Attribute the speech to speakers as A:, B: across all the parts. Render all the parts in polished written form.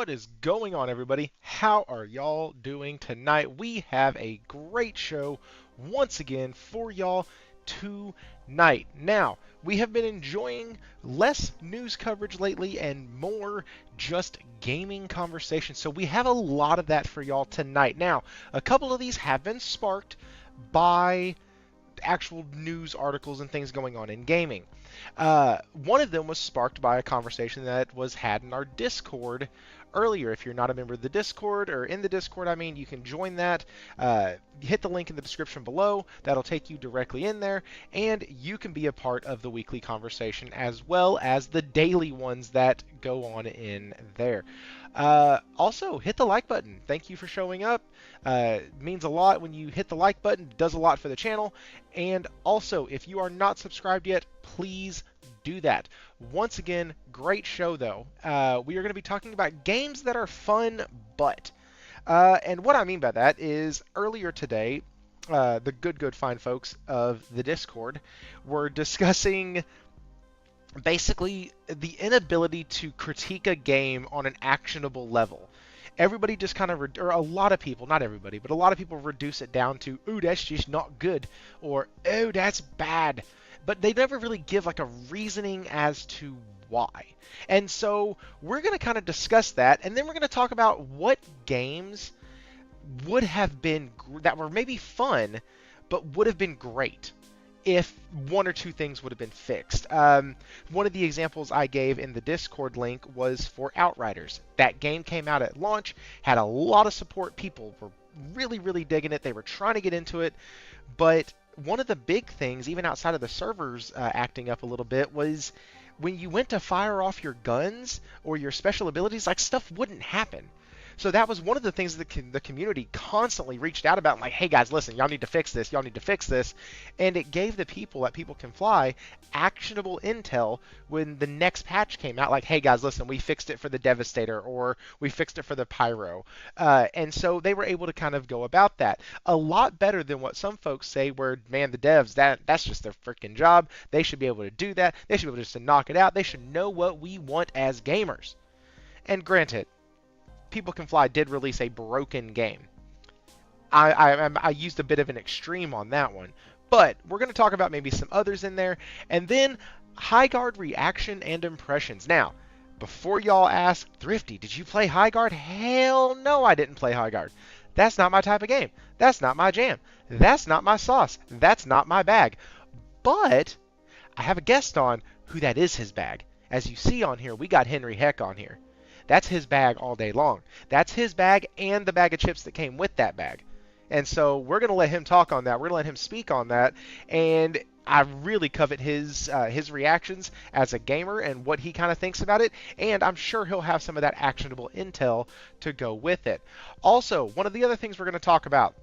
A: What is going on, everybody? How are y'all doing tonight? We have a great show once again for y'all tonight. Now, we have been enjoying less news coverage lately and more just gaming conversation. So we have a lot of that for y'all tonight. Now, a couple of these have been sparked by actual news articles and things going on in gaming. One of them was sparked by a conversation that was had in our Discord earlier. If you're not a member of the Discord, or in the Discord, I mean, you can join that. Hit the link in the description below. That'll take you directly in there, and you can be a part of the weekly conversation as well as the daily ones that go on in there. Also, hit the like button. Thank you for showing up. It means a lot when you hit the like button. It does a lot for the channel. And also, if you are not subscribed yet, please do that. Once again, great show though. We are going to be talking about games that are fun, but. And what I mean by that is earlier today, the good fine folks of the Discord were discussing basically the inability to critique a game on an actionable level. Everybody just kind of, or a lot of people, not everybody, but a lot of people reduce it down to, ooh, that's just not good, or, oh, that's bad. But they never really give like a reasoning as to why. And so we're going to kind of discuss that, and then we're going to talk about what games would have been, that were maybe fun, but would have been great if one or two things would have been fixed. One of the examples I gave in the Discord link was for Outriders. That game came out at launch, had a lot of support. People were really digging it. They were trying to get into it. But one of the big things, even outside of the servers acting up a little bit, was when you went to fire off your guns or your special abilities, like, stuff wouldn't happen. So that was one of the things that the community constantly reached out about, like, hey guys, listen, y'all need to fix this, y'all need to fix this. And it gave the people at People Can Fly actionable intel when the next patch came out, like, hey guys, listen, we fixed it for the Devastator, or we fixed it for the Pyro. And so they were able to kind of go about that. A lot better than what some folks say, where, man, the devs, that's just their freaking job. They should be able to do that. They should be able just to knock it out. They should know what we want as gamers. And granted, People Can Fly did release a broken game. I used a bit of an extreme on that one. But we're going to talk about maybe some others in there. And then Highguard reaction and impressions. Now, before y'all ask, Thrifty, did you play Highguard? Hell no, I didn't play Highguard. That's not my type of game. That's not my jam. That's not my sauce. That's not my bag. But I have a guest on who that is his bag. As you see on here, we got Henriheck on here. That's his bag all day long. That's his bag and the bag of chips that came with that bag. And so we're going to let him talk on that. We're going to let him speak on that. And I really covet his reactions as a gamer and what he kind of thinks about it. And I'm sure he'll have some of that actionable intel to go with it. Also, one of the other things we're going to talk about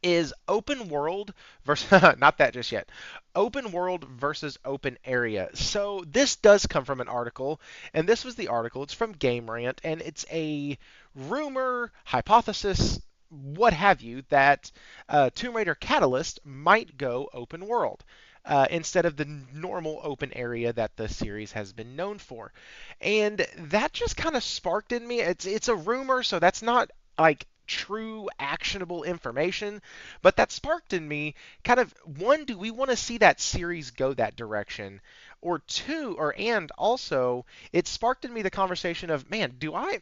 A: is open world versus, not that just yet, open world versus open area. So this does come from an article, and this was the article. It's from Game Rant, and it's a rumor, hypothesis, what have you, that Tomb Raider Catalyst might go open world instead of the normal open area that the series has been known for. And that just kind of sparked in me. It's a rumor, so that's not like true actionable information, but that sparked in me kind of, one, do we want to see that series go that direction? Or two, and also it sparked in me the conversation of, man, do I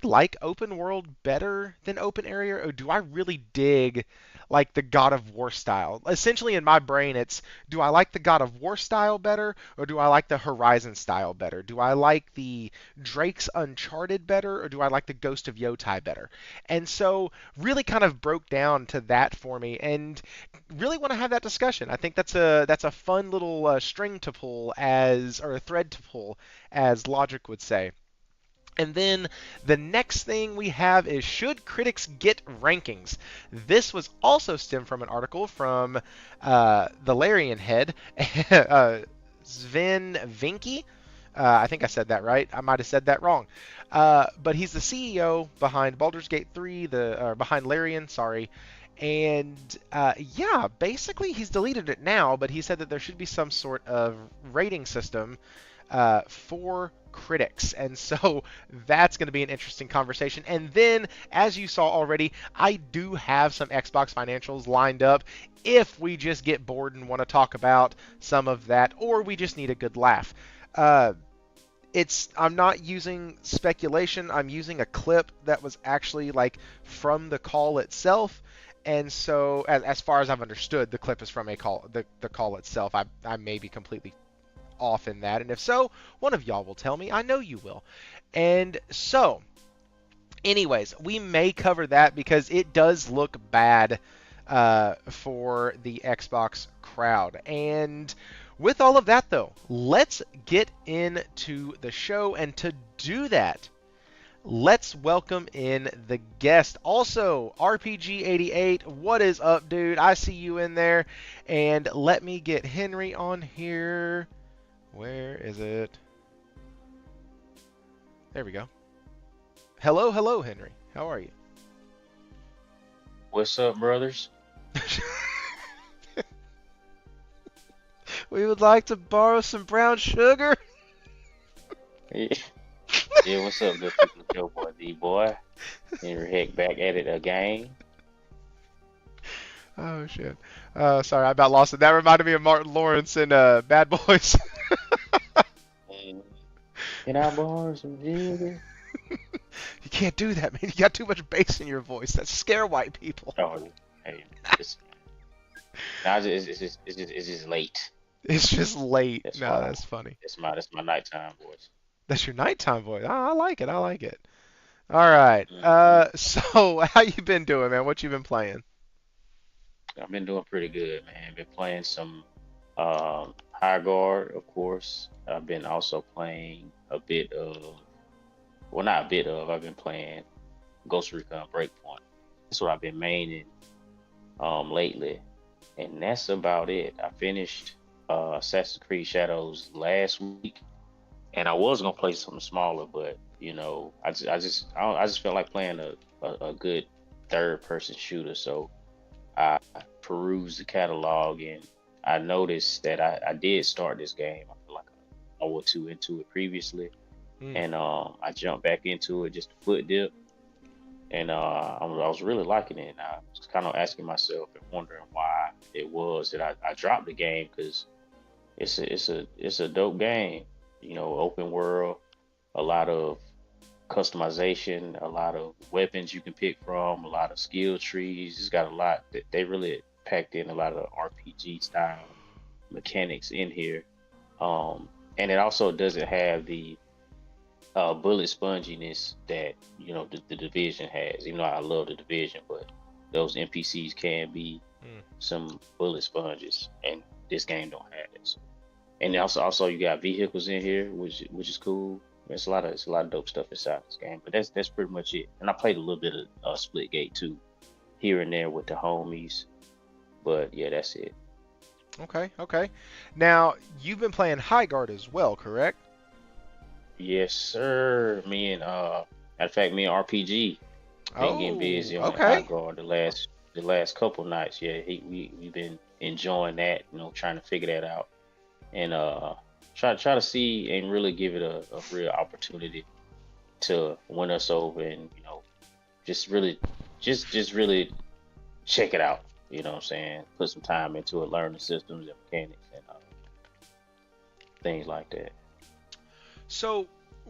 A: like open world better than open area, or do I really dig like the God of War style? Essentially in my brain, it's, do I like the God of War style better, or do I like the Horizon style better? Do I like the Drake's Uncharted better, or do I like the Ghost of Yotai better? And so really kind of broke down to that for me, and really want to have that discussion. I think that's a fun little string to pull, or a thread to pull, as Logic would say. And then the next thing we have is, should critics get rankings? This was also stemmed from an article from the Larian head, Sven Vinky. I think I said that right. I might have said that wrong. But he's the CEO behind Baldur's Gate 3, behind Larian, sorry. And yeah, basically he's deleted it now, but he said that there should be some sort of rating system for critics. And so that's going to be an interesting conversation. And then, as you saw already, I do have some Xbox financials lined up if we just get bored and want to talk about some of that, or we just need a good laugh. I'm not using speculation. I'm using a clip that was actually like from the call itself. And so, as far as I've understood, the clip is from a call, the call itself. I may be completely off in that, and if so, one of y'all will tell me. I know you will. And so, anyways, we may cover that because it does look bad for the Xbox crowd. And with all of that, though, let's get into the show. And to do that, let's welcome in the guest. Also, RPG88, what is up, dude? I see you in there. And let me get Henry on here. Where is it? There we go. Hello, hello, Henry. How are you?
B: What's up, brothers?
A: We would like to borrow some brown sugar.
B: Yeah, yeah, what's up, good people? It's your boy, D-Boy. Henriheck back at it again.
A: Oh, shit. Sorry, I about lost it. That reminded me of Martin Lawrence in Bad Boys.
B: And can I borrow some ginger?
A: You can't do that, man. You got too much bass in your voice. That scare white people.
B: Oh, hey, it's just late.
A: It's just late.
B: That's
A: No,
B: why
A: that's funny.
B: that's my nighttime voice.
A: That's your nighttime voice. Oh, I like it. I like it. All right.
B: Hmm.
A: So how you been doing, man? What you been playing?
B: I've been doing pretty good, man. Been playing some Highguard, of course. I've been also playing a bit of, well, not a bit of. I've been playing Ghost Recon Breakpoint. That's what I've been maining lately, and that's about it. I finished Assassin's Creed Shadows last week, and I was gonna play something smaller, but I just felt like playing a good third person shooter, so I perused the catalog and I noticed that I did start this game. I feel like an hour or two into it previously,
A: Hmm.
B: and I jumped back into it just a foot dip, and I was really liking it. And I was kind of asking myself and wondering why it was that I dropped the game, because it's a dope game. You know, open world, a lot of customization, a lot of weapons you can pick from, a lot of skill trees. It's got a lot that they really packed in, a lot of RPG style mechanics in here. And it also doesn't have the bullet sponginess that the division has. Even though I love the division, but those NPCs can be
A: Hmm.
B: some bullet sponges, and this game don't have it. So. And also you got vehicles in here, which is cool. It's a lot of dope stuff inside this game. But that's pretty much it. And I played a little bit of Splitgate too, here and there with the homies. But yeah, that's it.
A: Okay, okay. Now, you've been playing Highguard as well, correct?
B: Yes, sir. Matter of fact, me and RPG been getting
A: Oh,
B: busy on that high
A: okay.
B: guard the last couple nights. Yeah, we've been enjoying that. Trying to figure that out, and try to see and really give it a real opportunity to win us over, and just really just really check it out. You know what I'm saying? Put some time into it, learn the systems and mechanics and things like that.
A: So,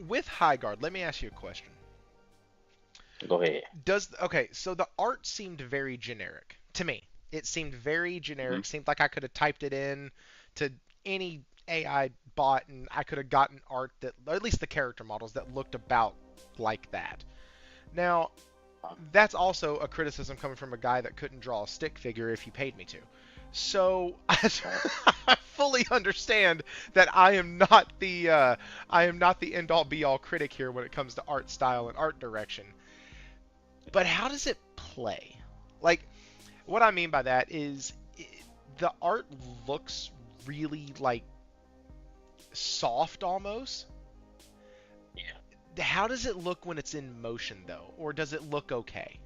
A: with Highguard, let me ask you a question.
B: Go ahead.
A: So the art seemed very generic to me. It seemed very
B: Hmm.
A: generic. Seemed like I could have typed it in to any AI bot and I could have gotten art that, or at least the character models that looked about like that. Now, that's also a criticism coming from a guy that couldn't draw a stick figure if you paid me to. So
B: Right.
A: I fully understand that I am not the end all be all critic here when it comes to art style and art direction. But how does it play? Like, what I mean by that is the art looks really like soft almost.
B: Yeah.
A: How does it look when it's in motion though, or does it look okay?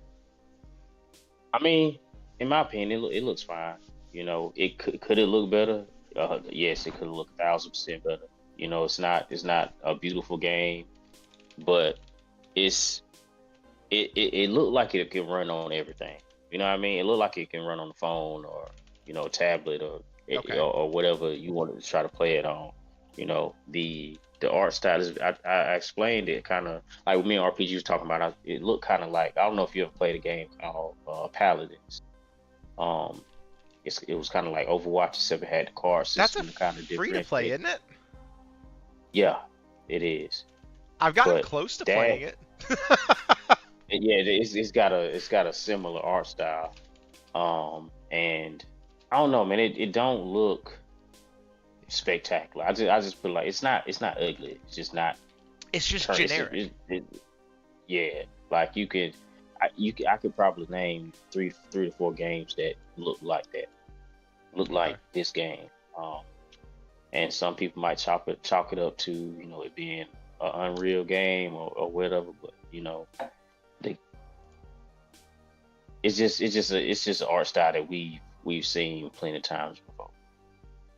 B: I mean, in my opinion, it looks fine. It could it look better? Yes, it could look 1,000% better. You know, it's not a beautiful game, but it's it looked like it can run on everything. You know what I mean? It looked like it can run on the phone or tablet or
A: Okay.
B: or whatever you wanted to try to play it on. You know, the art style is I explained it kind of like me and RPG was talking about. It looked kind of like, I don't know if you ever played a game called Paladins. Um, it was kind of like Overwatch, except it had the card
A: That's a
B: system to kind of
A: free to play,
B: differentiate.
A: isn't it?
B: Yeah, it is.
A: I've gotten
B: But
A: close to
B: that
A: playing it.
B: yeah, it's got a similar art style. And I don't know, man. It don't look spectacular. I just feel like it's not ugly. It's just not
A: It's just
B: turn.
A: generic.
B: Yeah, like I could probably name three to four games that look like that. Look
A: Okay.
B: like this game. Um, and some people might chalk it up to it being an Unreal game or whatever. But they, it's just an art style that we've seen plenty of times before.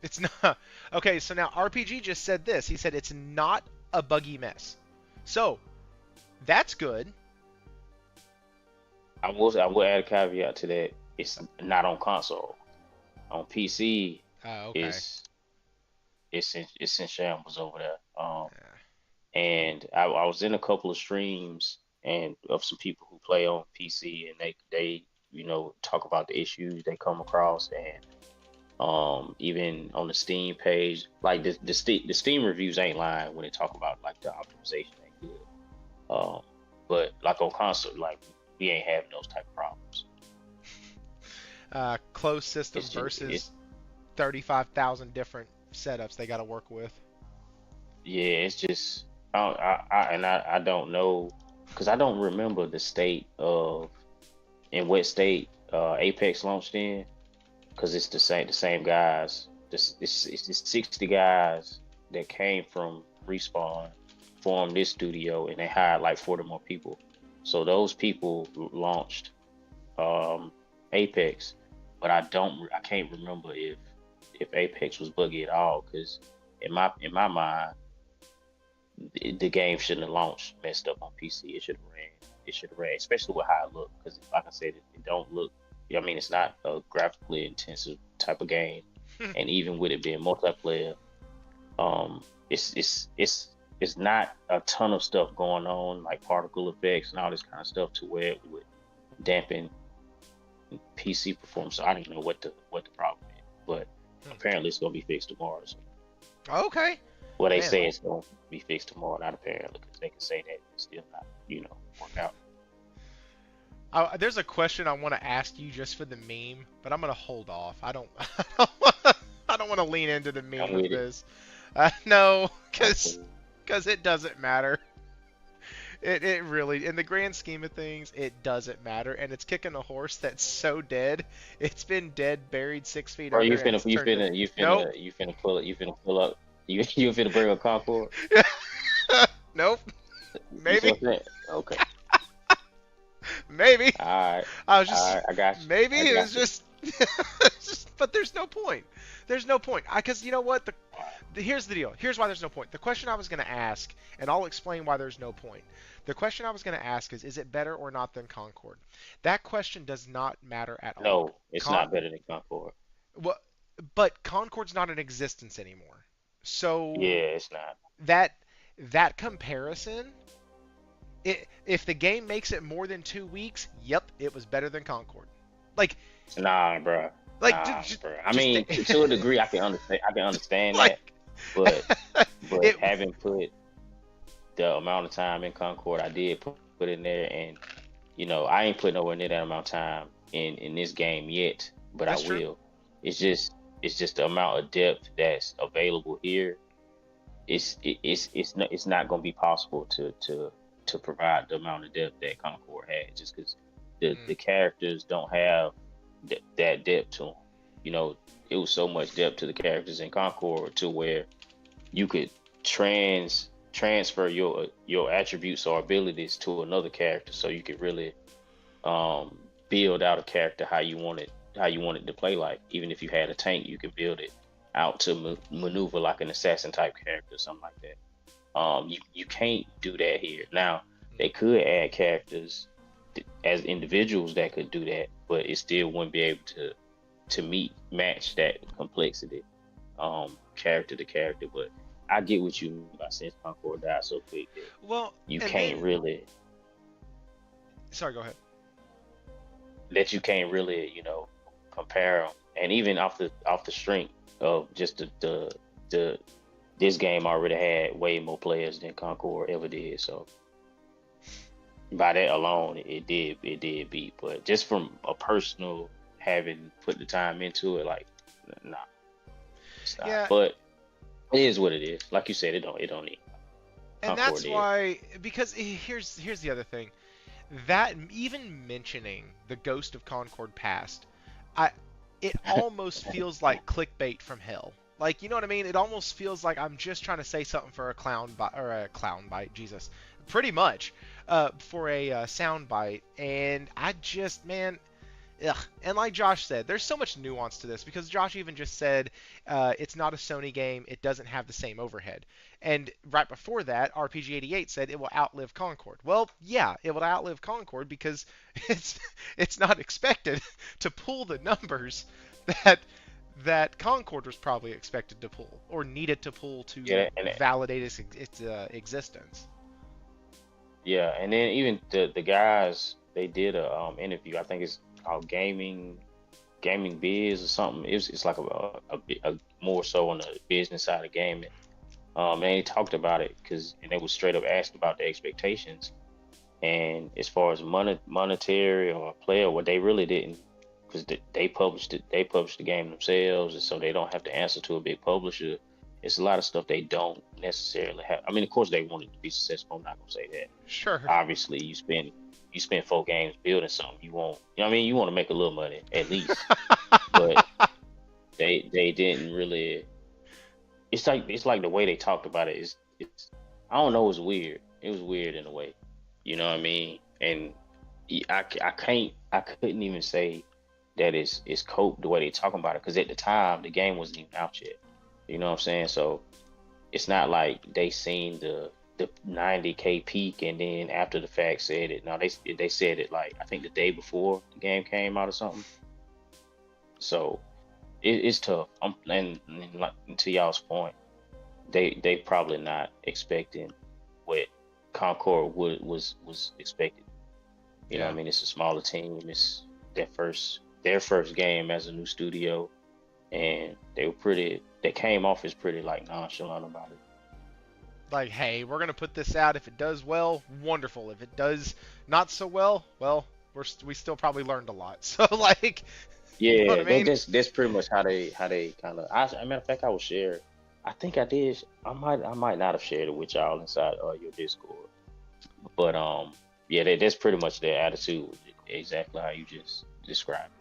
A: It's not. Okay, so now RPG just said this. He said it's not a buggy mess. So, that's good.
B: I will add a caveat to that. It's not on console. On PC,
A: Okay.
B: it's it's in shambles over there.
A: Yeah.
B: And I was in a couple of streams and of some people who play on PC, and they talk about the issues they come across, and even on the Steam page, like the Steam reviews ain't lying when they talk about like the optimization ain't good. But like on console, like we ain't having those type of problems.
A: Closed system
B: It's just it's
A: versus 35,000 different setups they got to work with.
B: yeah, it's just I don't know because I don't remember the state of in what state Apex launched in, because it's the same guys. It's 60 guys that came from Respawn, formed this studio, and they hired like 40 more people. So those people launched um, Apex, but I can't remember if Apex was buggy at all, because in my mind the game shouldn't have launched messed up on PC. It should have ran, especially with how it looked. Because like I said, it don't look. I mean, it's not a graphically intensive type of game, and even with it being multiplayer, it's not a ton of stuff going on like particle effects and all this kind of stuff to where it would dampen PC performance. So I don't even know what the problem is, but apparently it's gonna be fixed tomorrow. So,
A: Okay.
B: well, they
A: Man,
B: say it's gonna be fixed tomorrow, not apparently, because they can say that it's still not work out.
A: there's a question I want to ask you just for the meme, but I'm gonna hold off. I don't want to lean into the
B: I'm
A: meme with
B: with it.
A: this. No,
B: I'm
A: because
B: cool.
A: it doesn't matter. It really, in the grand scheme of things, it doesn't matter, and it's kicking a horse that's so dead. It's been dead, buried 6 feet
B: Bro,
A: under, and it's turned to nope,
B: you finna pull it. You finna pull up. You finna bring a Concord.
A: nope,
B: You see
A: maybe,
B: what I'm saying? Okay.
A: maybe.
B: All right.
A: I was
B: All
A: just
B: right. I got you.
A: maybe
B: I
A: it
B: got
A: was
B: you.
A: just, but there's no point. There's no point. Because you know what?
B: All right.
A: Here's the deal. Here's why there's no point. The question I was going to ask, and I'll explain why there's no point. The question I was going to ask is it better or not than Concord? That question does not matter at all.
B: No, it's
A: Con-
B: not better than Concord.
A: well, but Concord's not in existence anymore. So
B: Yeah, it's not.
A: that that comparison, if the game makes it more than 2 weeks, yep, it was better than Concord. Like,
B: Nah, bro.
A: like
B: Nah, bro. I
A: just
B: mean, to a degree, I can understand. I can understand that,
A: like
B: but
A: it.
B: having put the amount of time in Concord, I did put in there, and I ain't put nowhere near that amount of time in this game yet, but I
A: That's true.
B: will. It's just the amount of depth that's available here. It's not going to be possible to provide the amount of depth that Concord had, just because
A: Mm,
B: the characters don't have that depth to them. It was so much depth to the characters in Concord to where you could transfer your attributes or abilities to another character, so you could really build out a character how you want it to play. Like, even if you had a tank, you could build it out to maneuver like an assassin type character, something like that. You can't do that here. Now they could add characters as individuals that could do that, but it still wouldn't be able to match that complexity, character to character. But I get what you mean by since Concord died so quick that
A: Well,
B: you
A: and
B: can't
A: then,
B: really
A: sorry, go ahead.
B: compare them. And even off the strength of just the this game already had way more players than Concord ever did. So by that alone, it did beat. But just from a personal having put the time into it, like nah, it's not.
A: Yeah,
B: But it is what it is. Like you said, it don't need
A: and
B: Concord
A: that's
B: did.
A: why, because here's the other thing. That even mentioning the Ghost of Concord Past, I it almost feels like clickbait from hell. Like, you know what I mean? It almost feels like I'm just trying to say something for a clown bite, or a clown bite, Jesus, pretty much, for a sound bite. And I just, man, ugh. And like Josh said, there's so much nuance to this because Josh even just said it's not a Sony game. It doesn't have the same overhead. And right before that, RPG88 said it will outlive Concord. Well, yeah, it will outlive Concord because it's it's not expected to pull the numbers that that Concord was probably expected to pull or needed to pull to
B: Yeah, and
A: validate its existence.
B: yeah, and then even the guys they did a interview. I think it's called Gaming Biz or something. It's like a more so on the business side of gaming. And they talked about it and they was straight up asked about the expectations. And as far as monetary or player, what they really didn't, because they published it, they published the game themselves, and so they don't have to answer to a big publisher. It's a lot of stuff they don't necessarily have. I mean, of course, they want it to be successful. I'm not gonna say that.
A: Sure.
B: Obviously, you spend 4 games building something. You want, you know what I mean, you want to make a little money at least. But they didn't really. It's like the way they talked about it is it's I don't know, it was weird. It was weird in a way. You know what I mean? And I couldn't even say that it's coped the way they talking about it because at the time the game wasn't even out yet. You know what I'm saying? So it's not like they seen the 90K peak and then after the fact said it. No, they said it like I think the day before the game came out or something. So it's tough. And like, to y'all's point, they probably not expecting what Concord was expected. You know what
A: Yeah.
B: I mean? It's a smaller team. It's their first game as a new studio, and they came off as pretty like nonchalant about it.
A: Like, hey, we're gonna put this out. If it does well, wonderful. If it does not so well, well, we still probably learned a lot. So like, you know what I
B: Yeah,
A: mean?
B: that's pretty much how they kind of. As a matter of fact, I will share. I think I did. I might not have shared it with y'all inside your Discord, but yeah, that's pretty much their attitude, exactly how you just described.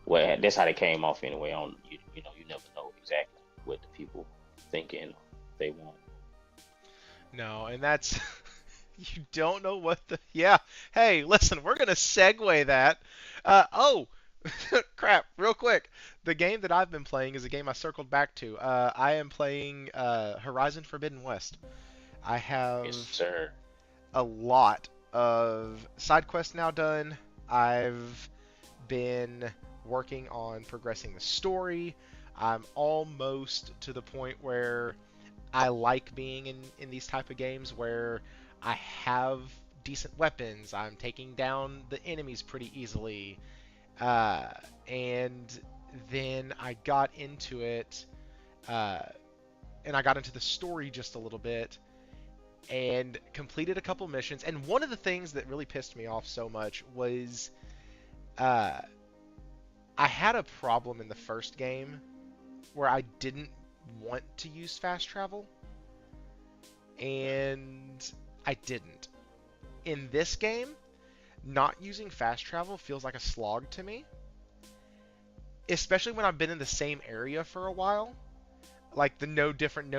B: Well, that's how they came off anyway. On you never know exactly what the people thinking they want.
A: No, and that's you don't know what the yeah. Hey, listen, we're gonna segue that. Oh, crap! Real quick, the game that I've been playing is a game I circled back to. I am playing Horizon Forbidden West. I have
B: Yes, sir.
A: a lot of side quests now done. I've been working on progressing the story. I'm almost to the point where I like being in these type of games where I have decent weapons. I'm taking down the enemies pretty easily. Uh, and then I got into it, uh, and I got into the story just a little bit, and completed a couple missions. And one of the things that really pissed me off so much was uh, I had a problem in the first game where I didn't want to use fast travel, and I didn't. In this game, not using fast travel feels like a slog to me, especially when I've been in the same area for a while. Like the no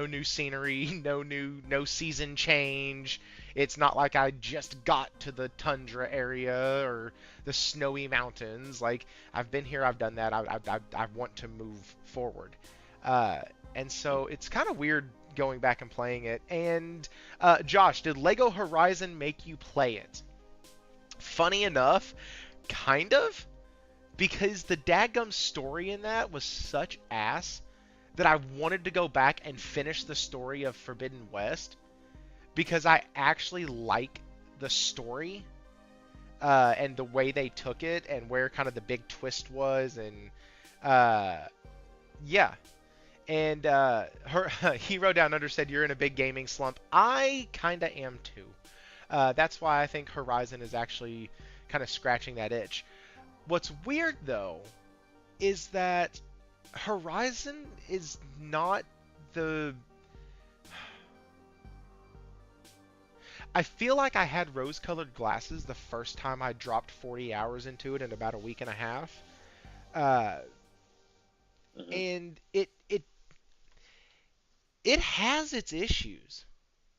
A: new scenery, no season change. It's not like I just got to the tundra area or the snowy mountains. Like I've been here, I've done that. I want to move forward. Uh, and so it's kind of weird going back and playing it. And Josh, did Lego Horizon make you play it? Funny enough, kind of, because the dadgum story in that was such ass that I wanted to go back and finish the story of Forbidden West because I actually like the story and the way they took it and where kind of the big twist was and uh, yeah. And Hero Down Under said you're in a big gaming slump. I kind of am too. That's why I think Horizon is actually kind of scratching that itch. What's weird though is that Horizon is not the. I feel like I had rose-colored glasses the first time I dropped 40 hours into it in about a week and a half, uh, and it has its issues.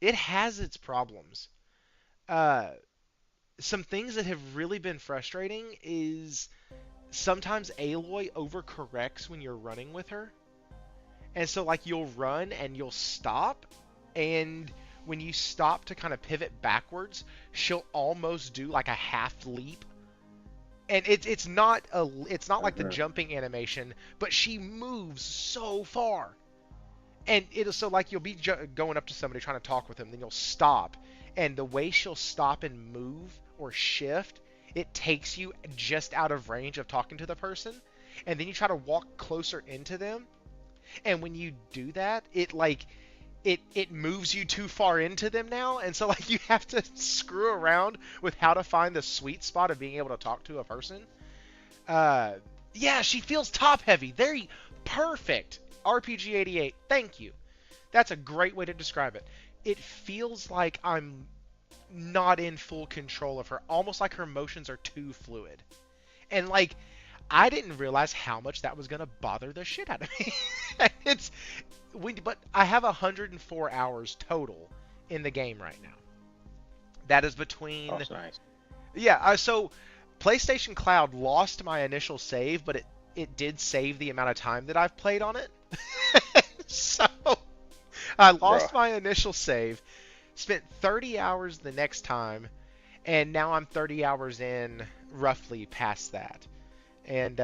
A: It has its problems. Uh, some things that have really been frustrating is sometimes Aloy overcorrects when you're running with her. And so like you'll run and you'll stop, and when you stop to kind of pivot backwards, she'll almost do like a half leap. And it's not like the jumping animation, but she moves so far. And it'll so like you'll be going up to somebody trying to talk with them, then you'll stop, and the way she'll stop and move or shift, it takes you just out of range of talking to the person, and then you try to walk closer into them, and when you do that, it moves you too far into them now, and so like you have to screw around with how to find the sweet spot of being able to talk to a person. Yeah, she feels top heavy. Very perfect. RPG 88. Thank you. That's a great way to describe it. It feels like I'm not in full control of her, almost like her motions are too fluid. And like I didn't realize how much that was gonna bother the shit out of me. But I have 104 hours total in the game right now. That is between.
B: Oh, that's nice.
A: Yeah. So PlayStation Cloud lost my initial save, but it did save the amount of time that I've played on it. So I lost my initial save, spent 30 hours the next time, and now I'm 30 hours in, roughly past that. And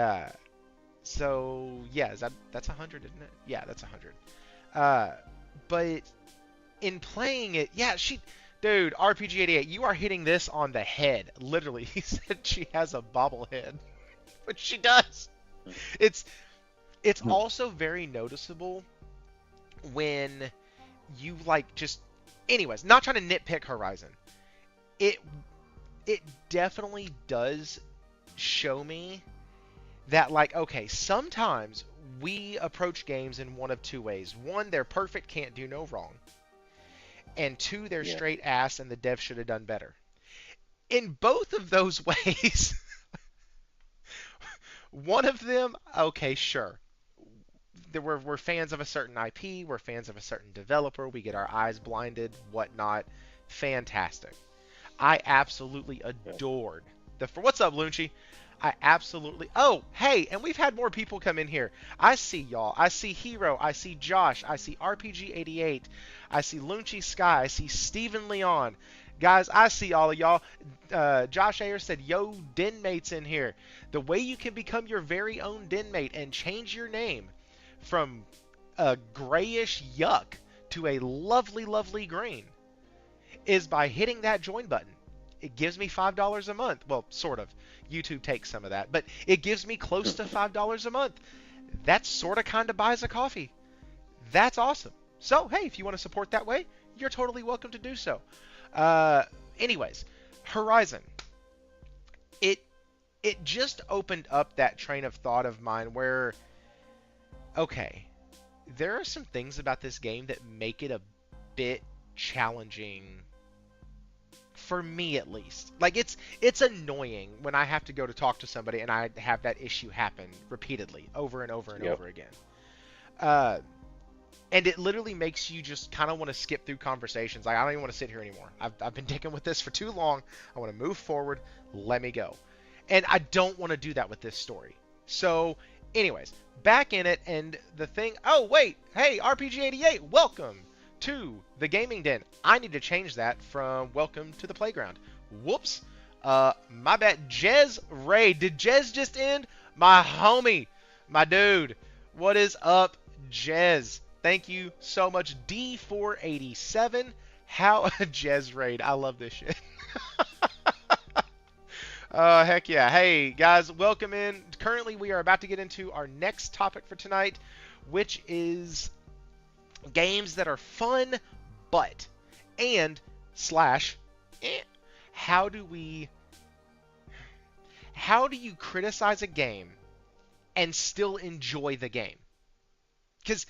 A: so yeah, that's 100, isn't it? Yeah, that's 100. But in playing it, yeah, dude, RPG 88, you are hitting this on the head. Literally, he said she has a bobblehead, which she does. It's also very noticeable when you like just, anyways, not trying to nitpick Horizon. It definitely does show me that, like, okay, sometimes we approach games in one of two ways. One, they're perfect, can't do no wrong. And two, they're straight ass and the dev should have done better. In both of those ways, one of them, okay, sure. We're fans of a certain IP, we're fans of a certain developer, we get our eyes blinded, whatnot. Fantastic. I absolutely adored what's up, Lunchi? I absolutely. Oh, hey, and we've had more people come in here. I see y'all. I see Hero. I see Josh. I see RPG88. I see Lunchi Sky. I see Steven Leon. Guys, I see all of y'all. Josh Ayer said, yo, denmates in here. The way you can become your very own denmate and change your name from a grayish yuck to a lovely, lovely green is by hitting that join button. It gives me $5 a month. Well, sort of. YouTube takes some of that, but it gives me close to $5 a month. That sort of kind of buys a coffee. That's awesome. So, hey, if you want to support that way, you're totally welcome to do so. Anyways, Horizon. It just opened up that train of thought of mine where, okay, there are some things about this game that make it a bit challenging. For me, at least. Like, it's annoying when I have to go to talk to somebody and I have that issue happen repeatedly, over and over and over again. And it literally makes you just kind of want to skip through conversations. Like, I don't even want to sit here anymore. I've been dicking with this for too long. I want to move forward. Let me go. And I don't want to do that with this story. So, anyways, back in it, and the thing. Oh wait, hey RPG88, welcome to the gaming den. I need to change that from welcome to the playground. Whoops. My bad. Jez Ray. Did Jez just end? My homie, my dude. What is up, Jez? Thank you so much. D487. How Jez Raid. I love this shit. Heck yeah. Hey, guys, welcome in. Currently, we are about to get into our next topic for tonight, which is games that are fun, but, and, slash, how do you criticize a game and still enjoy the game? Because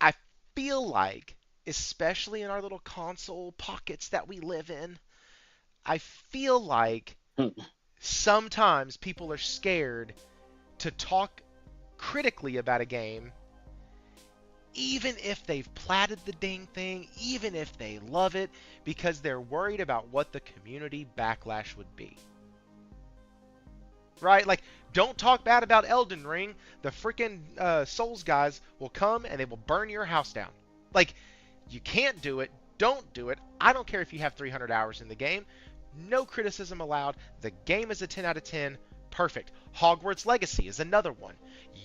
A: I feel like, especially in our little console pockets that we live in, I feel like sometimes people are scared to talk critically about a game, even if they've platted the dang thing, even if they love it, because they're worried about what the community backlash would be. Right? Like, don't talk bad about Elden Ring. The freaking Souls guys will come and they will burn your house down. Like, you can't do it. Don't do it. I don't care if you have 300 hours in the game. No criticism allowed. The game is a 10 out of 10. Perfect. Hogwarts Legacy is another one.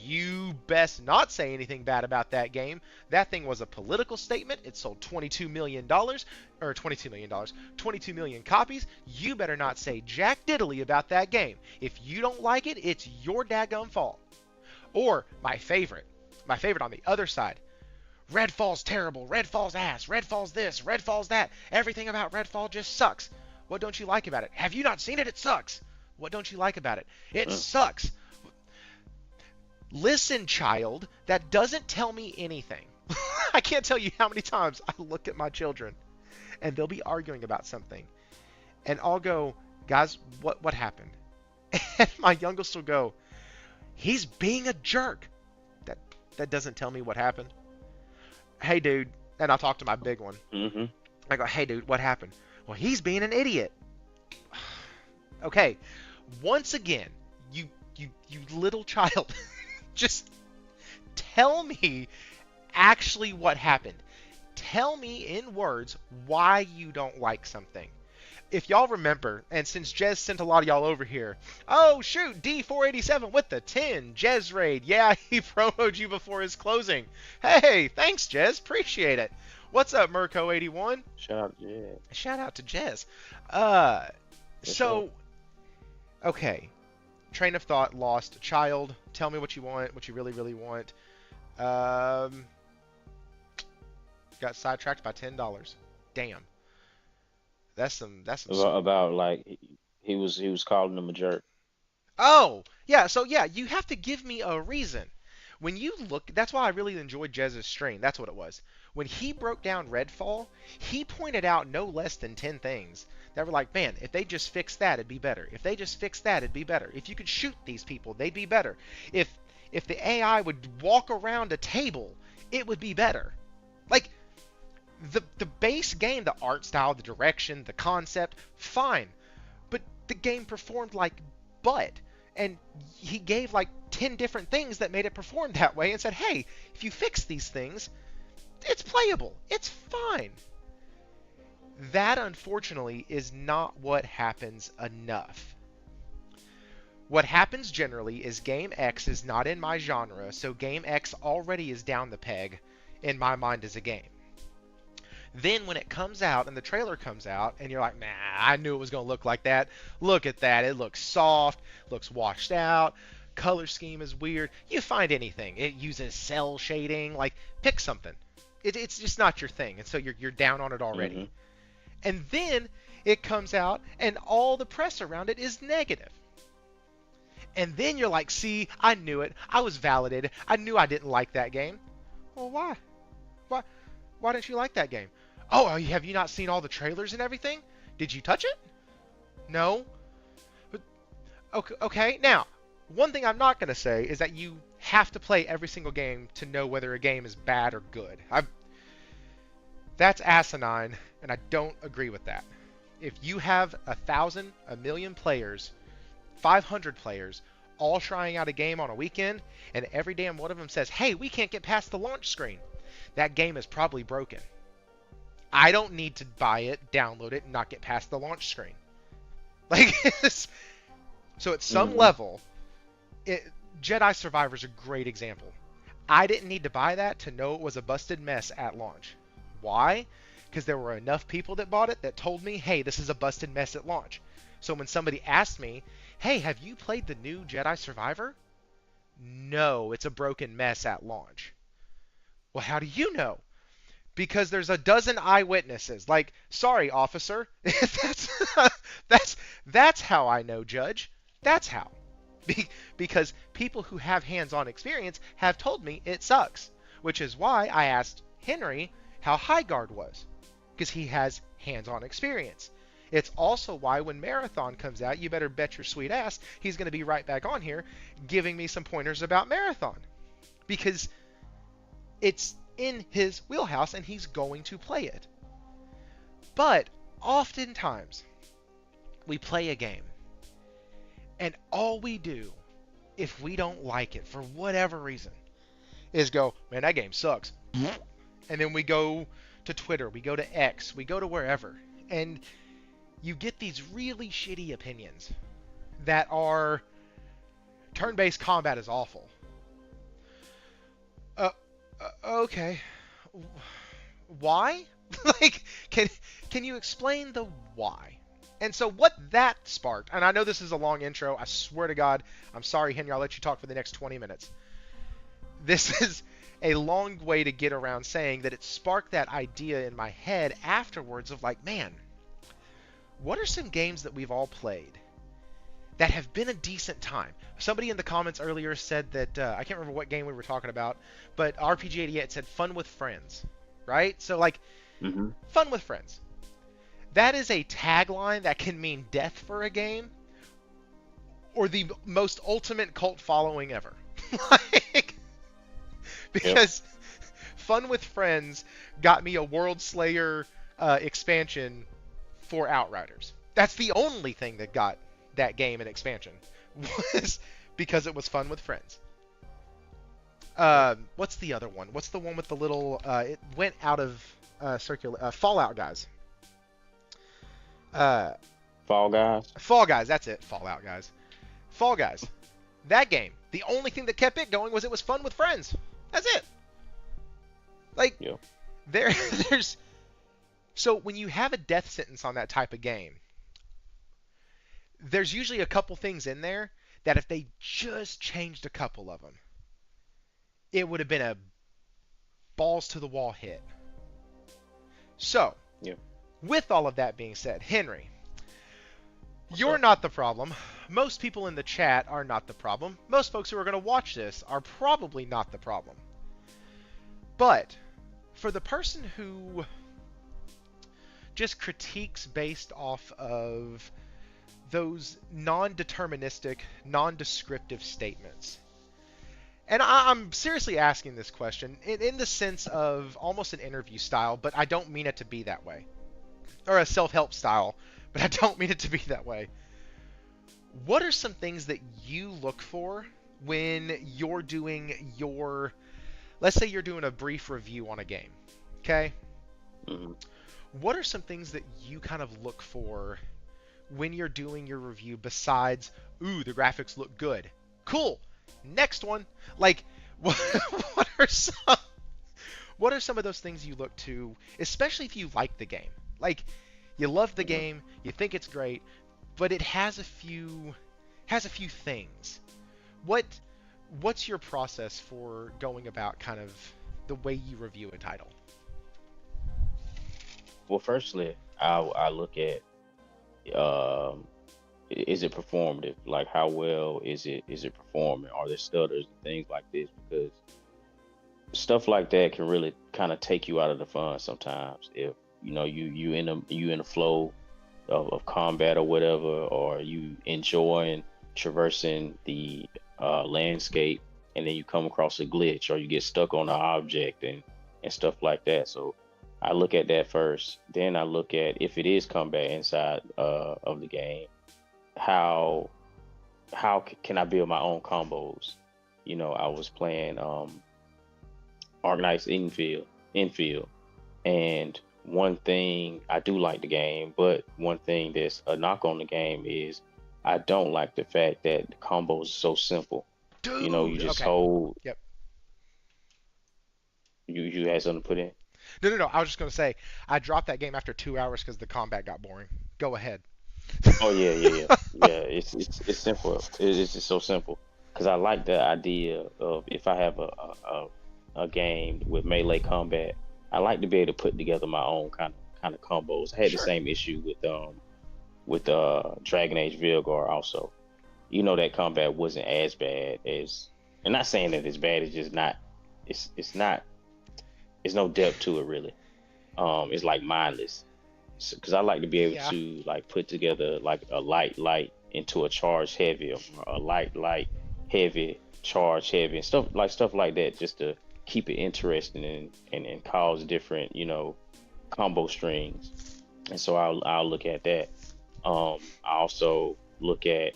A: You best not say anything bad about that game. That thing was a political statement. It sold $22 million, or $22 million, 22 million copies. You better not say jack diddly about that game. If you don't like it, it's your daggum fault. Or my favorite on the other side. Redfall's terrible. Redfall's ass. Redfall's this. Redfall's that. Everything about Redfall just sucks. What don't you like about it? Have you not seen it? It sucks. What don't you like about it? It sucks. Listen, child, that doesn't tell me anything. I can't tell you how many times I look at my children and they'll be arguing about something. And I'll go, guys, what happened? And my youngest will go, he's being a jerk. That doesn't tell me what happened. Hey, dude. And I'll talk to my big one.
B: Mm-hmm.
A: I go, hey, dude, what happened? Well, he's being an idiot. Okay. Once again, you little child, just tell me actually what happened. Tell me in words why you don't like something. If y'all remember, and since Jez sent a lot of y'all over here, oh shoot, D487 with the 10, Jez Raid. Yeah, he promoted you before his closing. Hey, thanks Jez, appreciate it. What's up, Mirko81?
B: Shout out to Jez.
A: Shout out to Jez. So, okay. Train of thought lost. Child, tell me what you want, what you really, really want. Got sidetracked by $10. Damn. That's some
B: about like he was calling him a jerk.
A: Oh, yeah, so yeah, you have to give me a reason. When you look, that's why I really enjoyed Jez's stream. That's what it was. When he broke down Redfall, he pointed out no less than 10 things that were like, man, if they just fixed that, it'd be better. If they just fixed that, it'd be better. If you could shoot these people, they'd be better. If the AI would walk around a table, it would be better. Like, the base game, the art style, the direction, the concept, fine. But the game performed like butt. And he gave like 10 different things that made it perform that way and said, hey, if you fix these things, it's playable. It's fine. That, unfortunately, is not what happens enough. What happens generally is Game X is not in my genre, so Game X already is down the peg in my mind as a game. Then when it comes out and the trailer comes out and you're like, nah, I knew it was going to look like that. Look at that. It looks soft, looks washed out, color scheme is weird. You find anything. It uses cell shading. Like, pick something. It's just not your thing. And so you're down on it already.
B: Mm-hmm.
A: And then it comes out and all the press around it is negative. And then you're like, see, I knew it. I was validated. I knew I didn't like that game. Well, why? Why didn't you like that game? Oh, have you not seen all the trailers and everything? Did you touch it? No. But, okay, now, one thing I'm not going to say is that you have to play every single game to know whether a game is bad or good. That's asinine, and I don't agree with that. If you have 1,000, 1,000,000 players, 500 players, all trying out a game on a weekend, and every damn one of them says, hey, we can't get past the launch screen, that game is probably broken. I don't need to buy it, download it, and not get past the launch screen. Like, so at some level, Jedi Survivor is a great example. I didn't need to buy that to know it was a busted mess at launch. Why? Because there were enough people that bought it that told me, hey, this is a busted mess at launch. So when somebody asked me, hey, have you played the new Jedi Survivor? No, it's a broken mess at launch. Well, how do you know? Because there's a dozen eyewitnesses. Like, sorry, officer. that's how I know, Judge. That's how. Because people who have hands-on experience have told me it sucks. Which is why I asked Henry how Highguard was. Because he has hands-on experience. It's also why when Marathon comes out, you better bet your sweet ass he's going to be right back on here giving me some pointers about Marathon. Because it's in his wheelhouse and he's going to play it. But oftentimes we play a game and all we do, if we don't like it for whatever reason, is go, man, that game sucks. And then we go to Twitter, we go to X, we go to wherever, and you get these really shitty opinions that are turn-based combat is awful. Okay. Why? Like, can you explain the why? And so what that sparked, and I know this is a long intro, I swear to God, I'm sorry, Henry, I'll let you talk for the next 20 minutes. This is a long way to get around saying that it sparked that idea in my head afterwards of like, man, what are some games that we've all played that have been a decent time? Somebody in the comments earlier said that, I can't remember what game we were talking about, but RPG88 said fun with friends, right? So like, fun with friends. That is a tagline that can mean death for a game or the most ultimate cult following ever. Like, because fun with friends got me a World Slayer expansion for Outriders. That's the only thing that got that game an expansion, was because it was fun with friends. What's the other one? What's the one with the little, it went out of Fallout guys.
B: Fall Guys?
A: Fall Guys, that's it. Fallout guys. Fall Guys. That game, the only thing that kept it going was it was fun with friends. That's it. Like, there's... So when you have a death sentence on that type of game, there's usually a couple things in there that if they just changed a couple of them, it would have been a balls to the wall hit. So, with all of that being said, Henry, you're not the problem. Most people in the chat are not the problem. Most folks who are going to watch this are probably not the problem. But for the person who just critiques based off of those non-deterministic, non-descriptive statements, and I'm seriously asking this question in the sense of almost an interview style, but I don't mean it to be that way. Or a self-help style, but I don't mean it to be that way. What are some things that you look for when you're doing your... Let's say you're doing a brief review on a game, okay? What are some things that you kind of look for when you're doing your review besides, ooh, the graphics look good? Cool. Next one. Like, what are some of those things you look to, especially if you like the game? Like, you love the game, you think it's great, but it has a few things. What's your process for going about kind of the way you review a title?
B: Well, firstly, I look at is it performative? Like, how well is it performing? Are there stutters and things like this? Because stuff like that can really kind of take you out of the fun sometimes. If you in a flow of combat or whatever, or you enjoying traversing the landscape, and then you come across a glitch or you get stuck on an object and stuff like that. So I look at that first. Then I look at if it is combat inside of the game, how how can I build my own combos? I was playing Arknight's infield, and one thing I do like the game, but one thing that's a knock on the game is I don't like the fact that the combos are so simple. You
A: Dude,
B: just
A: okay.
B: hold.
A: Yep.
B: You had something to put in.
A: No, no, no. I was just gonna say I dropped that game after 2 hours because the combat got boring. Go ahead.
B: Oh yeah, yeah, yeah, yeah. It's simple. It's just so simple. Because I like the idea of if I have a game with melee combat, I like to be able to put together my own kind of combos. I had the
A: Sure.
B: same issue with Dragon Age Vilgar also. That combat wasn't as bad as, and not saying that it's bad. It's just not. It's not. It's no depth to it really. It's like mindless. Because I like to be able
A: Yeah.
B: to like put together like a light into a charge heavy, or a light heavy charge heavy, and stuff like that, just to keep it interesting and cause different combo strings. And so I'll look at that. I also look at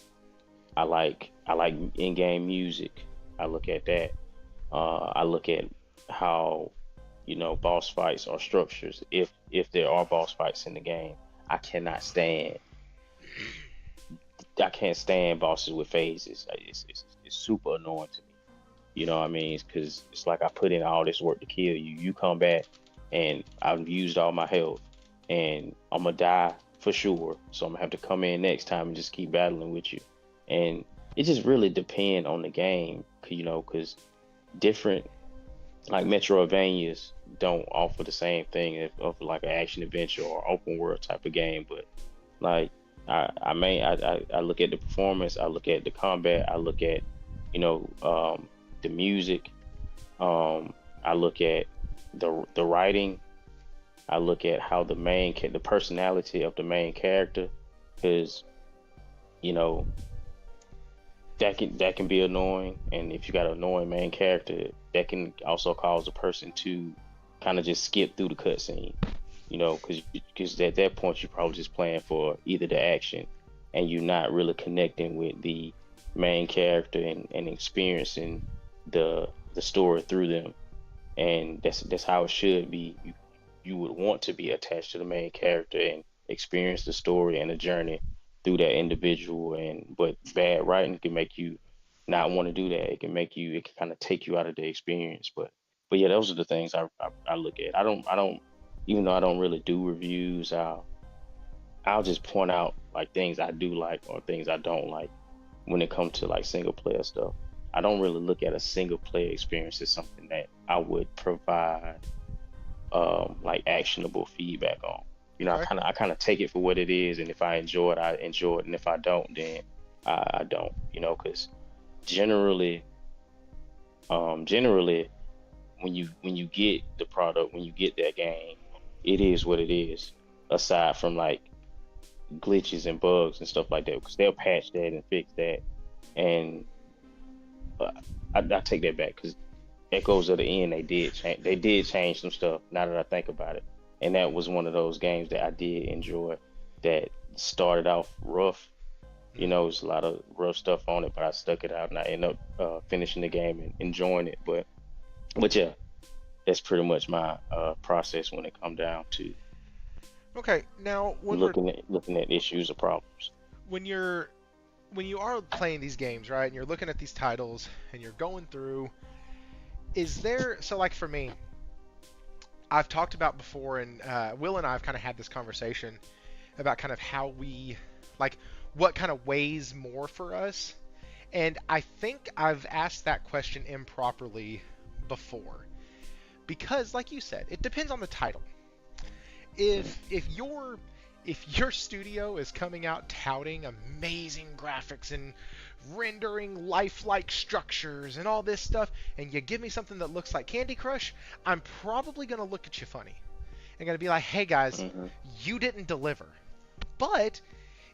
B: I like in-game music. I look at that. I look at how boss fights are structures. If there are boss fights in the game, I cannot stand. I can't stand bosses with phases. It's super annoying to me. You know what I mean? Because it's like I put in all this work to kill you. You come back and I've used all my health, and I'm gonna die for sure. So I'm gonna have to come in next time and just keep battling with you. And it just really depend on the game, because different like Metroidvanias don't offer the same thing if of like an action adventure or open world type of game. But like I look at the performance, I look at the combat, I look at you know the music, I look at the writing, I look at how the personality of the main character, because you know that can be annoying. And if you got an annoying main character, that can also cause a person to kind of just skip through the cutscene, because at that point you're probably just playing for either the action, and you're not really connecting with the main character and experiencing the story through them. And that's how it should be. You would want to be attached to the main character and experience the story and the journey through that individual. And but bad writing can make you not want to do that. It can kind of take you out of the experience. But yeah, those are the things I look at. I don't even though I don't really do reviews. I'll just point out like things I do like or things I don't like when it comes to like single player stuff. I don't really look at a single player experience as something that I would provide like actionable feedback on.
A: Okay.
B: I kind of take it for what it is, and if I enjoy it, I enjoy it, and if I don't, then I don't. Because generally, generally, when you get the product, when you get that game, it is what it is. Aside from like glitches and bugs and stuff like that, because they'll patch that and fix that. And uh, I take that back, because Echoes of the End, they did change some stuff. Now that I think about it, and that was one of those games that I did enjoy. That started off rough.
A: Hmm.
B: It's a lot of rough stuff on it, but I stuck it out and I ended up finishing the game and enjoying it. But yeah, that's pretty much my process when it come down to
A: Okay. Now,
B: looking at issues or problems.
A: when you're when you are playing these games, right, and you're looking at these titles and you're going through, is there so like for me, I've talked about before, and Will and I have kind of had this conversation about kind of how we like what kind of weighs more for us. And I think I've asked that question improperly before. Because like you said, it depends on the title. If your studio is coming out touting amazing graphics and rendering lifelike structures and all this stuff, and you give me something that looks like Candy Crush, I'm probably going to look at you funny. I'm going to be like, hey guys,
B: Hmm.
A: you didn't deliver. But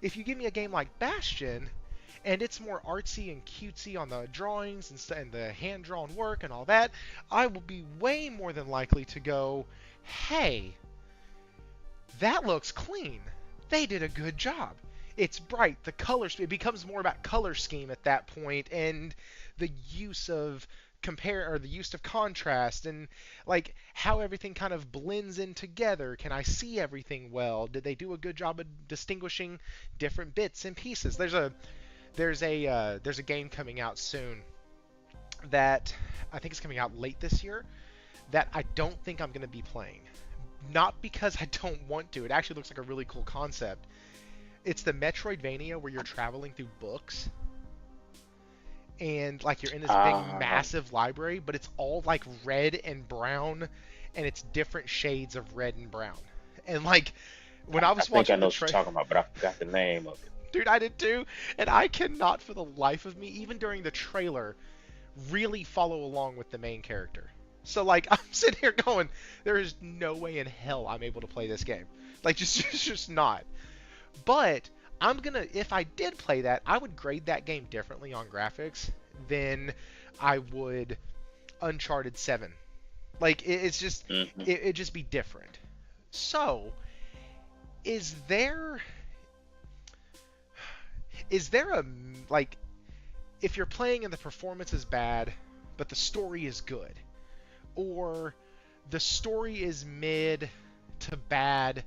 A: if you give me a game like Bastion, and it's more artsy and cutesy on the drawings and the hand-drawn work and all that, I will be way more than likely to go, hey, that looks clean. They did a good job. it's bright. The colors, it becomes more about color scheme at that point, and the use of compare or the use of contrast, and like how everything kind of blends in together. Can I see everything well? Did they do a good job of distinguishing different bits and pieces? There's a game coming out soon that I think is coming out late this year that I don't think I'm going to be playing. Not because I don't want to. It actually looks like a really cool concept. It's the Metroidvania where you're traveling through books and like you're in this big
B: Uh,
A: massive library, but it's all like red and brown, and it's different shades of red and brown. And like when I
B: I
A: was
B: think I
A: watching
B: know
A: the
B: what you're talking about, but I forgot the name of it.
A: dude, I did too, and I cannot for the life of me, even during the trailer, really follow along with the main character. So like I'm sitting here going, there is no way in hell I'm able to play this game. Like just not. But I'm gonna, if I did play that, I would grade that game differently on graphics than I would Uncharted 7. Like it's just,
B: Hmm.
A: it'd just be different. So is there is there a like if you're playing and the performance is bad, but the story is good, or the story is mid to bad,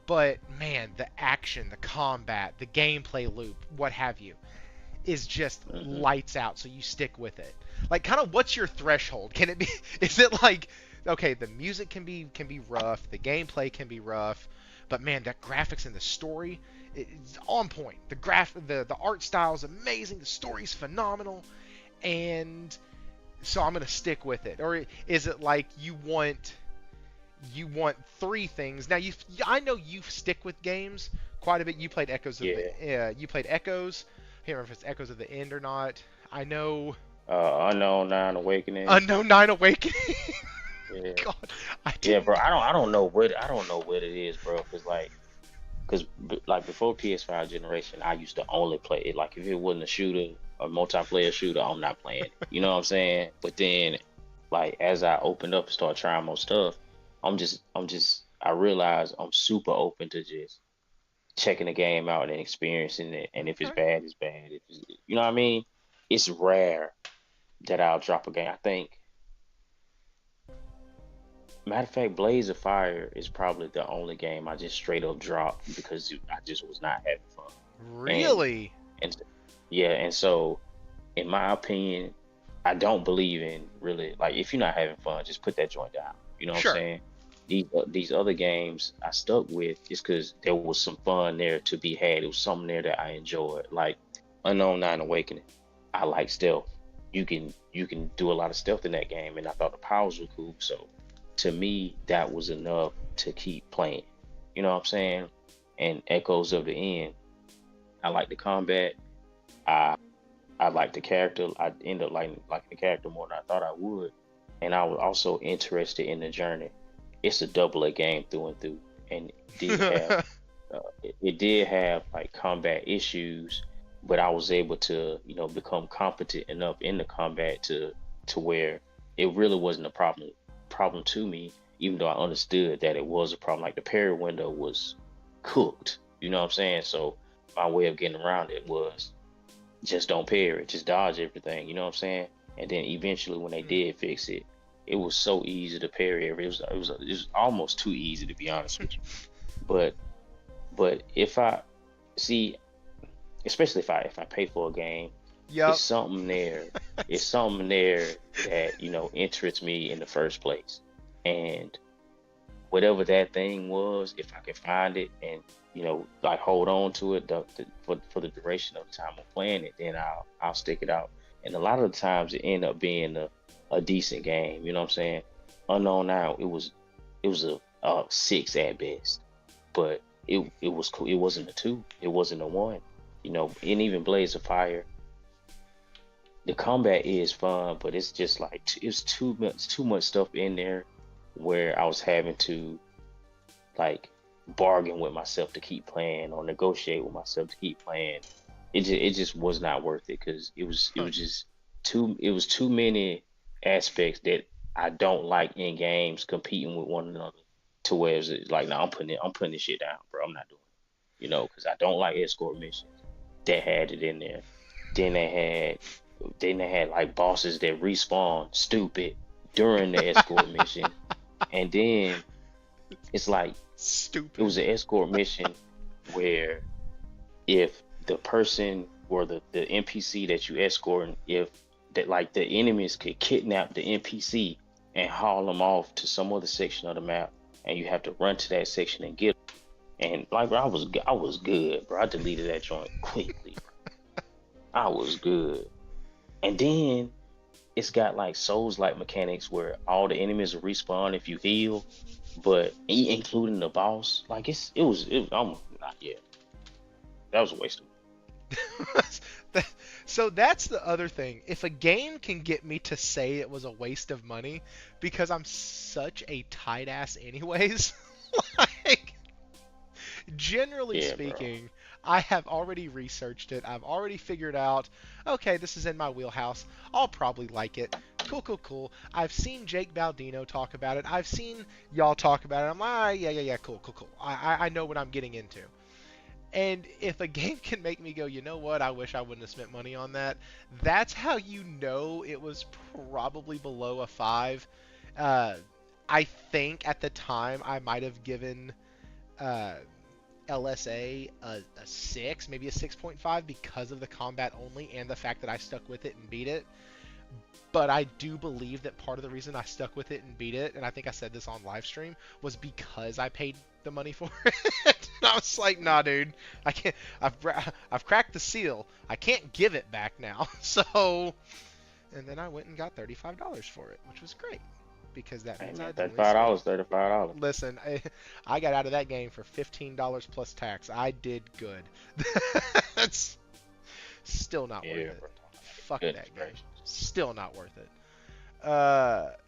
A: but man, the action, the combat, the gameplay loop, what have you, is just
B: Hmm.
A: lights out, so you stick with it. Like, kind of, what's your threshold? Can it be? Is it like, okay, the music can be rough, the gameplay can be rough, but man, that graphics and the story, it's on point. The art style is amazing, the story's phenomenal, and so I'm gonna stick with it. Or is it like you want three things? Now I know you stick with games quite a bit. You played Echoes of the
B: Yeah.
A: you played Echoes. I can't remember if it's Echoes of the End or not. I know
B: Unknown Nine Awakening.
A: Unknown Nine Awakening.
B: Yeah.
A: God, I
B: Yeah, bro.
A: didn't.
B: I don't know what it is, bro. Cause like before PS5 generation, I used to only play it. Like if it wasn't a shooter, a multiplayer shooter, I'm not playing it. You know what I'm saying? But then, like as I opened up and started trying more stuff, I realized I'm super open to just checking the game out and experiencing it. And if it's
A: Okay.
B: bad, it's bad. If it's, you know what I mean? It's rare that I'll drop a game. I think, matter of fact, Blaze of Fire is probably the only game I just straight up dropped because I just was not having fun. And
A: Really?
B: and yeah, and so in my opinion, I don't believe in really like if you're not having fun, just put that joint down. You know what I'm
A: Sure.
B: saying? These other games I stuck with just because there was some fun there to be had. It was something there that I enjoyed, like Unknown Nine Awakening. I like stealth. You can do a lot of stealth in that game, and I thought the powers were cool. So to me, that was enough to keep playing. You know what I'm saying? And Echoes of the End. I like the combat. I I like the character. I end up liking the character more than I thought I would, and I was also interested in the journey. It's a double A game through and through, and it did have like combat issues, but I was able to become competent enough in the combat to where it really wasn't a problem to me, even though I understood that it was a problem. Like the parry window was cooked, you know what I'm saying? So my way of getting around it was just don't parry, just dodge everything. You know what I'm saying? And then eventually, when they
A: Hmm.
B: did fix it, it was so easy to parry. It was almost too easy to be honest with you. But if I see, especially if I pay for a game, it's
A: Yep.
B: something there. It's something there that interests me in the first place. And whatever that thing was, if I can find it and like hold on to it for the duration of the time I'm playing it, then I'll stick it out. And a lot of the times it end up being a decent game. You know what I'm saying? Unknown Now, it was a six at best, but it was cool. It wasn't a two. It wasn't a one. And even Blaze of Fire, the combat is fun, but it's just like it's too much stuff in there where I was having to like bargain with myself to keep playing or negotiate with myself to keep playing. It just was not worth it because it
A: Huh.
B: was just too many aspects that I don't like in games competing with one another to where it's like, no, I'm putting this shit down, bro. I'm not doing it. because I don't like escort missions. That had it in there. Then they had like bosses that respawn stupid during the escort mission, and then it's like it
A: Stupid.
B: was an escort mission where if the person or the NPC that you escorting, if that like the enemies could kidnap the NPC and haul them off to some other section of the map, and you have to run to that section and get them. And like, bro, I was good, bro. I deleted that joint quickly, bro. I was good. And then it's got like Souls like mechanics where all the enemies will respawn if you heal, but including the boss. Like I'm not yeah. That was a waste of
A: So that's the other thing. If a game can get me to say it was a waste of money, because I'm such a tight ass anyways, like, generally
B: yeah, bro.
A: speaking, I have already researched it. I've already figured out, okay, this is in my wheelhouse. I'll probably like it. Cool, cool, cool. I've seen Jake Baldino talk about it. I've seen y'all talk about it. I'm like, yeah, cool, cool, cool. I know what I'm getting into. And if a game can make me go, you know what, I wish I wouldn't have spent money on that, that's how you know it was probably below a 5. Uh, I think at the time I might have given uh, LSA a 6, maybe a 6.5 because of the combat only and the fact that I stuck with it and beat it. But I do believe that part of the reason I stuck with it and beat it, and I think I said this on live stream, was because I paid the money for it. And I was like, nah, dude, I can't. I've cracked the seal. I can't give it back now. So, and then I went and got $35 for it, which was great because that
B: Hey
A: means
B: man,
A: I'd only spent.
B: $35, $35.
A: Listen, I got out of that game for $15 plus tax. I did good. That's still not worth
B: Yeah,
A: it.
B: bro.
A: Fuck
B: Goodness
A: that game.
B: gracious.
A: Still not worth it.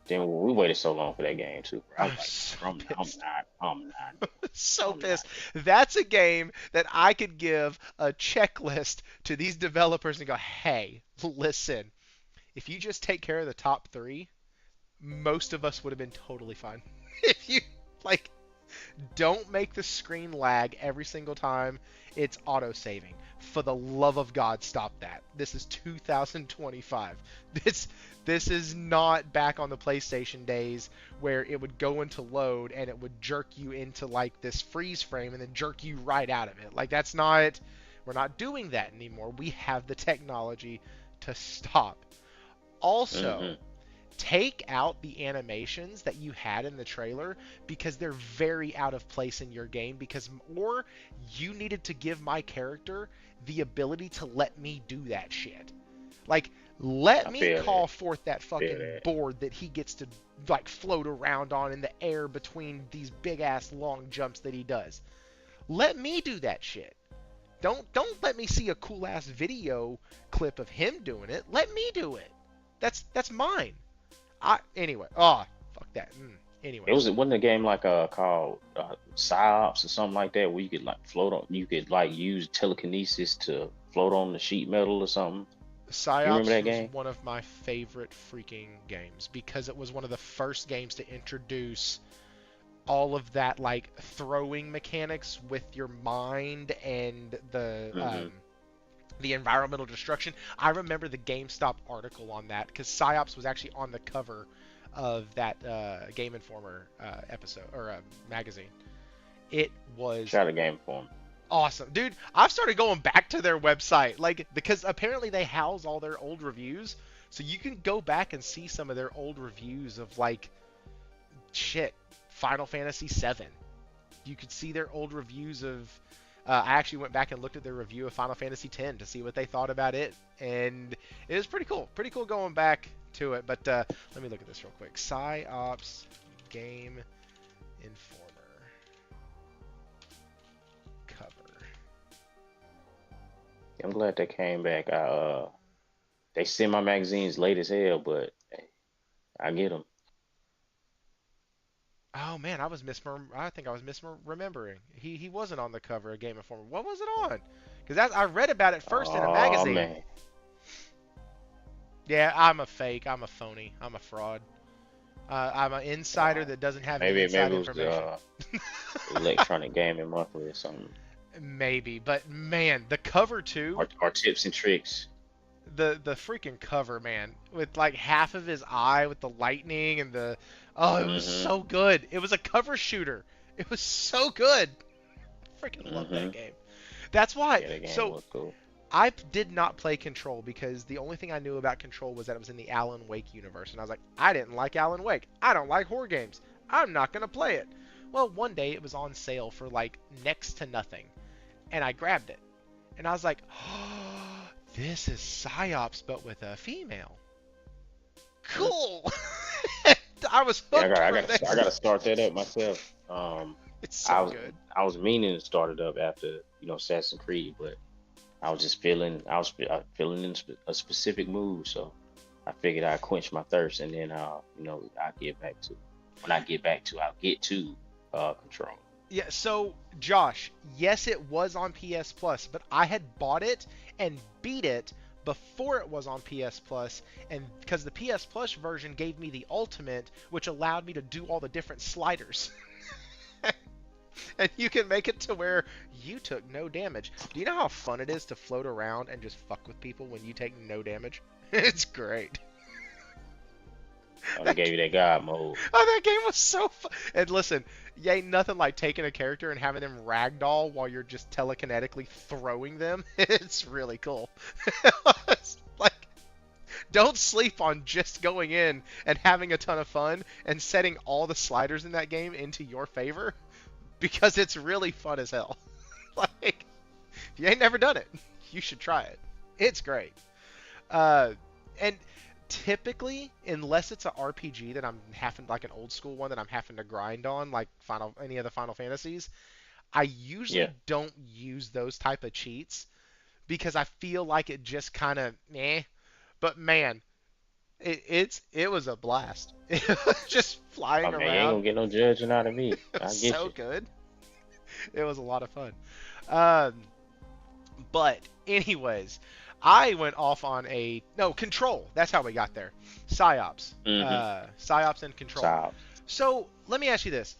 B: Then we waited so long for that game too, bro. I
A: I'm
B: was like,
A: so pissed.
B: I'm not doing it.
A: So
B: I'm not
A: pissed.
B: doing
A: That's a game that I could give a checklist to these developers and go, hey, listen, if you just take care of the top 3, most of us would have been totally fine. If you, like, don't make the screen lag every single time it's auto saving. For the love of God, stop that. This is 2025. This is not back on the PlayStation days where it would go into load and it would jerk you into like this freeze frame and then jerk you right out of it. Like, that's not, we're not doing that anymore. We have the technology to stop.
B: it.
A: Also, take out the animations that you had in the trailer because they're very out of place in your game, because or you needed to give my character the ability to let me do that shit. Like, let
B: I
A: me
B: feel that.
A: call forth that
B: Feel
A: fucking
B: that.
A: board that he gets to like float around on in the air between these big ass long jumps that he does. Let me do that shit. Don't let me see a cool ass video clip of him doing it. Let me do it. That's mine. Anyway. Oh, fuck that.
B: It
A: Anyways,
B: was wasn't a game like called Psyops or something like that where you could like float on. You could like use telekinesis to float on the sheet metal or something. You remember
A: Psyops
B: that
A: was
B: game?
A: one of my favorite freaking games because it was one of the first games to introduce all of that like throwing mechanics with your mind and
B: Mm-hmm.
A: the environmental destruction. I remember the GameStop article on that because Psyops was actually on the cover of that Game Informer episode or magazine. It was
B: Try the game for me.
A: awesome, dude. I've started going back to their website, like, because apparently they house all their old reviews, so you can go back and see some of their old reviews of like shit, Final Fantasy VII. You could see their old reviews of. I actually went back and looked at their review of Final Fantasy X to see what they thought about it, and it was pretty cool. Pretty cool going back to it. But let me look at this real quick. PsyOps Game Informer cover.
B: I'm glad they came back. They send my magazines late as hell, but hey, I get them.
A: Oh man, I think I was misremembering. He wasn't on the cover of Game Informer. What was it on? Because I read about it first in a
B: Oh
A: magazine.
B: man,
A: Yeah, I'm a fake. I'm a phony. I'm a fraud. I'm an insider
B: uh,
A: that doesn't have any
B: maybe
A: inside
B: it was
A: information.
B: Electronic Gaming Monthly or something.
A: maybe, but man, the cover too.
B: Or tips and tricks.
A: The freaking cover, man, with like half of his eye with the lightning and the oh, it was
B: Mm-hmm.
A: so good. It was a cover shooter. It was so good. Freaking love that
B: Mm-hmm.
A: game. That's why.
B: Yeah, that game
A: So
B: was cool.
A: I did not play Control because the only thing I knew about Control was that it was in the Alan Wake universe, and I was like, I didn't like Alan Wake. I don't like horror games. I'm not gonna play it. Well, one day it was on sale for like next to nothing, and I grabbed it, and I was like, oh, this is Psyops but with a female.
B: Mm.
A: Cool. I was
B: Yeah,
A: hooked from
B: I
A: there.
B: gotta start that up myself.
A: It's
B: I
A: so
B: was
A: good.
B: I was meaning to start it up after Assassin's Creed, but I was just feeling feeling in a specific mood, so I figured I'd quench my thirst, and then I'll get back to when I get back to I'll get to Control.
A: Yeah, so Josh, yes, it was on PS Plus, but I had bought it and beat it before it was on PS Plus, and because the PS Plus version gave me the ultimate, which allowed me to do all the different sliders. And you can make it to where you took no damage. Do you know how fun it is to float around and just fuck with people when you take no damage? It's great.
B: Oh, they gave you that God mode.
A: Oh, that game was so fun. And listen, you ain't nothing like taking a character and having them ragdoll while you're just telekinetically throwing them. It's really cool. It's like, don't sleep on just going in and having a ton of fun and setting all the sliders in that game into your favor because it's really fun as hell. Like, if you ain't never done it, you should try it. It's great. And typically, unless it's an RPG that I'm having like an old school one that I'm having to grind on, like any of the Final Fantasies, I usually
B: Yeah,
A: don't use those type of cheats because I feel like it just kind of meh. But man, it was a blast. It was just
B: I
A: flying
B: mean, you ain't
A: around.
B: gonna get no judging out of me.
A: It was
B: I get
A: so
B: you.
A: good. It was a lot of fun. Um, But anyways, I went off on a no Control. That's how we got there. Psyops,
B: Mm-hmm.
A: Psyops and Control.
B: So,
A: So let me ask you this: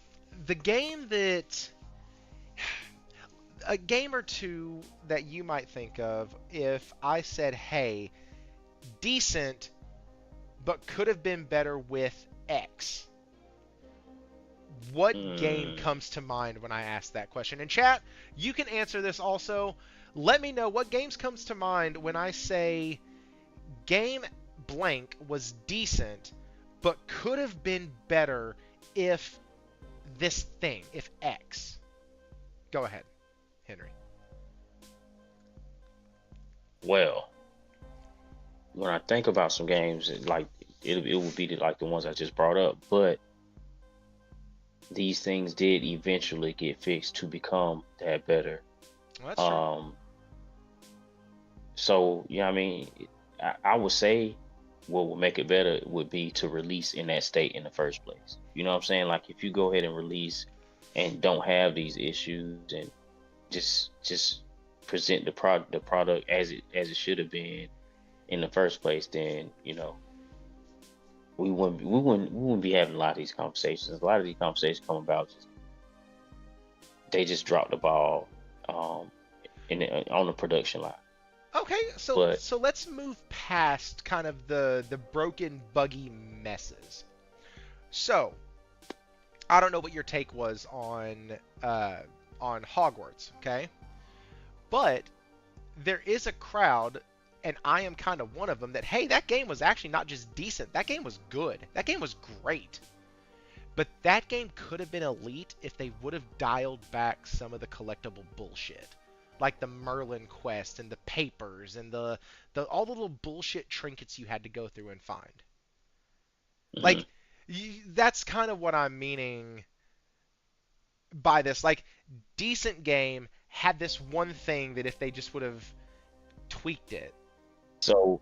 A: the game that a game or two that you might think of if I said, "Hey, decent, but could have been better with X." What game
B: mm,
A: comes to mind when I ask that question? And chat, you can answer this also. Let me know what games comes to mind when I say game blank was decent, but could have been better if this thing, if X. Go ahead, Henry.
B: well, when I think about some games, like it would be like the ones I just brought up, but these things did eventually get fixed to become that better.
A: Well, that's true.
B: Um, so yeah, I mean, I would say what would make it better would be to release in that state in the first place. You know what I'm saying? Like if you go ahead and release and don't have these issues and just present the product as it should have been in the first place, then we wouldn't be having a lot of these conversations. A lot of these conversations come about just they just dropped the ball um on the production line.
A: Okay, so
B: But
A: so let's move past kind of the broken, buggy messes. So I don't know what your take was on Hogwarts, okay? But there is a crowd, and I am kind of one of them, that, hey, that game was actually not just decent. That game was good. That game was great. But that game could have been elite if they would have dialed back some of the collectible bullshit. Like the Merlin quest and the papers and the all the little bullshit trinkets you had to go through and find.
B: mhm.
A: Like that's kind of what I'm meaning by this. Like decent game had this one thing that if they just would have tweaked it.
B: So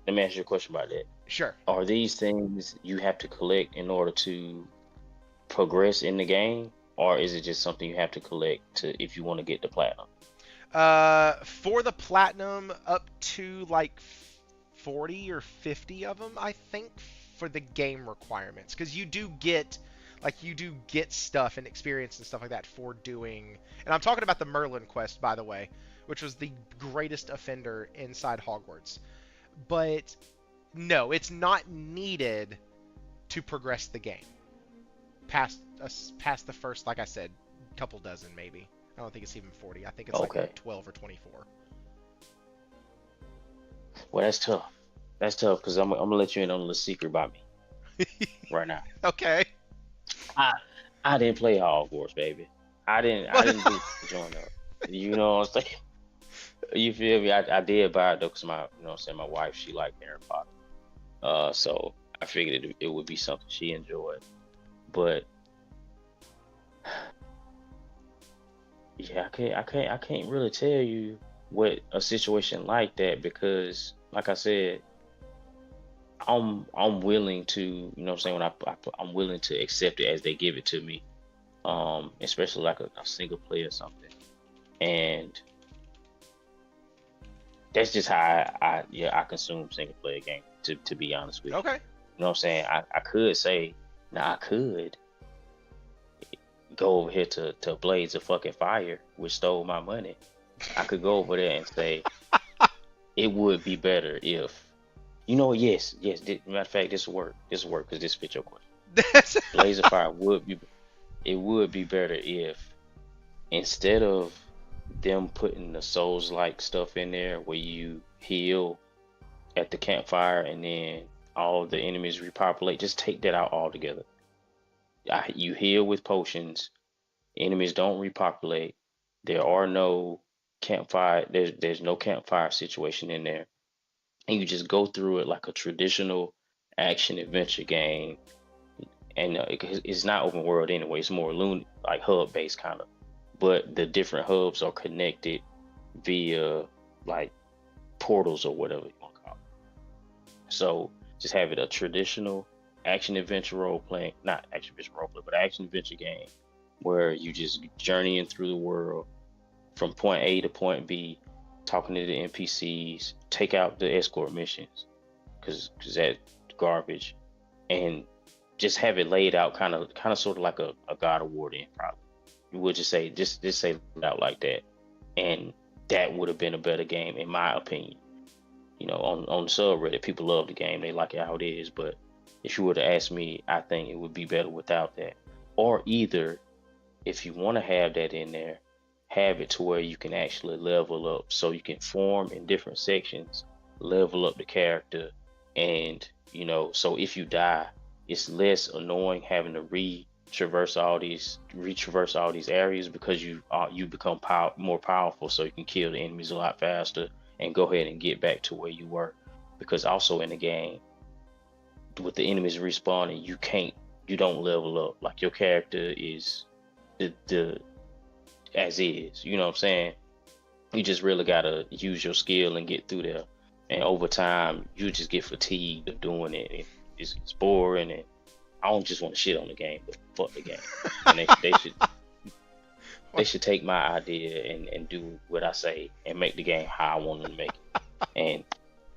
B: let me ask you a question about that.
A: Sure.
B: Are these things you have to collect in order to progress in the game, or is it just something you have to collect to if you want to get the platinum?
A: For the platinum, up to like 40 or 50 of them, I think, for the game requirements. Because you do get, Like you do get stuff and experience and stuff like that for doing. And I'm talking about the Merlin quest, by the way, which was the greatest offender inside Hogwarts. But no, it's not needed to progress the game past the first, like I said, couple dozen maybe. I don't think it's even 40. I think it's
B: Okay.
A: like 12 or 24.
B: Well, that's tough. That's tough because I'm gonna let you in on a little secret about me right now.
A: Okay.
B: I I didn't play Hogwarts, baby. I didn't do join up. You know what I'm saying? You feel me? I did buy it though, cause my, you know what I'm saying, my wife, she liked Harry Potter. So I figured it would be something she enjoyed. But yeah, I can't really tell you what a situation like that because, like I said, I'm willing to, you know what I'm saying, when I'm willing to accept it as they give it to me. Especially like a single player or something. And that's just how I consume single player game, to be honest with you.
A: Okay.
B: You know what I'm saying? I could say, now I could go over here to Blades of fucking Fire, which stole my money. I could go over there and say it would be better if, you know, yes, matter of fact, this will work. This will work because this fits your question. Blades of Fire would be better if, instead of them putting the Souls like stuff in there where you heal at the campfire and then all the enemies repopulate, just take that out altogether. You heal with potions, enemies don't repopulate. There are no campfire. There's no campfire situation in there, and you just go through it like a traditional action adventure game. And it's not open world anyway. It's more like hub based kind of, but the different hubs are connected via like portals or whatever you want to call it. So just have it a traditional action adventure role playing, not action adventure role play, but action adventure game where you just journeying through the world from point A to point B, talking to the NPCs, take out the escort missions because that's garbage, and just have it laid out kind of sort of like a God of War then probably. You would just say say it out like that, and that would have been a better game in my opinion. You know, on the subreddit, people love the game, they like it how it is, but if you were to ask me, I think it would be better without that. Or either, if you want to have that in there, have it to where you can actually level up, so you can form in different sections, level up the character, and you know, so if you die, it's less annoying having to retraverse all these areas because you become more powerful, so you can kill the enemies a lot faster and go ahead and get back to where you were. Because also in the game, with the enemies respawning, you don't level up. Like your character is the as is. You know what I'm saying? You just really gotta use your skill and get through there. And over time, you just get fatigued of doing it. It's boring, and I don't just want to shit on the game, but fuck the game. And they should take my idea and do what I say and make the game how I want them to make it.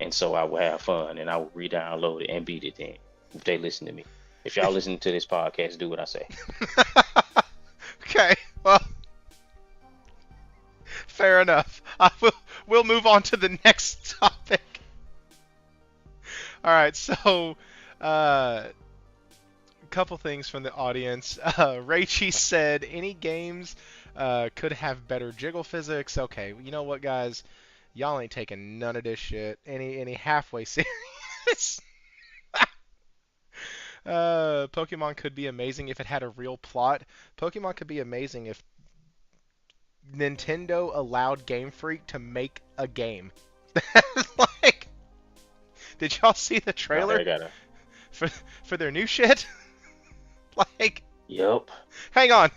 B: And so I will have fun, and I will re-download it and beat it then if they listen to me. If y'all listen to this podcast, do what I say.
A: Okay, well, fair enough. We'll move on to the next topic. All right, so a couple things from the audience. Raichi said any games could have better jiggle physics. Okay, you know what, guys? Y'all ain't taking none of this shit any halfway serious. Pokemon could be amazing if it had a real plot. Pokemon could be amazing if Nintendo allowed Game Freak to make a game. Like, did y'all see the trailer for their new shit? Like,
B: Yep.
A: hang on.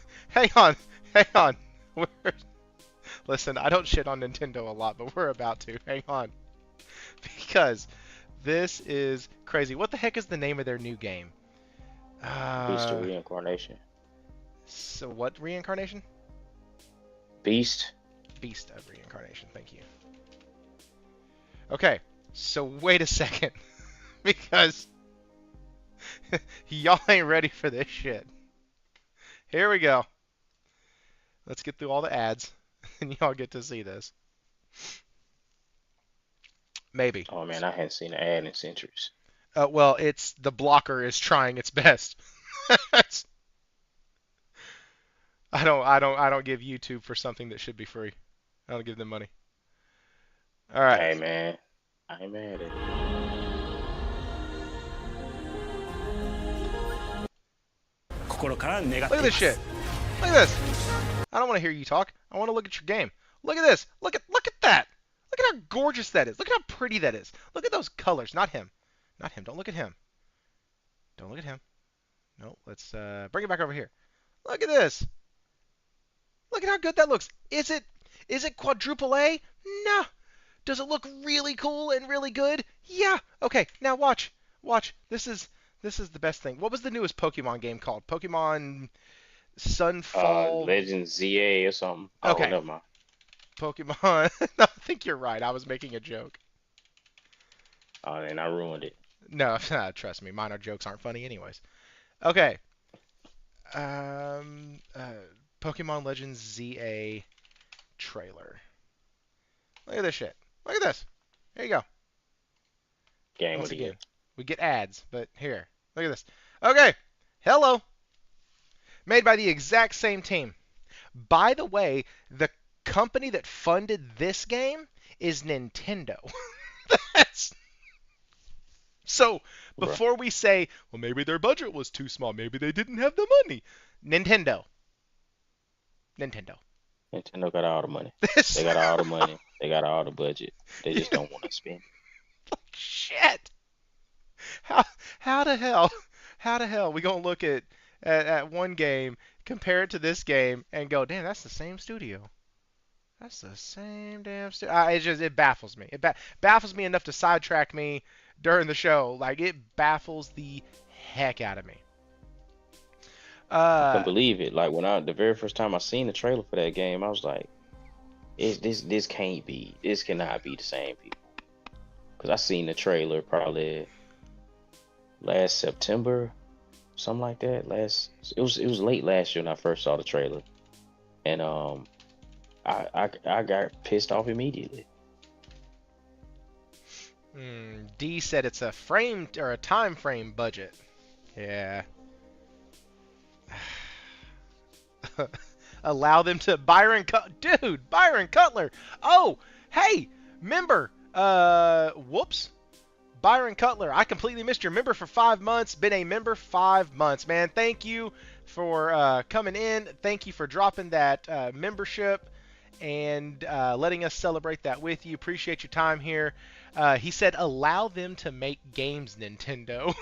A: Listen, I don't shit on Nintendo a lot, but we're about to. Hang on. Because this is crazy. What the heck is the name of their new game?
B: Beast of Reincarnation.
A: So what reincarnation?
B: Beast
A: of Reincarnation. Thank you. Okay, so wait a second. Because y'all ain't ready for this shit. Here we go. Let's get through all the ads, and y'all get to see this. Maybe.
B: Oh man, I hadn't seen an ad in centuries.
A: Well, it's the blocker is trying its best. I don't give YouTube for something that should be free. I don't give them money. All right.
B: Hey man, I ain't mad at it.
A: Look at this shit. Look at this. I don't want to hear you talk. I want to look at your game. Look at this. Look at that. Look at how gorgeous that is. Look at how pretty that is. Look at those colors. Not him. Not him. Don't look at him. Don't look at him. No, let's bring it back over here. Look at this. Look at how good that looks. Is it quadruple A? No. Does it look really cool and really good? Yeah. Okay, now watch. Watch. This is the best thing. What was the newest Pokemon game called? Pokemon Sunfall.
B: Legend ZA or something.
A: Okay.
B: Oh, never mind.
A: Pokemon. No, I think you're right. I was making a joke.
B: Oh, and I ruined it.
A: No, trust me. Minor jokes aren't funny anyways. Okay. Pokemon Legends ZA trailer. Look at this shit. Look at this. Here you go.
B: Game
A: Once
B: of the year.
A: again, we get ads, but here. Look at this. Okay. Hello. Made by the exact same team. By the way, the company that funded this game is Nintendo. So, before we say, well, maybe their budget was too small, maybe they didn't have the money. Nintendo
B: Nintendo got all the money.
A: This
B: They got all the money. They got all the budget. They just don't want to spend.
A: shit. How the hell we gonna look at one game, compare it to this game, and go, damn, that's the same studio. That's the same damn studio. It baffles me. It baffles me enough to sidetrack me during the show. Like, it baffles the heck out of me.
B: I couldn't believe it. Like the very first time I seen the trailer for that game, I was like, this can't be. This cannot be the same people. Cause I seen the trailer probably last September, something like that. It was late last year when I first saw the trailer, and I got pissed off immediately.
A: D said it's a frame or a time frame budget. Yeah. Allow them to Byron Cutler. Oh, hey, member. Whoops. Byron Cutler. I completely missed your member for 5 months. Been a member 5 months, man. Thank you for coming in. Thank you for dropping that membership and letting us celebrate that with you. Appreciate your time here. He said, allow them to make games, Nintendo.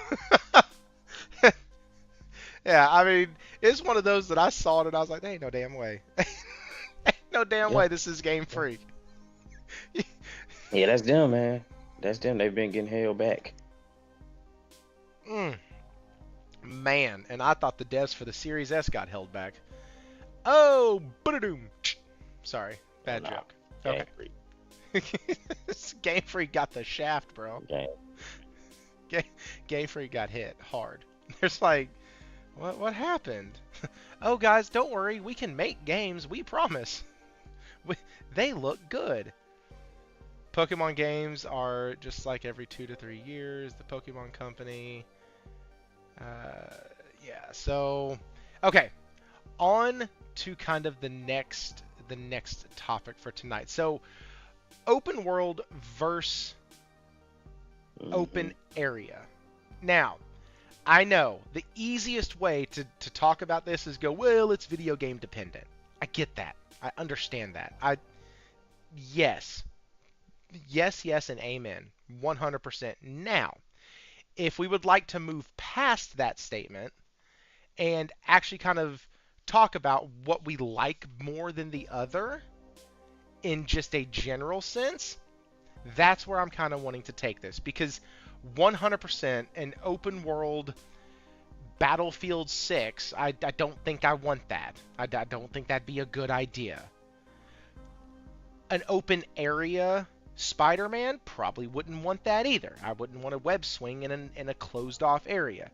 A: Yeah, I mean, it's one of those that I saw it and I was like, there ain't no damn way. Ain't no damn way this is Game Freak.
B: Yeah, that's them, man. That's them. They've been getting held back.
A: Man, and I thought the devs for the Series S got held back. Oh, ba-da-doom. Sorry, bad joke.
B: Game
A: Okay.
B: Freak.
A: Game Freak got the shaft, bro.
B: Game.
A: Game Freak got hit hard. There's like, what happened? Oh, guys, don't worry. We can make games. We promise. They look good. Pokemon games are just like every 2 to 3 years. The Pokemon Company. Yeah. So, okay. On to kind of the next topic for tonight. So, open world versus open area. Now, I know the easiest way to talk about this is go, well, it's video game dependent. I get that. I understand that. Yes, and amen. 100%. Now, if we would like to move past that statement and actually kind of talk about what we like more than the other in just a general sense, that's where I'm kind of wanting to take this, because 100% an open world Battlefield 6, I don't think I want that. I don't think that'd be a good idea. An open area Spider-Man, probably wouldn't want that either. I wouldn't want a web swing in a closed off area.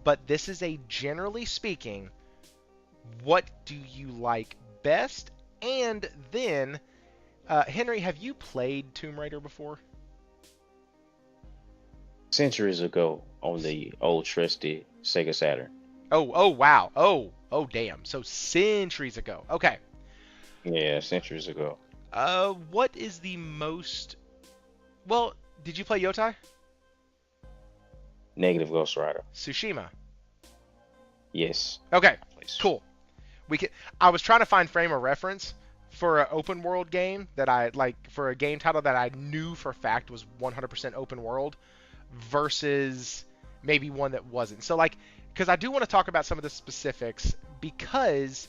A: But this is a, generally speaking, What do you like best? And then, Henry, have you played Tomb Raider before?
B: Centuries ago on the old trusty Sega Saturn.
A: Oh, wow. Oh, damn. So centuries ago. Okay.
B: Yeah, centuries ago.
A: What is the most? Well, did you play Yotai?
B: Negative Ghost Rider.
A: Tsushima.
B: Yes.
A: Okay.
B: Please.
A: Cool. We can. I was trying to find frame of reference for an open world game that I like for a game title that I knew for a fact was 100% open world versus maybe one that wasn't. So like, because I do want to talk about some of the specifics because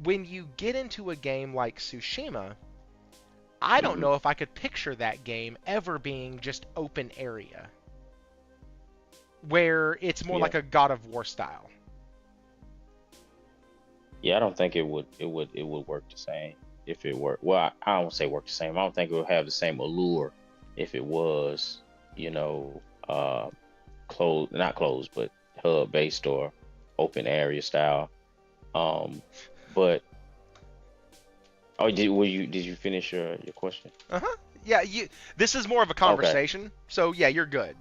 A: when you get into a game like Tsushima, I don't
B: Hmm.
A: know if I could picture that game ever being just open area where it's more
B: Yeah.
A: like a God of War style.
B: Yeah, I don't think it would work the same if it worked. Well, I don't say work the same. I don't think it would have the same allure if it was, you know, closed, not closed, but hub based or open area style. Um, but oh, did you finish your question?
A: Uh-huh. Yeah, this is more of a
B: Okay.
A: conversation. So yeah, you're good.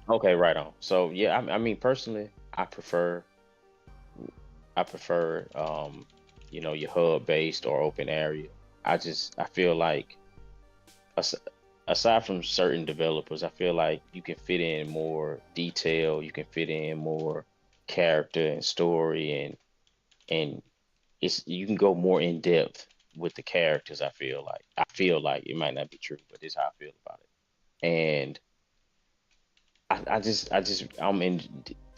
B: Okay, right on. So yeah, I mean personally, I prefer your hub based or open area. I feel like as- aside from certain developers, I feel like you can fit in more detail, you can fit in more character and story, and it's you can go more in depth with the characters. I feel like it might not be true, but this is how I feel about it. And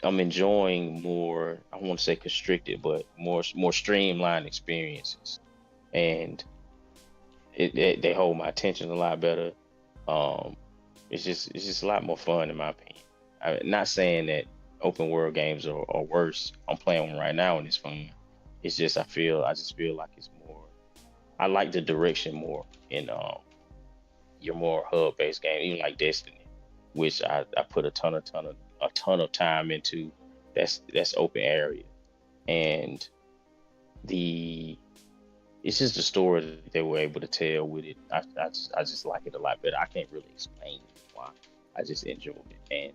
B: I'm enjoying more. I won't say constricted, but more streamlined experiences, and they hold my attention a lot better. Um, it's just a lot more fun in my opinion. Not saying that open world games are worse. I'm playing one right now and it's fun. It's just I just feel like it's more. I like the direction more in your more hub based game, even like Destiny, which I put a ton of time into. That's open area, and the it's just the story that they were able to tell with it. I just like it a lot better. I can't really explain why. I just enjoyed it, and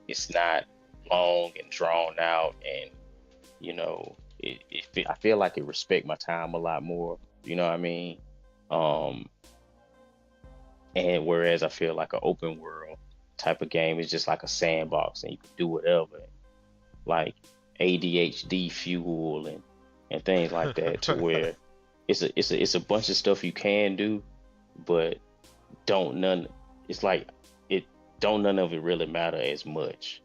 B: it's not long and drawn out, and I feel like it respect my time a lot more. You know what I mean? Um, and whereas I feel like an open world type of game is just like a sandbox, and you can do whatever, like ADHD fuel and things like that, to where it's a bunch of stuff you can do, but don't none it's like it don't none of it really matter as much.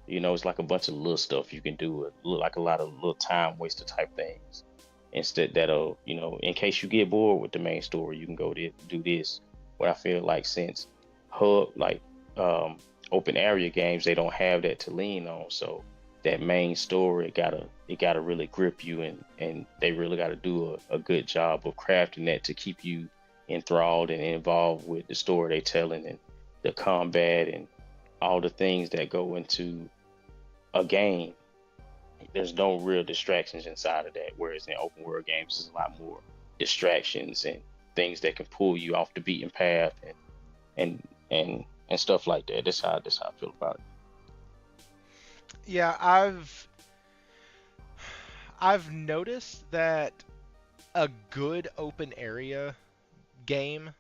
B: It's like a bunch of little stuff you can do, look like a lot of little time waster type things. Instead, that'll, in case you get bored with the main story, you can go do this. What I feel like, since hub like open area games, they don't have that to lean on. So that main story it gotta really grip you, and they really gotta do a good job of crafting that to keep you enthralled and involved with the story they telling, and the combat and all the things that go into a game. There's no real distractions inside of that, whereas in open world games there's a lot more distractions and things that can pull you off the beaten path, and and stuff like that. That's how I feel about it.
A: Yeah, I've noticed that a good open area game,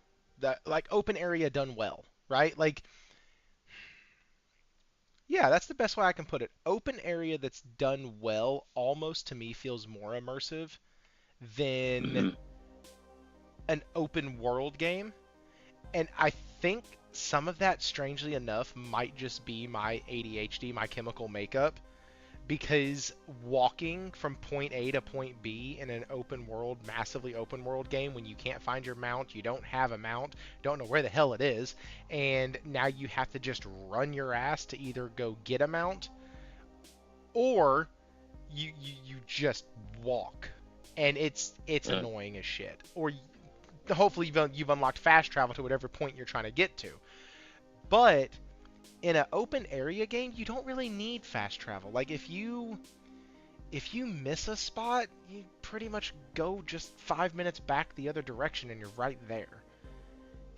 A: that like open area done well, right? Like, yeah, that's the best way I can put it. Open area that's done well almost to me feels more immersive than
B: Hmm.
A: an open world game. And I think some of that, strangely enough, might just be my ADHD, my chemical makeup, because walking from point A to point B in an open world, massively open world game, when you can't find your mount, you don't have a mount, don't know where the hell it is, and now you have to just run your ass to either go get a mount or you just walk, and it's
B: Mm.
A: annoying as shit. Or hopefully you've unlocked fast travel to whatever point you're trying to get to. But in an open area game, you don't really need fast travel. Like, if you if you miss a spot, you pretty much go just 5 minutes back the other direction and you're right there.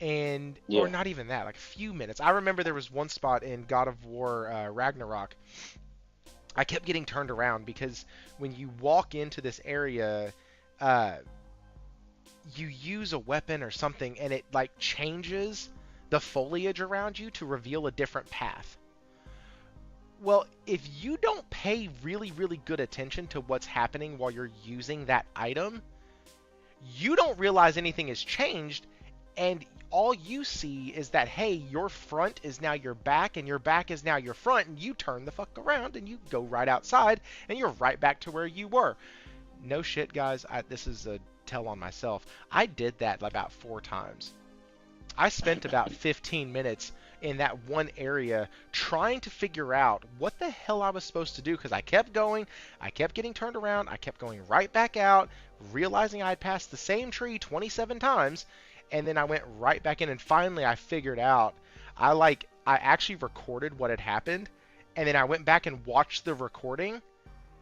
A: And or
B: Yeah.
A: not even that, like a few minutes. I remember there was one spot in God of War Ragnarok. I kept getting turned around because when you walk into this area, uh, you use a weapon or something, and it like changes the foliage around you to reveal a different path. Well, if you don't pay really, really good attention to what's happening while you're using that item, you don't realize anything has changed, and all you see is that, hey, your front is now your back, and your back is now your front, and you turn the fuck around, and you go right outside, and you're right back to where you were. No shit, guys, this is a tell on myself. I did that about 4 times. I spent about 15 minutes in that one area trying to figure out what the hell I was supposed to do because I kept going, I kept getting turned around, I kept going right back out, realizing I had passed the same tree 27 times, and then I went right back in and finally I figured out. I actually recorded what had happened, and then I went back and watched the recording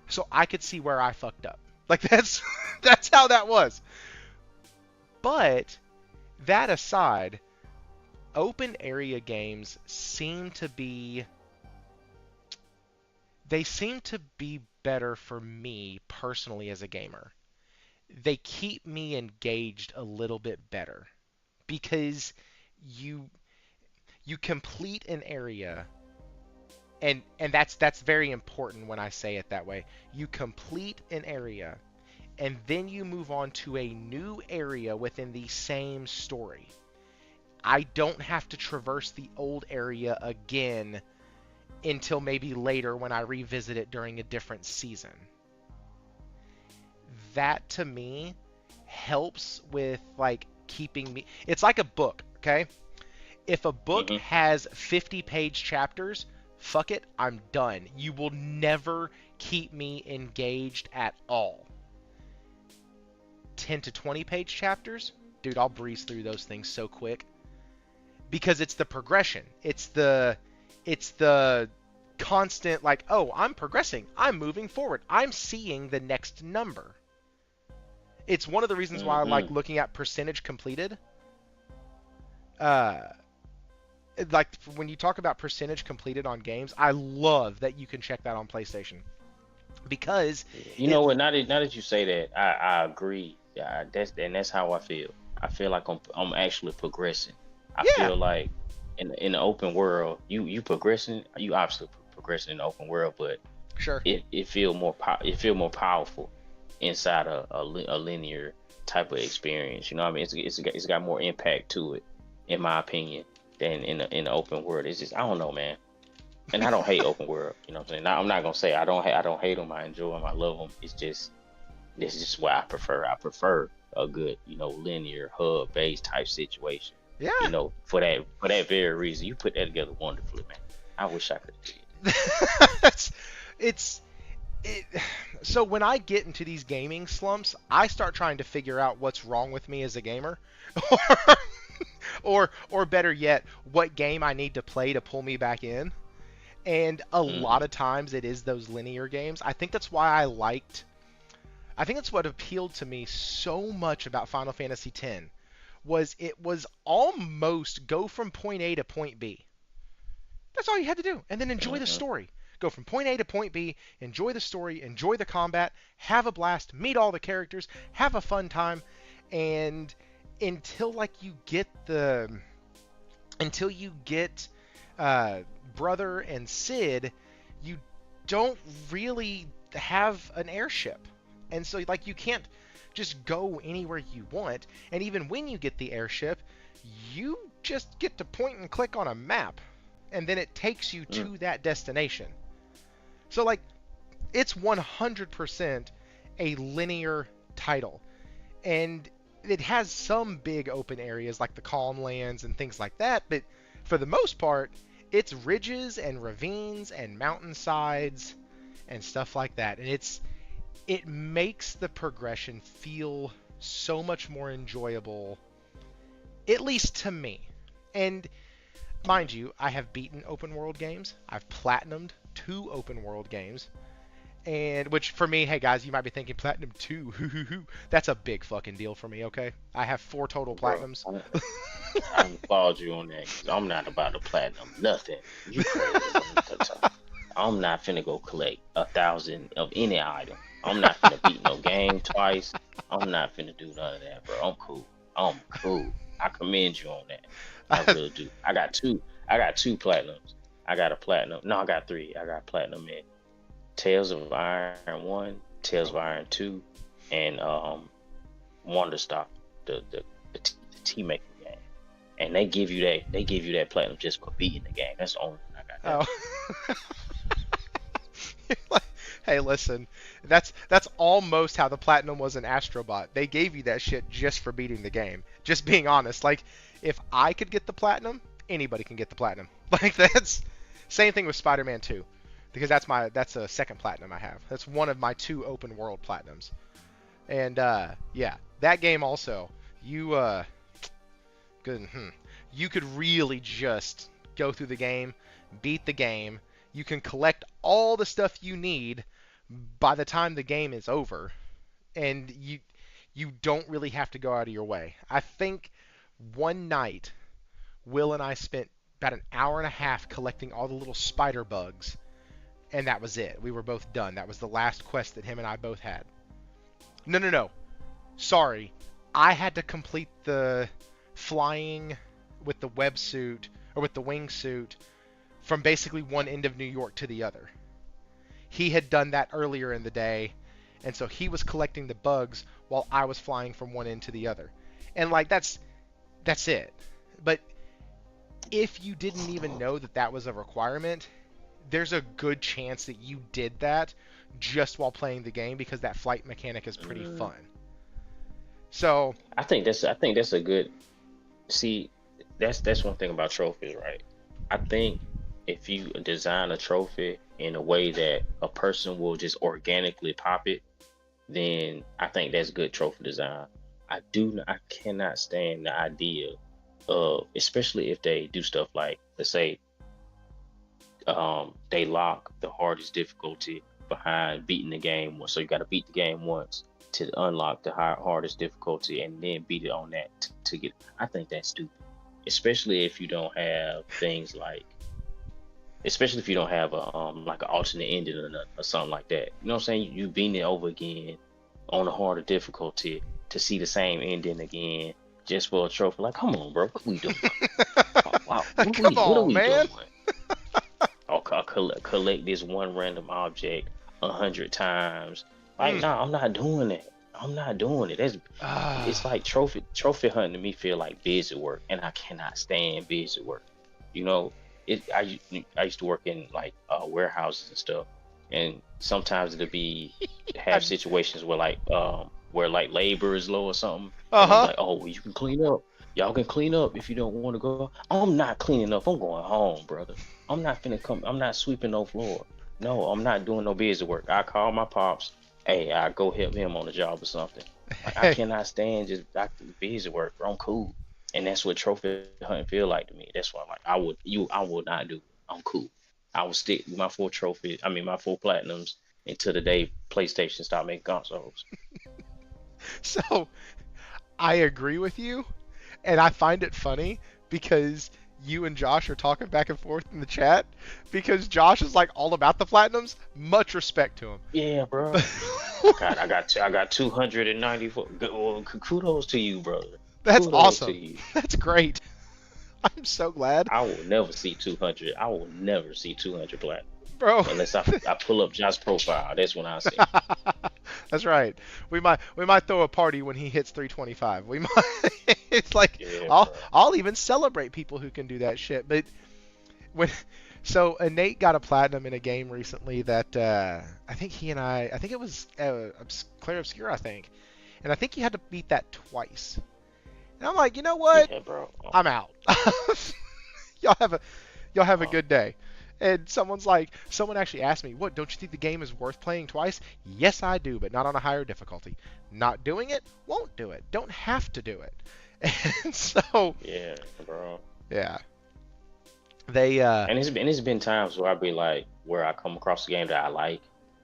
A: so I could see where I fucked up. Like that's that's how that was. But that aside, open area games seem to be better for me personally as a gamer. They keep me engaged a little bit better because you you complete an area, and that's very important when I say it that way. You complete an area and then you move on to a new area within the same story. I don't have to traverse the old area again until maybe later when I revisit it during a different season. That to me helps with like keeping me. It's like a book, okay? If a book
B: Hmm.
A: has 50-page chapters, fuck it, I'm done. You will never keep me engaged at all. 10 to 20-page chapters, dude, I'll breeze through those things so quick because it's the progression. It's the constant like, oh, I'm progressing. I'm moving forward. I'm seeing the next number. It's one of the reasons why I like
B: Hmm.
A: looking at percentage completed. Uh, like when you talk about percentage completed on games, I love that you can check that on PlayStation because
B: You
A: it
B: know what? Now that you say that, I agree. Yeah, that's how I feel. I feel like I'm actually progressing. I
A: yeah,
B: feel like in the open world, you progressing. You obviously progressing in the open world, but
A: sure.
B: it feel more powerful inside a linear type of experience. You know what I mean? It's got more impact to it, in my opinion, than in the open world. It's just I don't know, man. And I don't hate open world. You know what I'm saying? Now, I'm not gonna say I don't hate them. I enjoy them. I love them. It's just this is just what I prefer. I prefer a good linear hub based type situation.
A: Yeah.
B: For that very reason, you put that together wonderfully, man. I wish I could do it.
A: it's it's it, so when I get into these gaming slumps, I start trying to figure out what's wrong with me as a gamer, or better yet, what game I need to play to pull me back in. And a lot
B: Hmm.
A: of times it is those linear games. I think that's why I think that's what appealed to me so much about Final Fantasy X was it was almost go from point A to point B. That's all you had to do. And then enjoy the
B: Hmm.
A: story. Go from point A to point B, enjoy the story, enjoy the combat, have a blast, meet all the characters, have a fun time, and until like you get the until you get uh, Brother and Sid, you don't really have an airship. And so like you can't just go anywhere you want. And even when you get the airship, you just get to point and click on a map and then it takes you
B: Hmm.
A: to that destination. So like it's 100% a linear title. And it has some big open areas like the calm lands and things like that, but for the most part, it's ridges and ravines and mountainsides and stuff like that. And it makes the progression feel so much more enjoyable, at least to me. And mind you, I have beaten open world games. I've platinumed 2 open world games, And which for me, hey guys, you might be thinking platinum 2. That's a big fucking deal for me. Okay, I have 4 total
B: bro.
A: platinums.
B: I applaud you on that because I'm not about to platinum nothing. You crazy? I'm not finna go collect 1,000 of any item. I'm not finna beat no game twice. I'm not finna do none of that, bro. I'm cool. I'm cool. I commend you on that. I really do. I got two. I got 2 platinums. I got a platinum. No, I got 3. I got platinum in Tales of Iron 1, Tales of Iron 2, and Wonder Stop, the tea making game. And they give you that platinum just for beating the game. That's the only thing I got.
A: Oh. Hey, listen, that's almost how the platinum was in Astrobot. They gave you that shit just for beating the game. Just being honest, like if I could get the platinum, anybody can get the platinum. Like that's same thing with Spider-Man 2, because that's a second platinum I have. That's one of my 2 open world platinums. And yeah, that game also, you you could really just go through the game, beat the game. You can collect all the stuff you need by the time the game is over, and you don't really have to go out of your way. I think one night, Will and I spent about an hour and a half collecting all the little spider bugs, and that was it. We were both done. That was the last quest that him and I both had. No. Sorry. I had to complete the flying with the websuit, or with the wingsuit, from basically one end of New York to the other. He had done that earlier in the day, and so he was collecting the bugs while I was flying from one end to the other. And like that's it. But if you didn't even know that that was a requirement, there's a good chance that you did that just while playing the game, because that flight mechanic is pretty fun. So
B: I think that's a good. See, that's one thing about trophies, right? I think if you design a trophy in a way that a person will just organically pop it, then I think that's good trophy design. I cannot stand the idea of, especially if they do stuff like, let's say, they lock the hardest difficulty behind beating the game once. So you got to beat the game once to unlock the hardest difficulty, and then beat it on that to get. I think that's stupid, especially if you don't have things like, especially if you don't have a like an alternate ending or something like that. You know what I'm saying? You beating it over again on a harder difficulty to see the same ending again just for a trophy. Like, come on, bro, what we doing? Oh, wow. What are we
A: man.
B: doing? I'll collect this one random object 100 times. Like, nah, I'm not doing that. I'm not doing it. It's like trophy hunting to me feel like busy work, and I cannot stand busy work. You know, I used to work in like warehouses and stuff, and sometimes it'll be have situations where like labor is low or something. And I'm like, oh, well, you can clean up. Y'all can clean up if you don't want to go. I'm not cleaning up. I'm going home, brother. I'm not finna come. I'm not sweeping no floor. No, I'm not doing no busy work. I call my pops. Hey, I go help him on the job or something. Like, I cannot stand just busy work, bro. I'm cool. And that's what trophy hunting feel like to me. That's why, like, I would not do it. I'm cool. I would stick with my 4 platinums until the day PlayStation stop making consoles.
A: So I agree with you, and I find it funny because you and Josh are talking back and forth in the chat, because Josh is like all about the platinums. Much respect to him.
B: Yeah, bro. God, I got 294. Well, kudos to you, brother.
A: That's
B: kudos
A: awesome.
B: To you.
A: That's great. I'm so glad.
B: I will never see 200. I will never see 200 platinum,
A: bro.
B: Unless I pull up Josh's profile. That's when I see.
A: That's right. We might throw a party when he hits 325. We might. It's like, yeah, I'll even celebrate people who can do that shit. But so Nate got a platinum in a game recently that I think it was Claire Obscure, I think, and I think he had to beat that twice. And I'm like, you know what?
B: Yeah, bro.
A: I'm out. Y'all have a good day. And someone actually asked me, what, don't you think the game is worth playing twice? Yes, I do, but not on a higher difficulty. Not doing it, won't do it. Don't have to do it. And so...
B: Yeah, bro.
A: Yeah. They,
B: And it's been times where I come across a game that I like,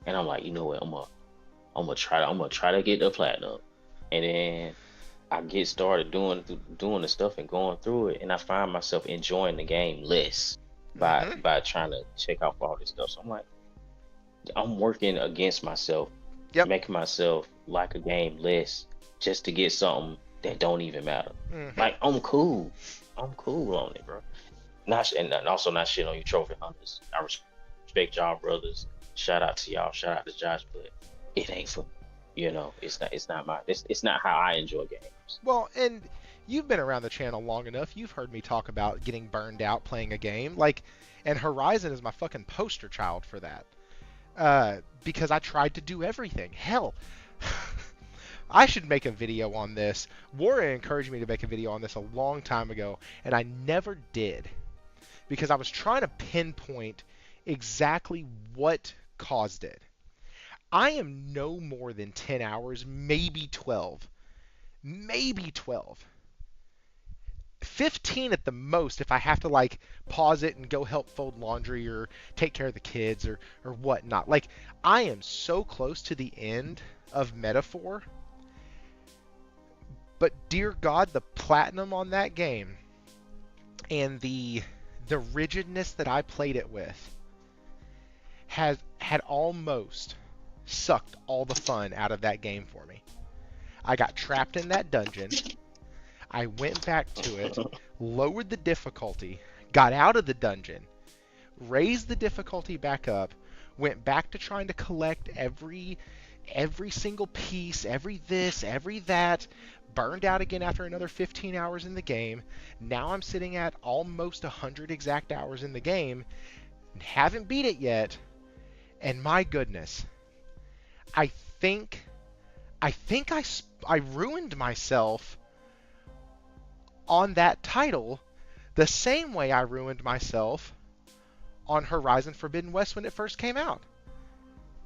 B: And I'm like, you know what? I'm gonna try to get the platinum. And then I get started doing the stuff and going through it, and I find myself enjoying the game less
A: Mm-hmm.
B: by trying to check out all this stuff. So I'm like, I'm working against myself,
A: Yep.
B: making myself like a game less just to get something that don't even matter.
A: Mm-hmm.
B: Like I'm cool. I'm cool on it, bro. Not and also not shit on you trophy hunters. I respect y'all brothers. Shout out to y'all. Shout out to Josh, but it ain't for me. You know, it's not my it's not how I enjoy games.
A: Well, and you've been around the channel long enough. You've heard me talk about getting burned out playing a game. Like, and Horizon is my fucking poster child for that. Because I tried to do everything. Hell, I should make a video on this. Warren encouraged me to make a video on this a long time ago, and I never did. Because I was trying to pinpoint exactly what caused it. I am no more than 10 hours, maybe 12. Maybe 12. 15 at the most if I have to like pause it and go help fold laundry or take care of the kids or whatnot. Like I am so close to the end of Metaphor, but dear God, the platinum on that game and the rigidness that I played it with had almost sucked all the fun out of that game for me. I got trapped in that dungeon. I went back to it, lowered the difficulty, got out of the dungeon, raised the difficulty back up, went back to trying to collect every single piece, every this, every that, burned out again after another 15 hours in the game. Now I'm sitting at almost 100 exact hours in the game, haven't beat it yet, and my goodness, I think I ruined myself on that title the same way I ruined myself on Horizon Forbidden West when it first came out.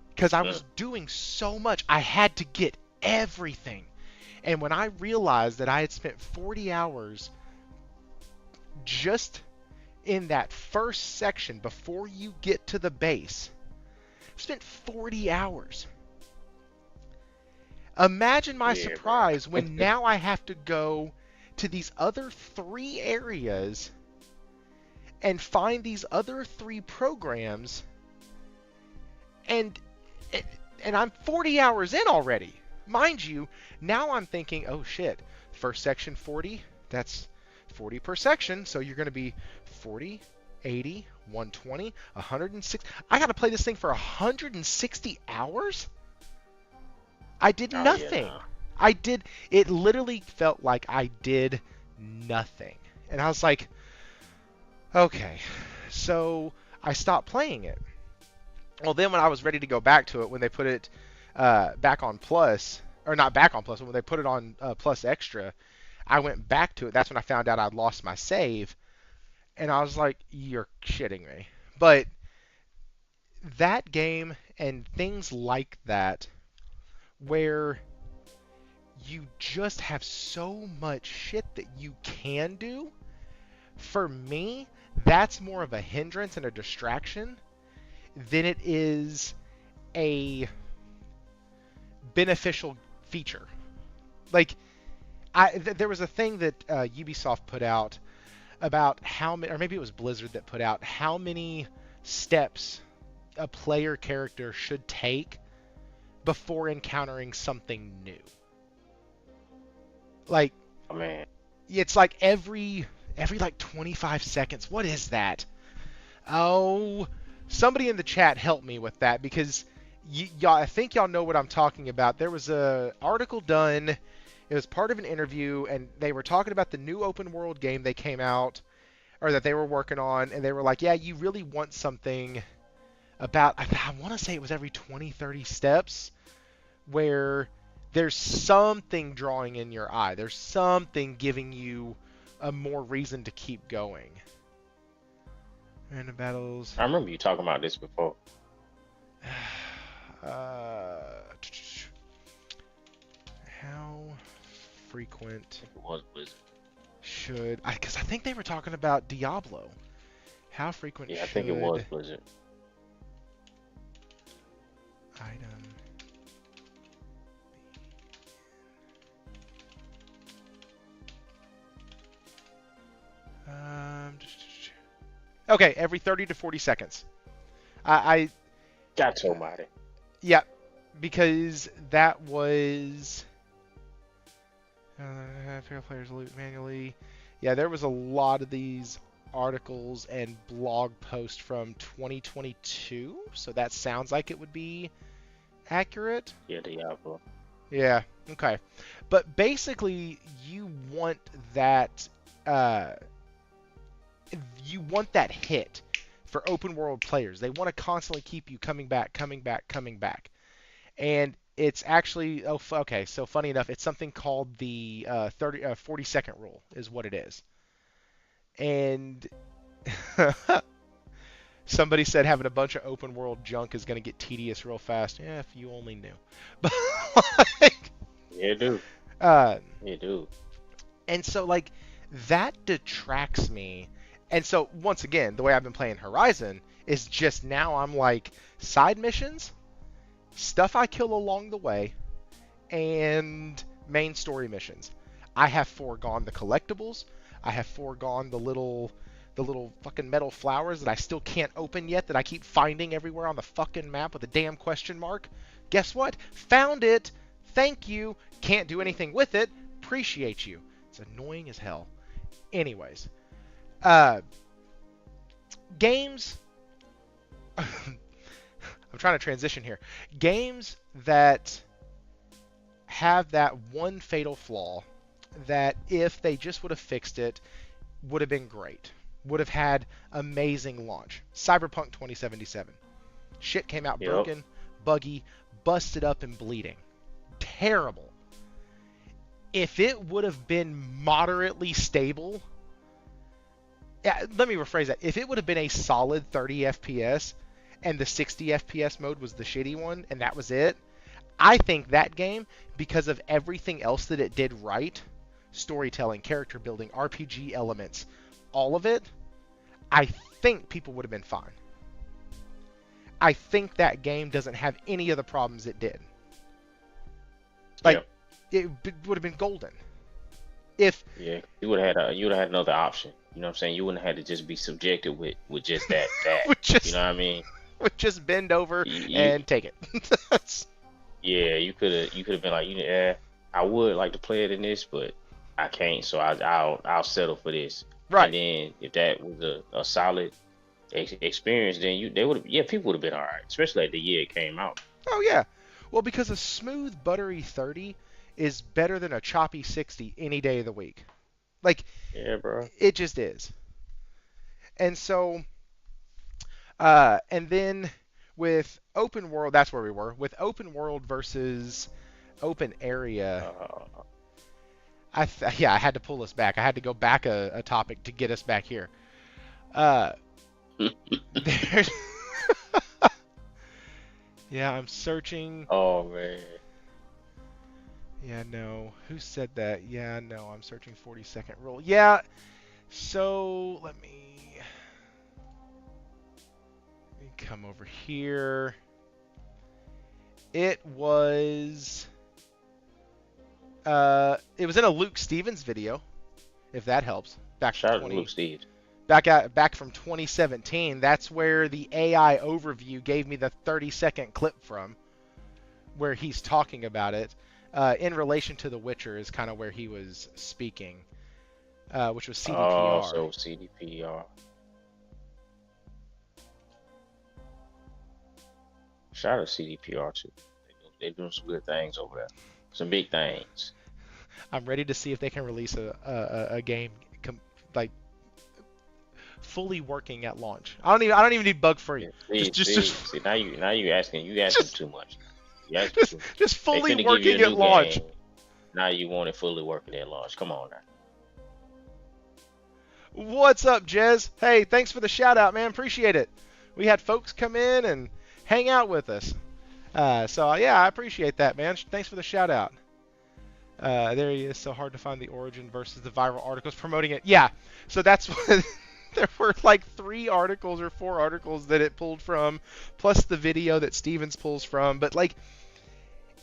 A: Because I was doing so much. I had to get everything. And when I realized that I had spent 40 hours just in that first section before you get to the base, I spent 40 hours. Imagine my surprise when now I have to go to these other 3 areas and find these other 3 programs, and I'm 40 hours in already. Mind you, now I'm thinking, oh shit, first section 40, that's 40 per section, so you're going to be 40, 80, 120, 106. I got to play this thing for 160 hours? I did nothing.
B: Yeah, no.
A: It literally felt like I did nothing. And I was like, okay. So I stopped playing it. Well, then when I was ready to go back to it, when they put it back on Plus, or not back on Plus, but when they put it on Plus Extra, I went back to it. That's when I found out I'd lost my save. And I was like, you're shitting me. But that game and things like that, where you just have so much shit that you can do. For me, that's more of a hindrance and a distraction than it is a beneficial feature. Like, there was a thing that Ubisoft put out about how many, or maybe it was Blizzard that put out how many steps a player character should take before encountering something new. Like,
B: Oh, man.
A: it's like every like 25 seconds. What is that? Oh, somebody in the chat help me with that, because y'all, I think y'all know what I'm talking about. There was a article done. It was part of an interview, and they were talking about the new open world game they came out, or that they were working on, and they were like, yeah, you really want something about, I want to say it was every 20, 30 steps, where there's something drawing in your eye. There's something giving you a more reason to keep going. Random battles.
B: I remember you talking about this before.
A: How frequent
B: I think it was Blizzard.
A: should... Because I think they were talking about Diablo. How frequent
B: Yeah,
A: should...
B: I think it was Blizzard.
A: Item. Okay, every 30 to 40 seconds. I
B: Got somebody.
A: yeah, because that was fair players loot manually. Yeah, there was a lot of these articles and blog posts from 2022, so that sounds like it would be accurate.
B: Yeah, Diablo.
A: Yeah, okay. But basically, you want that hit for open world players. They want to constantly keep you coming back, coming back, coming back. And it's actually okay. So funny enough, it's something called the 40-second rule is what it is. And somebody said having a bunch of open world junk is going to get tedious real fast. Yeah, if you only knew. But like,
B: Yeah, dude.
A: uh,
B: Yeah, dude.
A: and so like that detracts me. And so once again, the way I've been playing Horizon is just now I'm like side missions, stuff I kill along the way, and main story missions. I have foregone the collectibles. I have foregone the little fucking metal flowers that I still can't open yet that I keep finding everywhere on the fucking map with a damn question mark. Guess what? Found it. Thank you. Can't do anything with it. Appreciate you. It's annoying as hell. Anyways, games. I'm trying to transition here. Games that have that one fatal flaw that if they just would have fixed it would have been great. Would have had amazing launch. Cyberpunk 2077. Shit came out broken, buggy, busted up and bleeding. Terrible. If it would have been moderately stable, let me rephrase that. If it would have been a solid 30 FPS and the 60 FPS mode was the shitty one and that was it, I think that game, because of everything else that it did right, storytelling, character building, RPG elements, all of it, I think people would have been fine. I think that game doesn't have any of the problems it did. Like, it would have been golden. If
B: you would have had another option. You know what I'm saying? You wouldn't have had to just be subjected with just that. You know what I mean?
A: Would just bend over and take it.
B: Yeah, you could have been like, yeah, I would like to play it in this, but I can't, so I'll settle for this.
A: Right.
B: And then if that was a solid experience, then people would have been all right, especially like the year it came out.
A: Oh yeah, well because a smooth buttery 30 is better than a choppy 60 any day of the week. Like,
B: yeah, bro,
A: it just is. And so, and then with open world, that's where we were with open world versus open area. I had to pull us back. I had to go back a topic to get us back here. There's yeah, I'm searching.
B: Oh man.
A: Yeah, no. Who said that? Yeah, no. I'm searching 40-second rule. Yeah. So let me come over here. It was in a Luke Stevens video, if that helps.
B: Shout out to Luke Stevens.
A: Back from 2017. That's where the AI overview gave me the 30-second clip from, where he's talking about it. In relation to The Witcher is kind of where he was speaking, which was CDPR.
B: Oh, so CDPR. Shout out to CDPR too. They're doing some good things over there. Some big things.
A: I'm ready to see if they can release a game like fully working at launch. I don't even need bug free.
B: See, now you asking too much.
A: Just fully working at launch.
B: Game. Now you want it fully working at launch. Come on now.
A: What's up, Jez? Hey, thanks for the shout out, man. Appreciate it. We had folks come in and hang out with us. So yeah, I appreciate that, man. Thanks for the shout out. There he is. So hard to find the origin versus the viral articles promoting it. Yeah. So that's what There were like 3 articles or 4 articles that it pulled from, plus the video that Stevens pulls from. But like,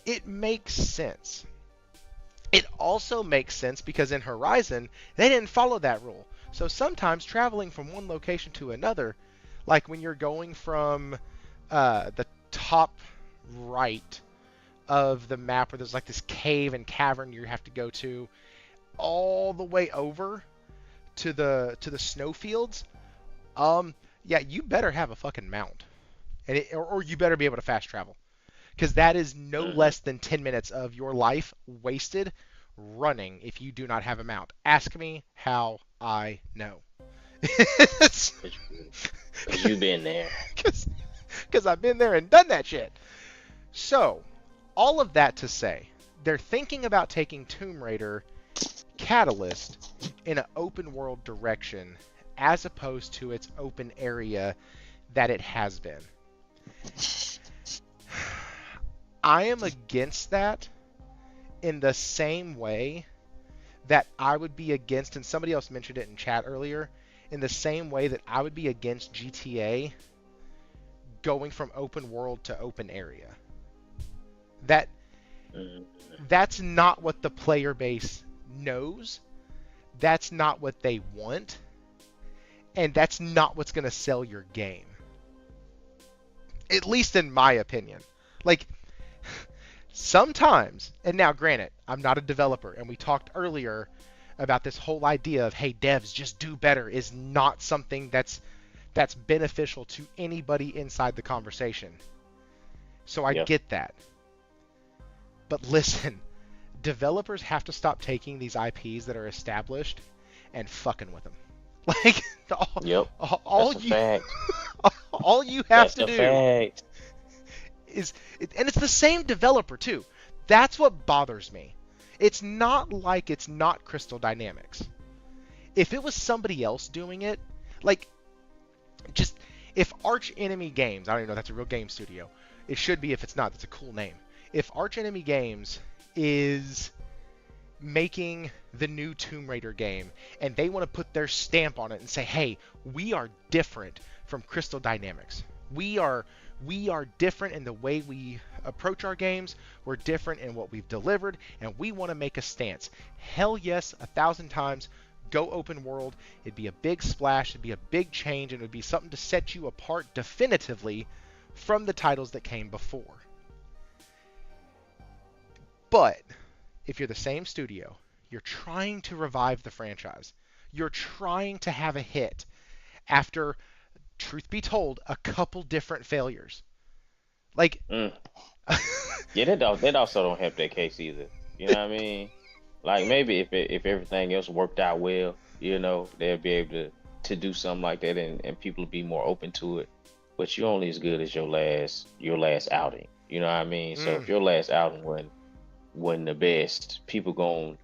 A: it makes sense. It also makes sense because in Horizon, they didn't follow that rule. So sometimes traveling from one location to another, like when you're going from the top right of the map where there's like this cave and cavern you have to go to, all the way over to the snowfields, yeah, you better have a fucking mount, and or you better be able to fast travel, because that is no less than 10 minutes of your life wasted running if you do not have a mount. Ask me how I know.
B: Because you've been there.
A: Because I've been there and done that shit. So, all of that to say, they're thinking about taking Tomb Raider Catalyst in an open world direction as opposed to its open area that it has been. I am against that in the same way that I would be against, and somebody else mentioned it in chat earlier, in the same way that I would be against GTA going from open world to open area. That's not what the player base knows. That's not what they want. And that's not what's going to sell your game. At least in my opinion. Like, sometimes, and now granted, I'm not a developer, and we talked earlier about this whole idea of, hey, devs, just do better, is not something that's beneficial to anybody inside the conversation. So I get that. But listen, developers have to stop taking these IPs that are established and fucking with them. Like, all you have to do is, and it's the same developer too. That's what bothers me. It's not like it's not Crystal Dynamics. If it was somebody else doing it, like, just, if Arch Enemy Games, I don't even know if that's a real game studio. It should be if it's not. That's a cool name. If Arch Enemy Games is making the new Tomb Raider game and they want to put their stamp on it and say, hey, we are different from Crystal Dynamics. We are different in the way we approach our games. We're different in what we've delivered, and we want to make a stance. Hell yes, 1,000 times. Go open world. It'd be a big splash. It'd be a big change, and it would be something to set you apart definitively from the titles that came before. But if you're the same studio, you're trying to revive the franchise. You're trying to have a hit after, truth be told, a couple different failures. Like,
B: yeah, that also don't help that case either. You know what I mean? Like, maybe if everything else worked out well, you know, they'll be able to do something like that, and people will be more open to it. But you're only as good as your last outing. You know what I mean? So if your last outing wasn't the best, people gonna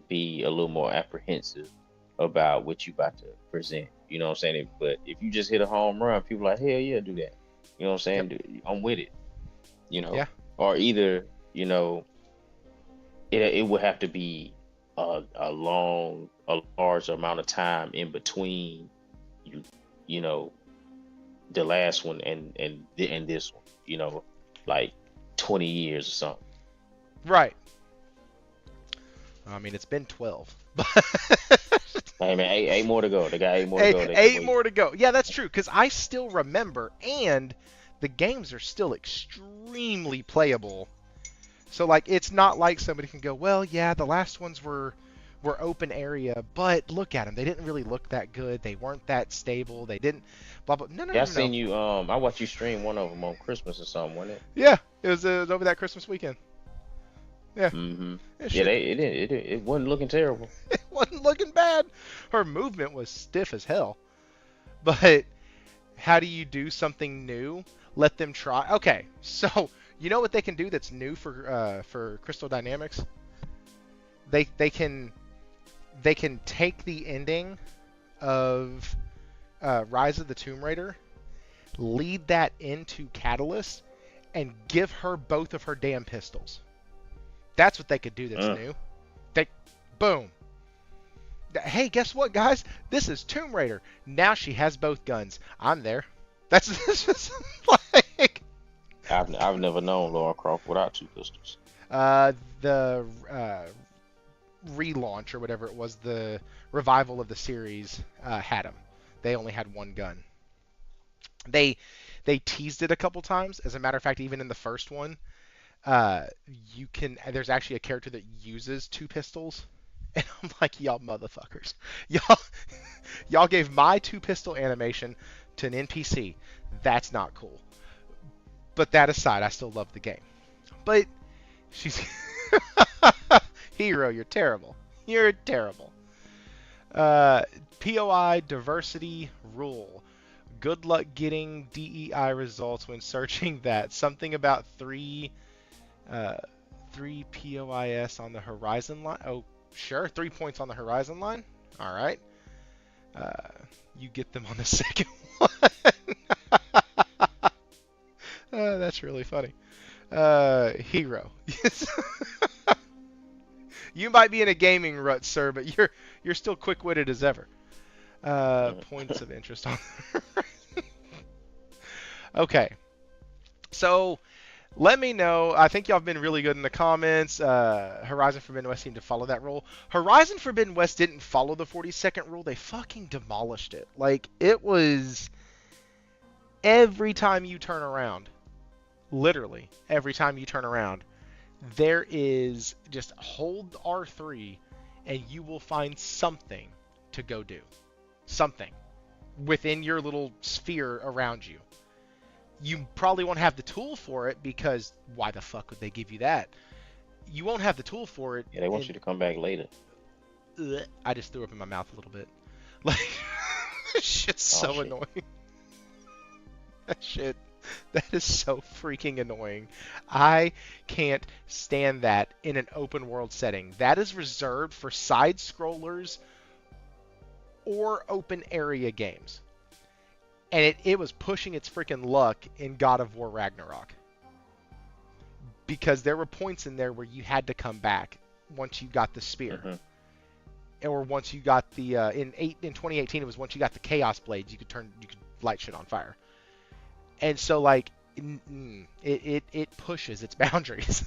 B: be a little more apprehensive about what you about to present. You know what I'm saying? But if you just hit a home run, people are like, hell yeah, do that. You know what I'm saying? Yep. I'm with it. You know? Yeah. Or either, you know, it would have to be a large amount of time in between you know, the last one and this one, you know, like 20 years or something.
A: Right. I mean, it's been 12.
B: Hey man, eight more to go. They got 8 more to go.
A: Eight more to go. Yeah, that's true, because I still remember, and the games are still extremely playable. So, like, it's not like somebody can go, well, yeah, the last ones were open area, but look at them. They didn't really look that good. They weren't that stable. They didn't, blah, blah. No.
B: I seen you, I watched you stream one of them on Christmas or something, wasn't it?
A: Yeah, it was over that Christmas weekend. Yeah.
B: Mm-hmm. Yeah, it wasn't looking terrible.
A: It wasn't looking bad. Her movement was stiff as hell. But how do you do something new? Let them try. Okay, so you know what they can do that's new for Crystal Dynamics? They can take the ending of Rise of the Tomb Raider, lead that into Catalyst, and give her both of her damn pistols. That's what they could do that's new. Boom. Hey, guess what, guys? This is Tomb Raider. Now she has both guns. I'm there. That's just like
B: I've never known Lara Croft without two pistols.
A: the relaunch or whatever it was, the revival of the series had them. They only had one gun. They teased it a couple times. As a matter of fact, even in the first one, you can. There's actually a character that uses two pistols, and I'm like, y'all motherfuckers, y'all gave my two pistol animation to an NPC. That's not cool. But that aside, I still love the game. But she's Hero, you're terrible. You're terrible. POI diversity rule. Good luck getting DEI results when searching that. Something about three POIS on the horizon line. Oh, sure. 3 points on the horizon line. All right. You get them on the second one. That's really funny. Hero. You might be in a gaming rut, sir, but you're still quick-witted as ever. Points of interest on. Okay. So let me know. I think y'all have been really good in the comments. Horizon Forbidden West seemed to follow that rule. Horizon Forbidden West didn't follow the 40-second rule. They fucking demolished it. Like, it was every time you turn around, literally every time you turn around, there is just hold R3 and you will find something to go do. Something within your little sphere around you. You probably won't have the tool for it because why the fuck would they give you that? You won't have the tool for it.
B: Yeah, they want you to come back later.
A: I just threw up in my mouth a little bit. Like, shit's so annoying. That is so freaking annoying. I can't stand that in an open world setting. That is reserved for side scrollers or open area games. And it was pushing its freaking luck in God of War Ragnarok. Because there were points in there where you had to come back once you got the spear.
B: Mm-hmm.
A: Or once you got the in 2018 it was once you got the Chaos Blades, you could light shit on fire. And so like it pushes its boundaries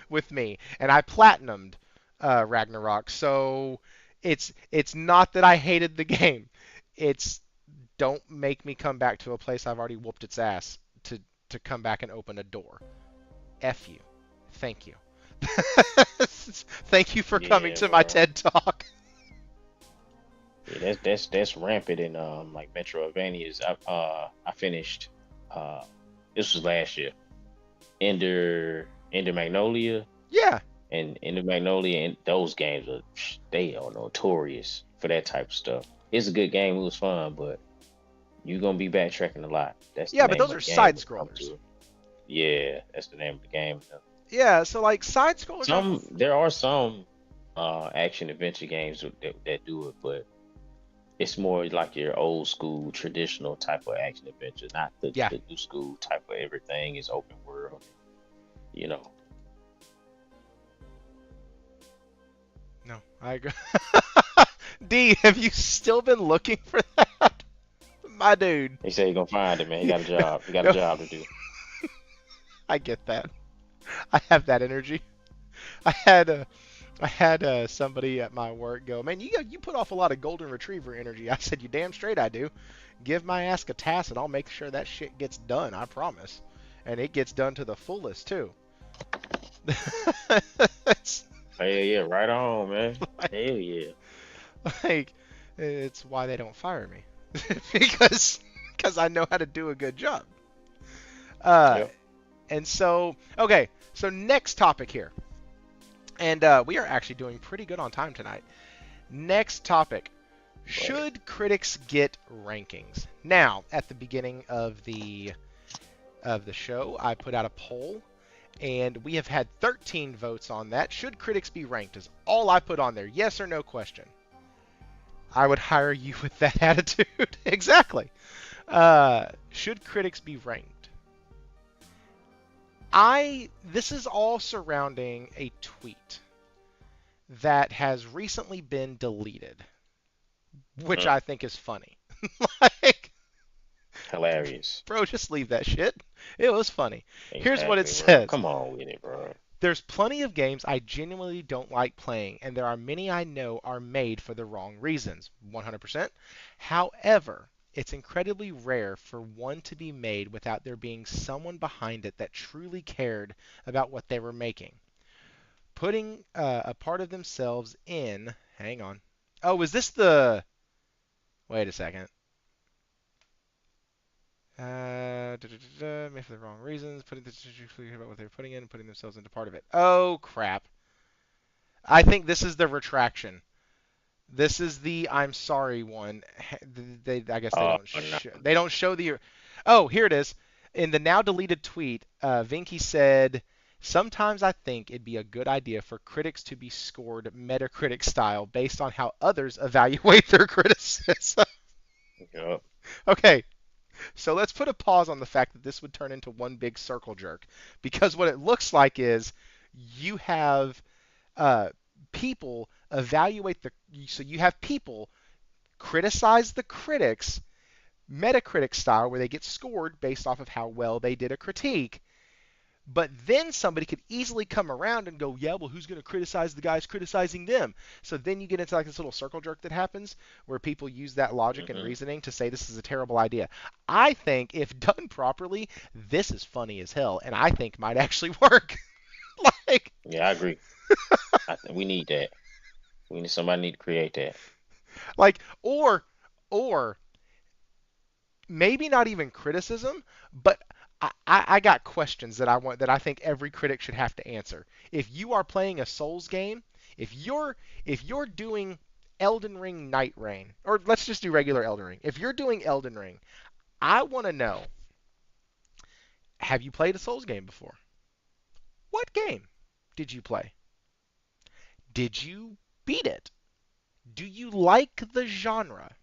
A: with me. And I platinumed Ragnarok, so it's not that I hated the game. It's don't make me come back to a place I've already whooped its ass to come back and open a door. F you. Thank you. Thank you for coming to my TED Talk.
B: Yeah, that's rampant in like Metroidvanias. I finished this was last year. Ender Magnolia.
A: Yeah.
B: And Ender Magnolia and those games they are notorious for that type of stuff. It's a good game, it was fun, but you're gonna be backtracking a lot. That's
A: yeah, but those are side scrollers.
B: Yeah, that's the name of the game.
A: Yeah, so like side scrollers.
B: There are some action adventure games that do it, but it's more like your old school traditional type of action adventure, not the new school type of everything is open world. You know.
A: No, I agree. D, have you still been looking for that? My dude.
B: He said he's gonna find it, man. He got a job. He got a job to do.
A: I get that. I have that energy. I had somebody at my work go, man, you put off a lot of golden retriever energy. I said, you damn straight I do. Give my ass a task and I'll make sure that shit gets done. I promise. And it gets done to the fullest too.
B: Hey, yeah, right on, man. Hell yeah.
A: Like, it's why they don't fire me. because I know how to do a good job.
B: Yep.
A: And so, okay, so next topic here. And we are actually doing pretty good on time tonight. Next topic. Should critics get rankings? Now, at the beginning of the show, I put out a poll, and we have had 13 votes on that. Should critics be ranked? Is all I put on there. Yes or no question. I would hire you with that attitude. Exactly. Should critics be ranked? This is all surrounding a tweet that has recently been deleted, which
B: Mm,
A: I think is funny. Like,
B: hilarious.
A: bro, just leave that shit. It was funny. Here's what it
B: Exactly, bro.
A: says.
B: Come on with it, bro.
A: There's plenty of games I genuinely don't like playing, and there are many I know are made for the wrong reasons. 100%. However, it's incredibly rare for one to be made without there being someone behind it that truly cared about what they were making. Putting a part of themselves in. Hang on. Oh, is this the. Wait a second. Made for the wrong reasons. Putting this about what they're putting in and putting themselves into part of it. Oh, crap. I think this is the retraction. This is the I'm sorry one. I guess
B: Oh no.
A: they don't show the. Oh, here it is. In the now deleted tweet, Vinky said, "Sometimes I think it'd be a good idea for critics to be scored Metacritic style based on how others evaluate their criticism."
B: Yup.
A: Okay, so let's put a pause on the fact that this would turn into one big circle jerk, because what it looks like is you have uh, people evaluate the. So you have people criticize the critics Metacritic style, where they get scored based off of how well they did a critique. But then somebody could easily come around and go, yeah, well, who's going to criticize the guys criticizing them? So then you get into like this little circle jerk that happens where people use that logic and
B: Hmm.
A: reasoning to say this is a terrible idea. I think if done properly, this is funny as hell, and I think might actually work. Like,
B: Yeah, I agree. We need that. We need somebody need to create that.
A: like, or maybe not even criticism, but I got questions that I think every critic should have to answer. If you are playing a Souls game, if you're doing Elden Ring Night Rain, or let's just do regular Elden Ring. If you're doing Elden Ring, I want to know, have you played a Souls game before? What game did you play? Did you beat it? Do you like the genre?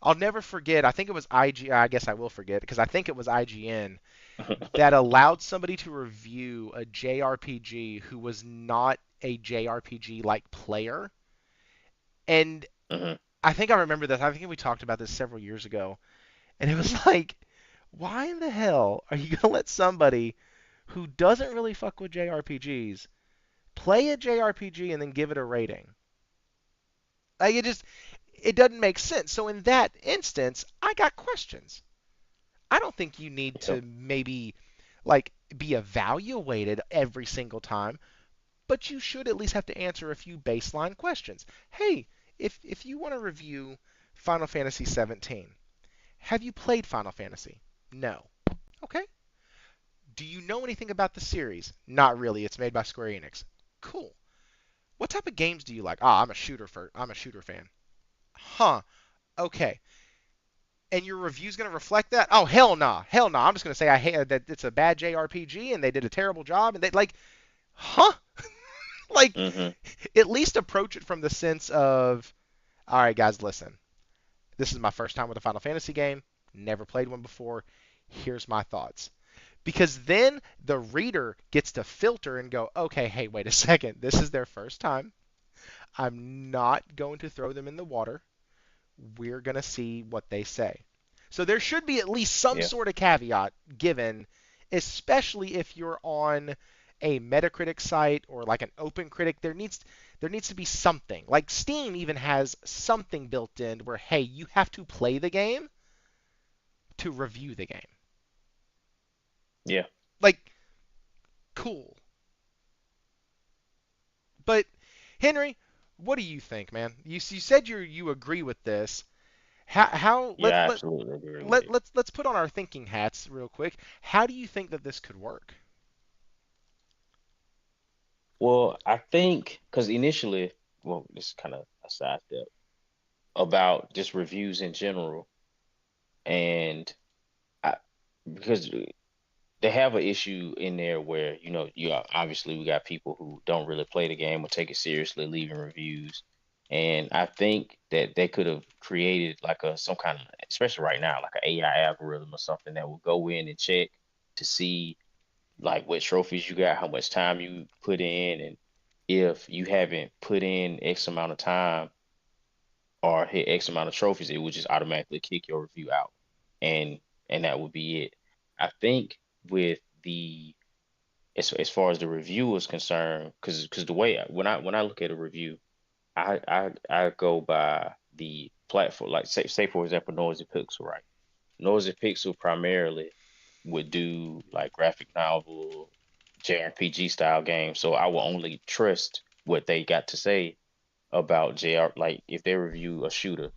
A: I'll never forget. I think it was IG. I guess I will forget because I think it was IGN that allowed somebody to review a JRPG who was not a JRPG like player. And
B: Hmm.
A: I think I remember this. I think we talked about this several years ago. And it was like, why in the hell are you going to let somebody who doesn't really fuck with JRPGs play a JRPG and then give it a rating? Like, it doesn't make sense. So in that instance, I got questions. I don't think you need to
B: Yep.
A: maybe like be evaluated every single time, but you should at least have to answer a few baseline questions. Hey, if you want to review Final Fantasy 17, have you played Final Fantasy? No. Okay. Do you know anything about the series? Not really. It's made by Square Enix. Cool. What type of games do you like? Ah, I'm a shooter fan. Huh. Okay. And your review's going to reflect that? Oh, hell nah. Hell nah. I'm just going to say I hate that it's a bad JRPG and they did a terrible job and they like, huh? Like,
B: Hmm.
A: at least approach it from the sense of, all right, guys, listen. This is my first time with a Final Fantasy game. Never played one before. Here's my thoughts. Because then the reader gets to filter and go, okay, hey, wait a second. This is their first time. I'm not going to throw them in the water. We're going to see what they say. So there should be at least some
B: Yeah.
A: sort of caveat given, especially if you're on a Metacritic site or like an Open Critic. There needs to be something. Like Steam even has something built in where, hey, you have to play the game to review the game.
B: Yeah.
A: Like, cool. But Henry, what do you think, man? You said you agree with this. How
B: Yeah. I absolutely agree with it.
A: let's put on our thinking hats real quick. How do you think that this could work?
B: Well, I think because initially, well, this is kind of a sidestep about just reviews in general, and I because they have an issue in there where obviously we got people who don't really play the game or take it seriously, leaving reviews, and I think that they could have created like a some kind of, especially right now, like an AI algorithm or something that will go in and check to see like what trophies you got, how much time you put in, and if you haven't put in X amount of time or hit X amount of trophies, it would just automatically kick your review out, and that would be it. I think with the as far as the review is concerned, because the way when I look at a review, I go by the platform. Like say for example, Noisy Pixel, right? Noisy Pixel primarily would do like graphic novel, JRPG style games, so I will only trust what they got to say about JR. Like if they review a shooter,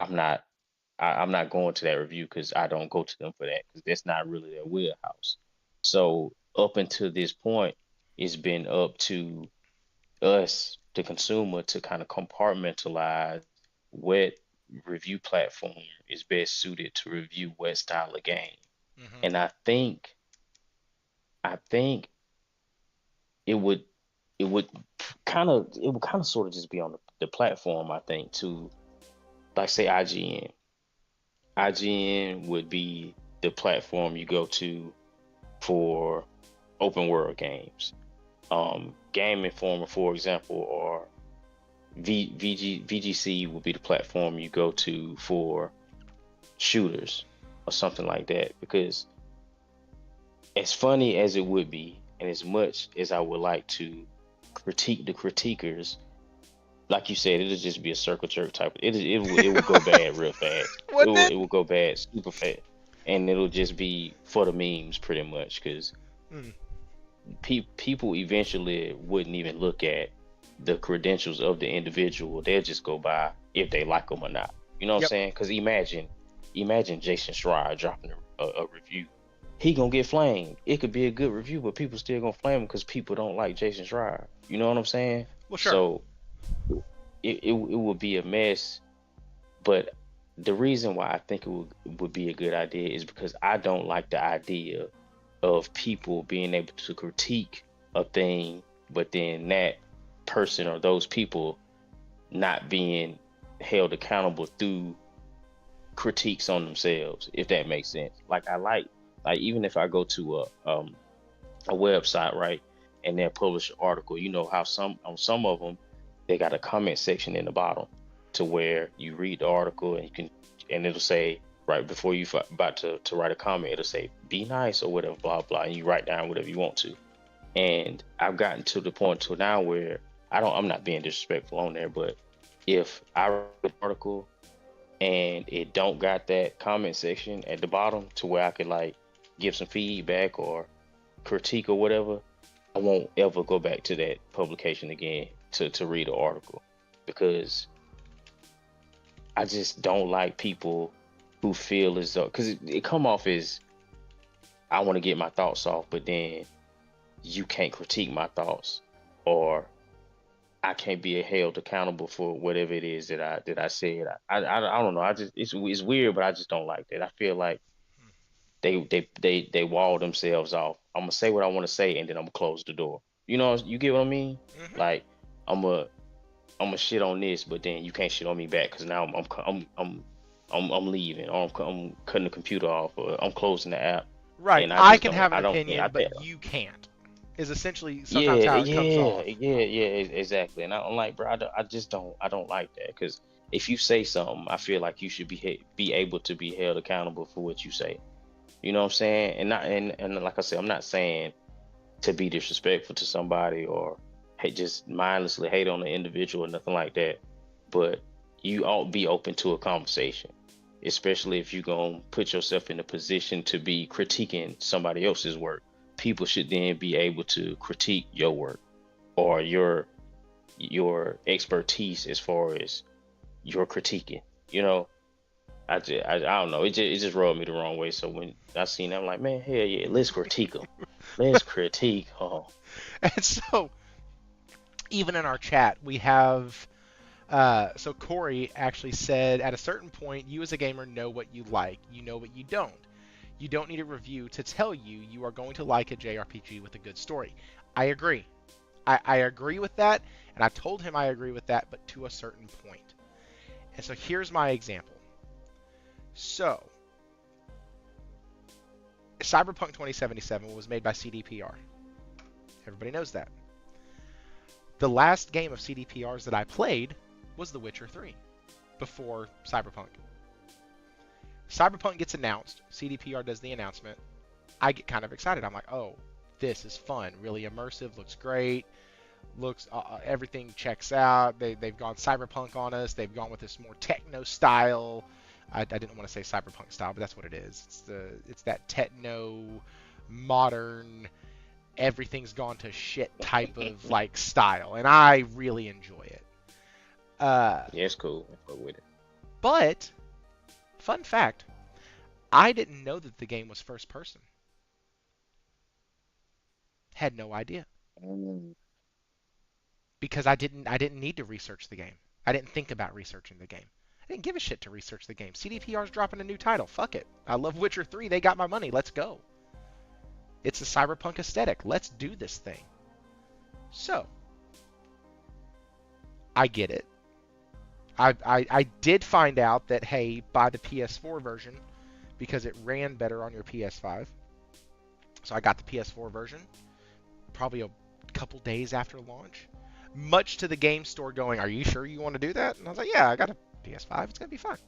B: I'm not I'm not going to that review because I don't go to them for that because that's not really their wheelhouse. So up until this point, it's been up to us, the consumer, to kind of compartmentalize what review platform is best suited to review what style of game.
A: Hmm.
B: And I think it would it would kind of sort of just be on the platform, I think, to like say IGN. IGN would be the platform you go to for open world games. Game Informer, for example, or VGC would be the platform you go to for shooters or something like that. Because as funny as it would be, and as much as I would like to critique the critiquers, like you said, it'll just be a circle jerk type. It will go bad real fast.
A: Wouldn't it?
B: It will go bad super fast, and it'll just be for the memes pretty much. Because
A: Mm.
B: people eventually wouldn't even look at the credentials of the individual. They'll just go by if they like them or not. You know what I'm
A: Yep.
B: saying? Because imagine Jason Schreier dropping a review. He gonna get flamed. It could be a good review, but people still gonna flame him because people don't like Jason Schreier. You know what I'm saying?
A: Well, sure.
B: So it would be a mess. But the reason why I think it would be a good idea is because I don't like the idea of people being able to critique a thing, but then that person or those people not being held accountable through critiques on themselves, if that makes sense. Like like even if I go to a website, right, and they'll publish an article, you know how some of them they got a comment section in the bottom to where you read the article and you can and it'll say right before you about to write a comment, it'll say be nice or whatever, blah blah, and you write down whatever you want to. And I've gotten to the point to now where I'm not being disrespectful on there, but if I read an article and it don't got that comment section at the bottom to where I could like give some feedback or critique or whatever, I won't ever go back to that publication again to read the article because I just don't like people who feel as though because it come off as I want to get my thoughts off, but then you can't critique my thoughts or I can't be held accountable for whatever it is that I said. I don't know. I just it's weird, but I just don't like that. I feel like they wall themselves off. I'm gonna say what I want to say, and then I'm gonna close the door. You know, you get what I mean?
A: Hmm.
B: Like I'm a I'm a shit on this, but then you can't shit on me back because now I'm leaving, or I'm cutting the computer off, or I'm closing the app,
A: Right.
B: and I
A: I
B: just
A: can
B: don't.
A: have an
B: I don't think I
A: opinion,
B: think.
A: but you can't. Is essentially sometimes
B: Yeah,
A: how it comes off.
B: exactly. And I'm like, bro, I just I don't like that because if you say something, I feel like you should be able to be held accountable for what you say. You know what I'm saying? And not and like I said, I'm not saying to be disrespectful to somebody or just mindlessly hate on the individual or nothing like that. But you ought be open to a conversation, especially if you're gonna put yourself in a position to be critiquing somebody else's work. People should then be able to critique your work or your expertise as far as your critiquing. You know, I don't know. It just rubbed me the wrong way. So when I seen that, I'm like, man, hell yeah, let's critique them. Let's critique. Oh,
A: And so, even in our chat, we have. So Corey actually said, at a certain point, you as a gamer know what you like. You know what you don't. You don't need a review to tell you you are going to like a JRPG with a good story. I agree. I agree with that, and I told him I agree with that, but to a certain point. And so here's my example. So, Cyberpunk 2077 was made by CDPR. Everybody knows that. The last game of CDPRs that I played was The Witcher 3 before Cyberpunk. Cyberpunk gets announced. CDPR does the announcement. I get kind of excited. I'm like, oh, this is fun. Really immersive. Looks great. Everything checks out. They've gone cyberpunk on us. They've gone with this more techno style. I didn't want to say cyberpunk style, but that's what it is. It's that techno modern, everything's gone to shit type of like style, and I really enjoy it.
B: Yeah, it's cool. I fuck with it.
A: But fun fact, I didn't know that the game was first person. Had no idea. Because I didn't need to research the game. I didn't think about researching the game. I didn't give a shit to research the game. CDPR's dropping a new title. Fuck it. I love Witcher 3. They got my money. Let's go. It's a cyberpunk aesthetic. Let's do this thing. So, I get it. I did find out that, hey, buy the PS4 version because it ran better on your PS5. So I got the PS4 version probably a couple days after launch. Much to the game store going, are you sure you want to do that? And I was like, yeah, I got a PS5. It's going to be fine.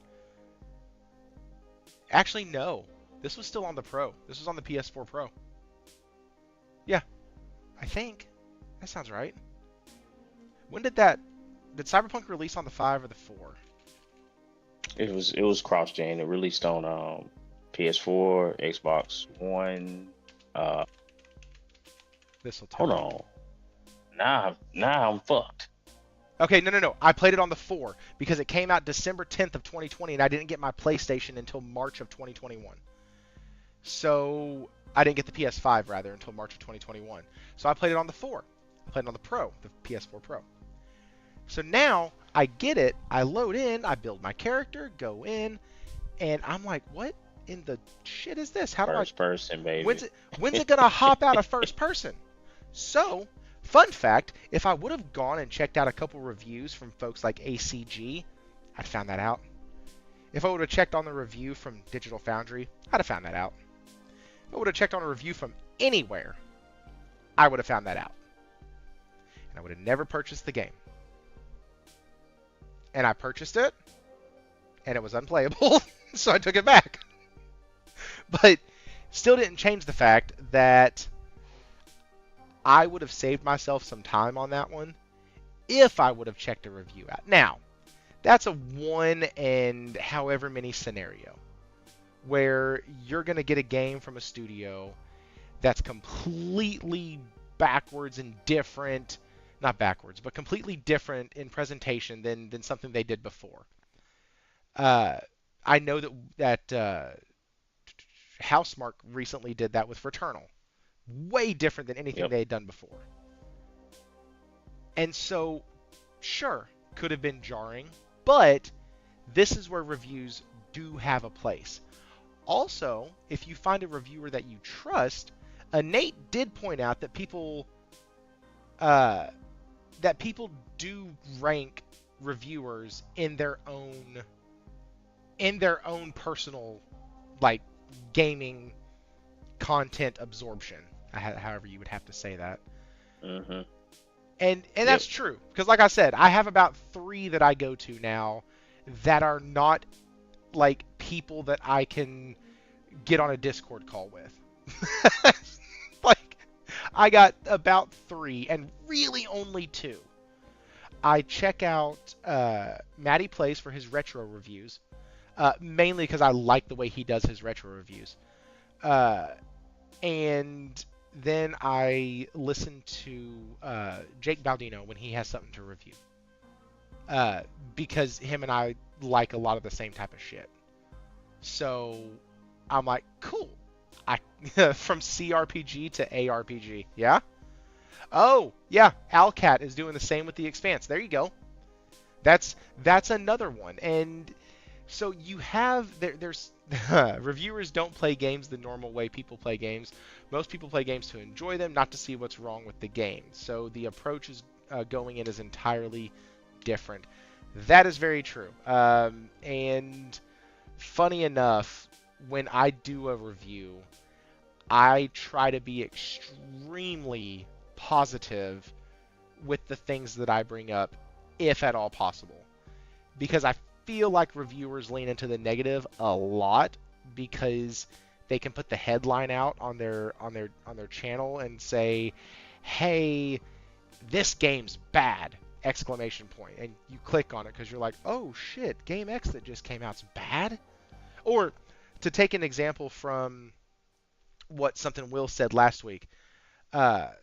A: Actually, no. This was still on the Pro. This was on the PS4 Pro. Yeah. I think. That sounds right. When did Cyberpunk release on the 5 or the 4?
B: It was cross-gen. It released on PS4, Xbox One.
A: This'll tell
B: Hold on. Now I'm fucked.
A: Okay, no. I played it on the 4 because it came out December 10th of 2020, and I didn't get my PlayStation until March of 2021. So I didn't get the PS5 rather until March of 2021. So I played it on the 4. I played it on the Pro, the PS4 Pro. So now I get it. I load in. I build my character, go in, and I'm like, what in the shit is this? How do
B: First person, baby.
A: When's it gonna hop out of first person? So, fun fact, if I would have gone and checked out a couple reviews from folks like ACG, I'd found that out. If I would have checked on the review from Digital Foundry, I'd have found that out. If I would have checked on a review from anywhere, I would have found that out. And I would have never purchased the game. And I purchased it, and it was unplayable, so I took it back. But still didn't change the fact that I would have saved myself some time on that one if I would have checked a review out. Now, that's a one and however many scenario where you're going to get a game from a studio that's completely backwards and different, not backwards, but completely different in presentation than something they did before. I know that Housemarque recently did that with Returnal. Way different than anything they had done before. And so, sure, could have been jarring, but this is where reviews do have a place. Also, if you find a reviewer that you trust, Nate did point out that people do rank reviewers in their own personal, like, gaming content absorption, however you would have to say that.
B: Mm-hmm.
A: And that's true, because like I said, I have about 3 that I go to now that are not like people that I can get on a Discord call with. Like, I got about 3, and really only 2. I check out Matty Plays for his retro reviews, mainly because I like the way he does his retro reviews. And then I listen to Jake Baldino when he has something to review. Because him and I like a lot of the same type of shit. So I'm like, cool. From CRPG to ARPG. Yeah? Oh, yeah. Alcat is doing the same with The Expanse. There you go. That's another one. And so you have there's reviewers don't play games the normal way people play games. Most people play games to enjoy them, not to see what's wrong with the game. So the approach is going in is entirely different. That is very true. And funny enough, when I do a review, I try to be extremely positive with the things that I bring up, if at all possible, because I feel like reviewers lean into the negative a lot because they can put the headline out on their channel and say, "Hey, this game's bad!" exclamation point, and you click on it because you're like, "Oh shit, Game X that just came out's bad." Or to take an example from what something Will said last week, art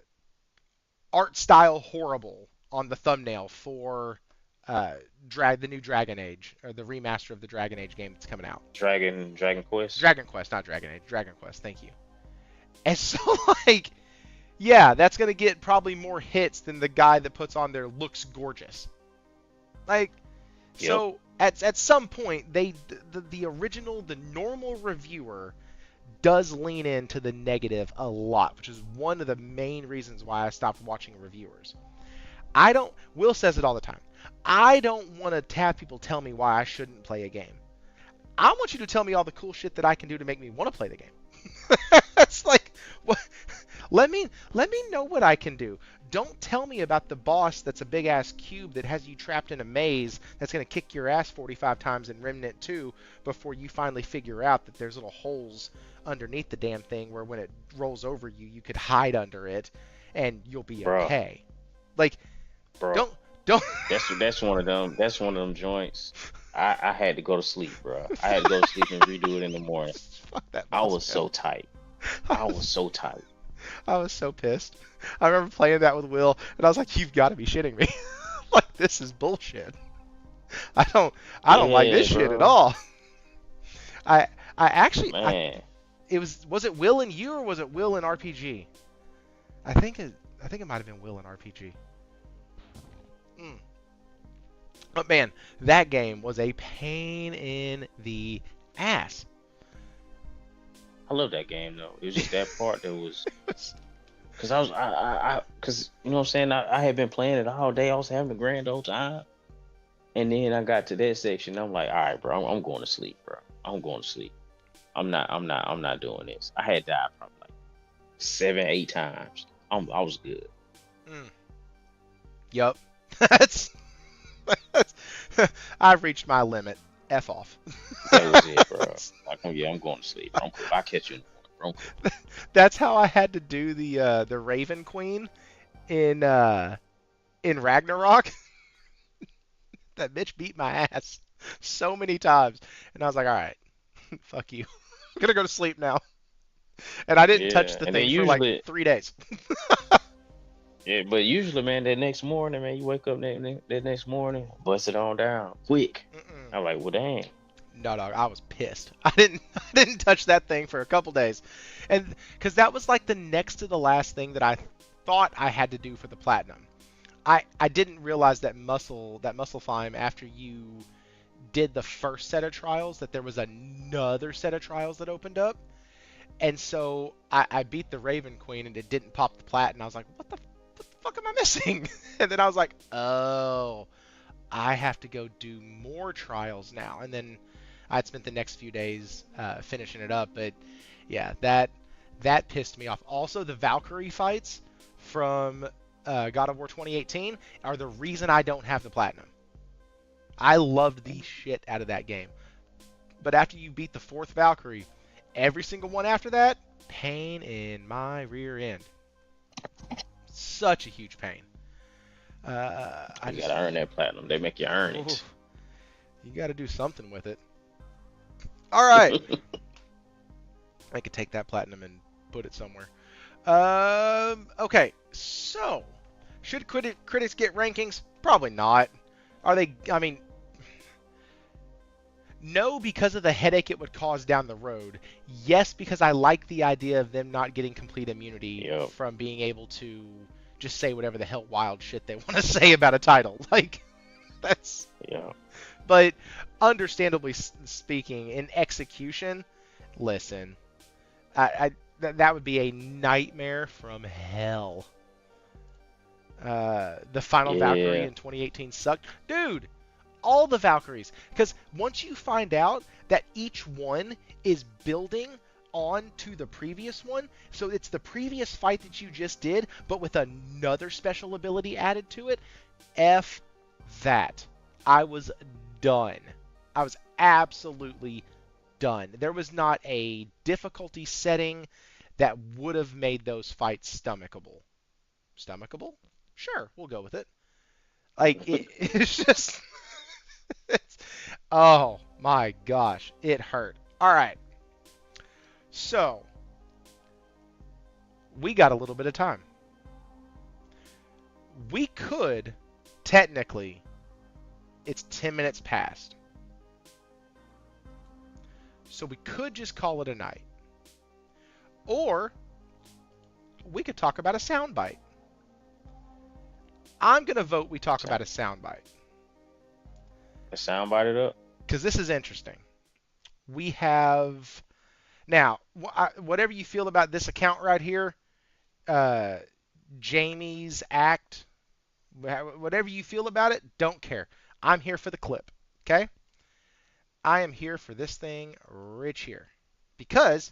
A: style horrible on the thumbnail for the new Dragon Age, or the remaster of the Dragon Age game that's coming out.
B: Dragon Quest.
A: Dragon Quest, not Dragon Age. Dragon Quest. Thank you. And so, like, yeah, that's gonna get probably more hits than the guy that puts on there looks gorgeous. Like,
B: Yep.
A: so at some point, the original, the normal reviewer does lean into the negative a lot, which is one of the main reasons why I stopped watching reviewers. Will says it all the time. I don't want to have people tell me why I shouldn't play a game. I want you to tell me all the cool shit that I can do to make me want to play the game. It's like, what? Let me know what I can do. Don't tell me about the boss that's a big ass cube that has you trapped in a maze that's going to kick your ass 45 times in Remnant 2 before you finally figure out that there's little holes underneath the damn thing where when it rolls over you, you could hide under it and you'll be okay. Like,
B: bro,
A: don't.
B: That's one of them. That's one of them joints. I had to go to sleep, bro. I had to go to sleep and redo it in the morning.
A: Fuck that.
B: I was so tight. I was so tight.
A: I was so pissed. I remember playing that with Will, and I was like, "You've got to be shitting me! Like, this is bullshit. I don't like this shit at all." I actually,
B: man.
A: Was it Will and you, or was it Will and RPG? I think it might have been Will and RPG. But man, that game was a pain in the ass.
B: I love that game though. It was just that part that was, because because you know what I'm saying. I had been playing it all day. I was having a grand old time, and then I got to that section. I'm like, all right, bro, I'm going to sleep, bro. I'm going to sleep. I'm not doing this. I had died probably like 7-8 times. I was good.
A: Yup. That's I've reached my limit. F off.
B: That was it, bro. Like, yeah, I'm going to sleep. I'll catch you in the morning.
A: That's how I had to do the Raven Queen in Ragnarok. That bitch beat my ass so many times, and I was like, all right, fuck you. I'm gonna go to sleep now. And I didn't touch the thing for like 3 days.
B: Yeah, but usually, man, that next morning, man, you wake up that next morning, bust it on down, quick. I'm like, well, dang.
A: No, I was pissed. I didn't touch that thing for a couple days, and because that was like the next to the last thing that I thought I had to do for the platinum. I didn't realize that muscle climb after you did the first set of trials, that there was another set of trials that opened up, and so I beat the Raven Queen and it didn't pop the platinum. I was like, what the fuck am I missing? And then I was like, oh, I have to go do more trials now. And then I'd spent the next few days finishing it up. But yeah, that pissed me off. Also, the Valkyrie fights from God of War 2018 are the reason I don't have the platinum. I loved the shit out of that game. But after you beat the 4th Valkyrie, every single one after that, pain in my rear end. Such a huge pain.
B: You gotta earn that platinum. They make you earn it.
A: You gotta do something with it. All right. I could take that platinum and put it somewhere. Okay, so should critics get rankings? Probably not. Are they? I mean, no, because of the headache it would cause down the road. Yes, because I like the idea of them not getting complete immunity from being able to just say whatever the hell wild shit they want to say about a title. Like, that's...
B: Yeah.
A: But understandably speaking, in execution, listen, that would be a nightmare from hell. The final Valkyrie in 2018 sucked. Dude, all the Valkyries. Because once you find out that each one is building on to the previous one. So it's the previous fight that you just did, but with another special ability added to it. F that. I was done. I was absolutely done. There was not a difficulty setting that would have made those fights stomachable. Stomachable? Sure, we'll go with it. Like, it's just... oh, my gosh. It hurt. All right. So, we got a little bit of time. We could, technically, it's 10 minutes past. So we could just call it a night. Or, we could talk about a soundbite. I'm going to vote we talk about a soundbite.
B: A soundbite it up?
A: Because this is interesting. We have... Now, whatever you feel about this account right here, Jamie's act, whatever you feel about it, don't care. I'm here for the clip, okay? I am here for this thing right here. Because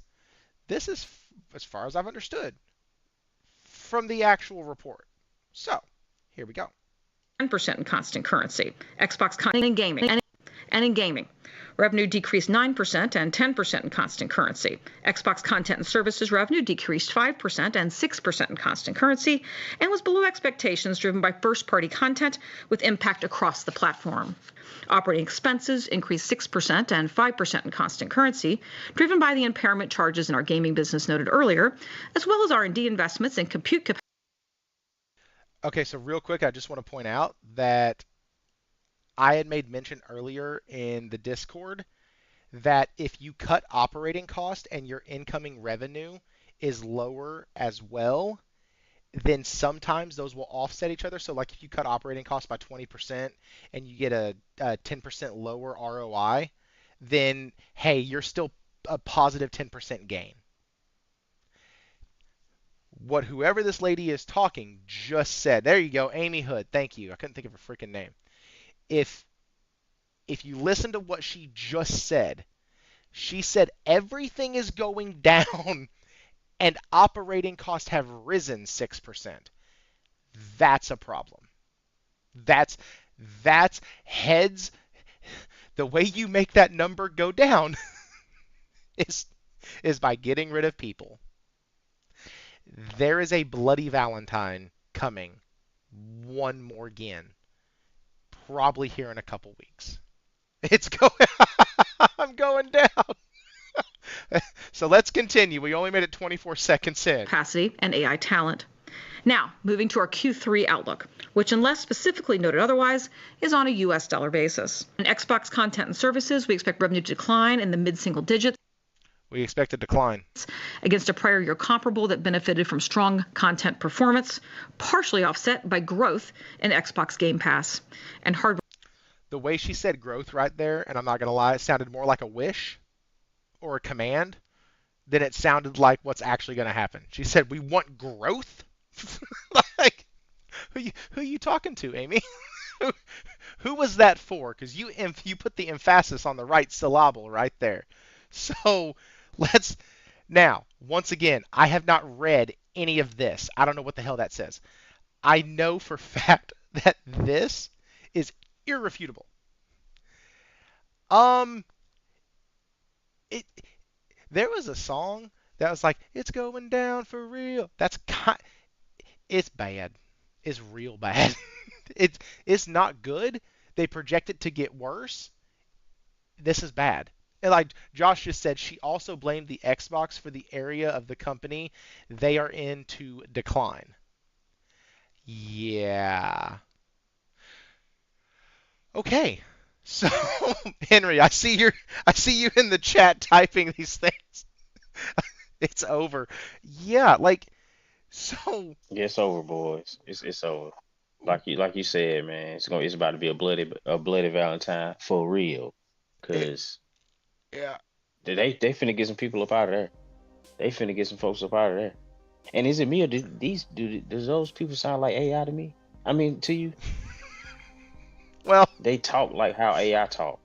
A: this is, as far as I've understood, from the actual report. So, here we go.
C: 10% in constant currency. Xbox content and gaming. And in gaming, revenue decreased 9% and 10% in constant currency. Xbox content and services revenue decreased 5% and 6% in constant currency and was below expectations driven by first-party content with impact across the platform. Operating expenses increased 6% and 5% in constant currency, driven by the impairment charges in our gaming business noted earlier, as well as R&D investments in compute capacity.
A: Okay, so real quick, I just want to point out that I had made mention earlier in the Discord that if you cut operating cost and your incoming revenue is lower as well, then sometimes those will offset each other. So like if you cut operating costs by 20% and you get a 10% lower ROI, then hey, you're still a positive 10% gain. What whoever this lady is talking just said, there you go, Amy Hood, thank you. I couldn't think of her freaking name. If you listen to what she just said, she said everything is going down and operating costs have risen 6%. That's a problem. That's heads. The way you make that number go down is by getting rid of people. There is a bloody Valentine coming one more again. Probably here in a couple weeks. It's going. I'm going down. So let's continue. We only made it 24 seconds in.
C: Capacity and AI talent. Now, moving to our Q3 outlook, which unless specifically noted otherwise, is on a US dollar basis. In Xbox content and services, we expect revenue to decline in the mid-single digits.
A: We expect a decline
C: Against a prior year comparable that benefited from strong content performance, partially offset by growth in Xbox Game Pass and hardware.
A: The way she said growth right there, and I'm not going to lie, it sounded more like a wish or a command than it sounded like what's actually going to happen. She said, we want growth? Like, who are you talking to, Amy? Who was that for? Because you put the emphasis on the right syllable right there. So let's... Now, once again, I have not read any of this. I don't know what the hell that says. I know for fact that this is irrefutable. There was a song that was like, it's going down for real. It's bad. It's real bad. It's not good. They project it to get worse. This is bad. And like Josh just said, she also blamed the Xbox for the area of the company they are in to decline. Yeah. Okay. So, Henry, I see you in the chat typing these things. It's over. Yeah, like so.
B: Yeah, it's over, boys. It's over. Like you said, man. It's about to be a bloody Valentine for real. Cause
A: yeah,
B: they finna get some people up out of there. They finna get some folks up out of there. And is it me or does those people sound like AI to me? I mean, to you?
A: Well,
B: they talk like how AI talk.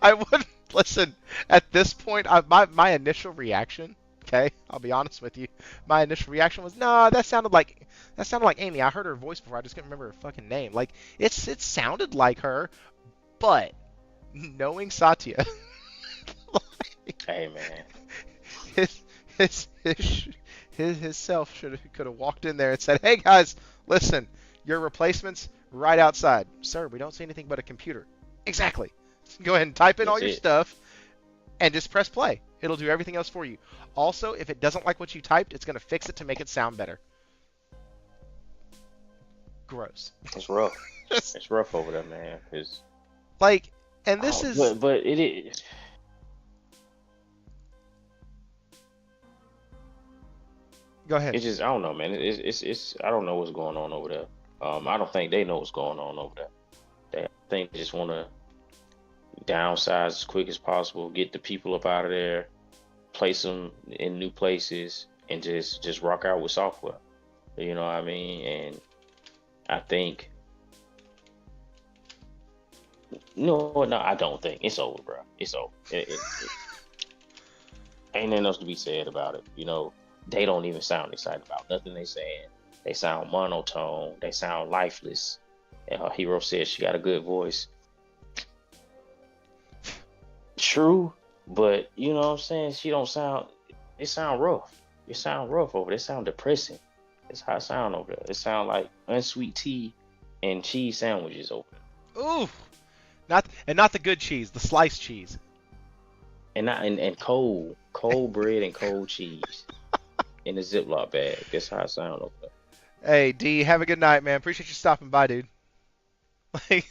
A: I wouldn't. Listen, at this point, my initial reaction, okay, I'll be honest with you, my initial reaction was, nah, that sounded like Amy. I heard her voice before. I just couldn't remember her fucking name. Like, it sounded like her, but knowing Satya,
B: Hey man,
A: his his self could have walked in there and said, "Hey guys, listen, your replacement's right outside, sir. We don't see anything but a computer." Exactly. Go ahead and type in all your stuff, and just press play. It'll do everything else for you. Also, if it doesn't like what you typed, it's gonna fix it to make it sound better. Gross.
B: It's rough. It's rough over there, man. Cause
A: like, and this is.
B: But it is.
A: Go ahead.
B: It's just I don't know, man. It's I don't know what's going on over there. I don't think they know what's going on over there. They think they just want to downsize as quick as possible, get the people up out of there, place them in new places, and just rock out with software. You know what I mean? And I think no, I don't think it's over, bro. It's over. Ain't nothing else to be said about it. You know, they don't even sound excited about nothing they saying. They sound monotone. They sound lifeless. And her hero says she got a good voice. True, but you know what I'm saying? She don't sound. It sound rough. It sound rough over there. It sound depressing. That's how it sound over there. It sound like unsweet tea and cheese sandwiches over there.
A: Ooh, not the good cheese, the sliced cheese.
B: And cold bread and cold cheese in a Ziploc bag. That's how it sound over there.
A: Hey D, have a good night, man. Appreciate you stopping by, dude. Like,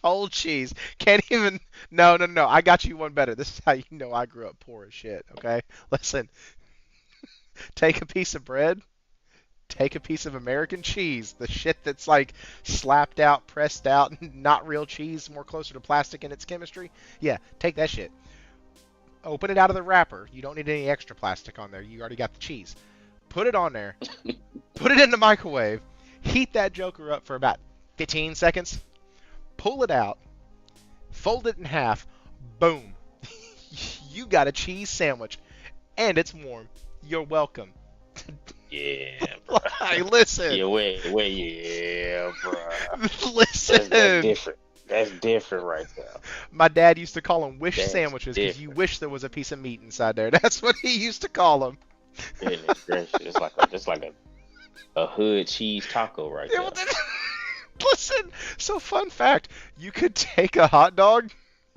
A: cold cheese. Can't even. No. I got you one better. This is how you know I grew up poor as shit. Okay, listen. Take a piece of bread. Take a piece of American cheese, the shit that's like slapped out, pressed out, not real cheese, more closer to plastic in its chemistry. Yeah, take that shit. Open it out of the wrapper. You don't need any extra plastic on there. You already got the cheese. Put it on there. Put it in the microwave. Heat that joker up for about 15 seconds. Pull it out. Fold it in half. Boom. You got a cheese sandwich. And it's warm. You're welcome.
B: Yeah, bro.
A: Hey, listen.
B: Yeah, yeah, bro.
A: Listen.
B: That's different. That's different right there.
A: My dad used to call them wish
B: That's
A: sandwiches because you
B: different.
A: wish there was a piece of meat inside there. That's what he used to call them.
B: Goodness gracious. It's like a hood cheese taco right
A: Yeah,
B: there.
A: well, then- Listen, so fun fact, you could take a hot dog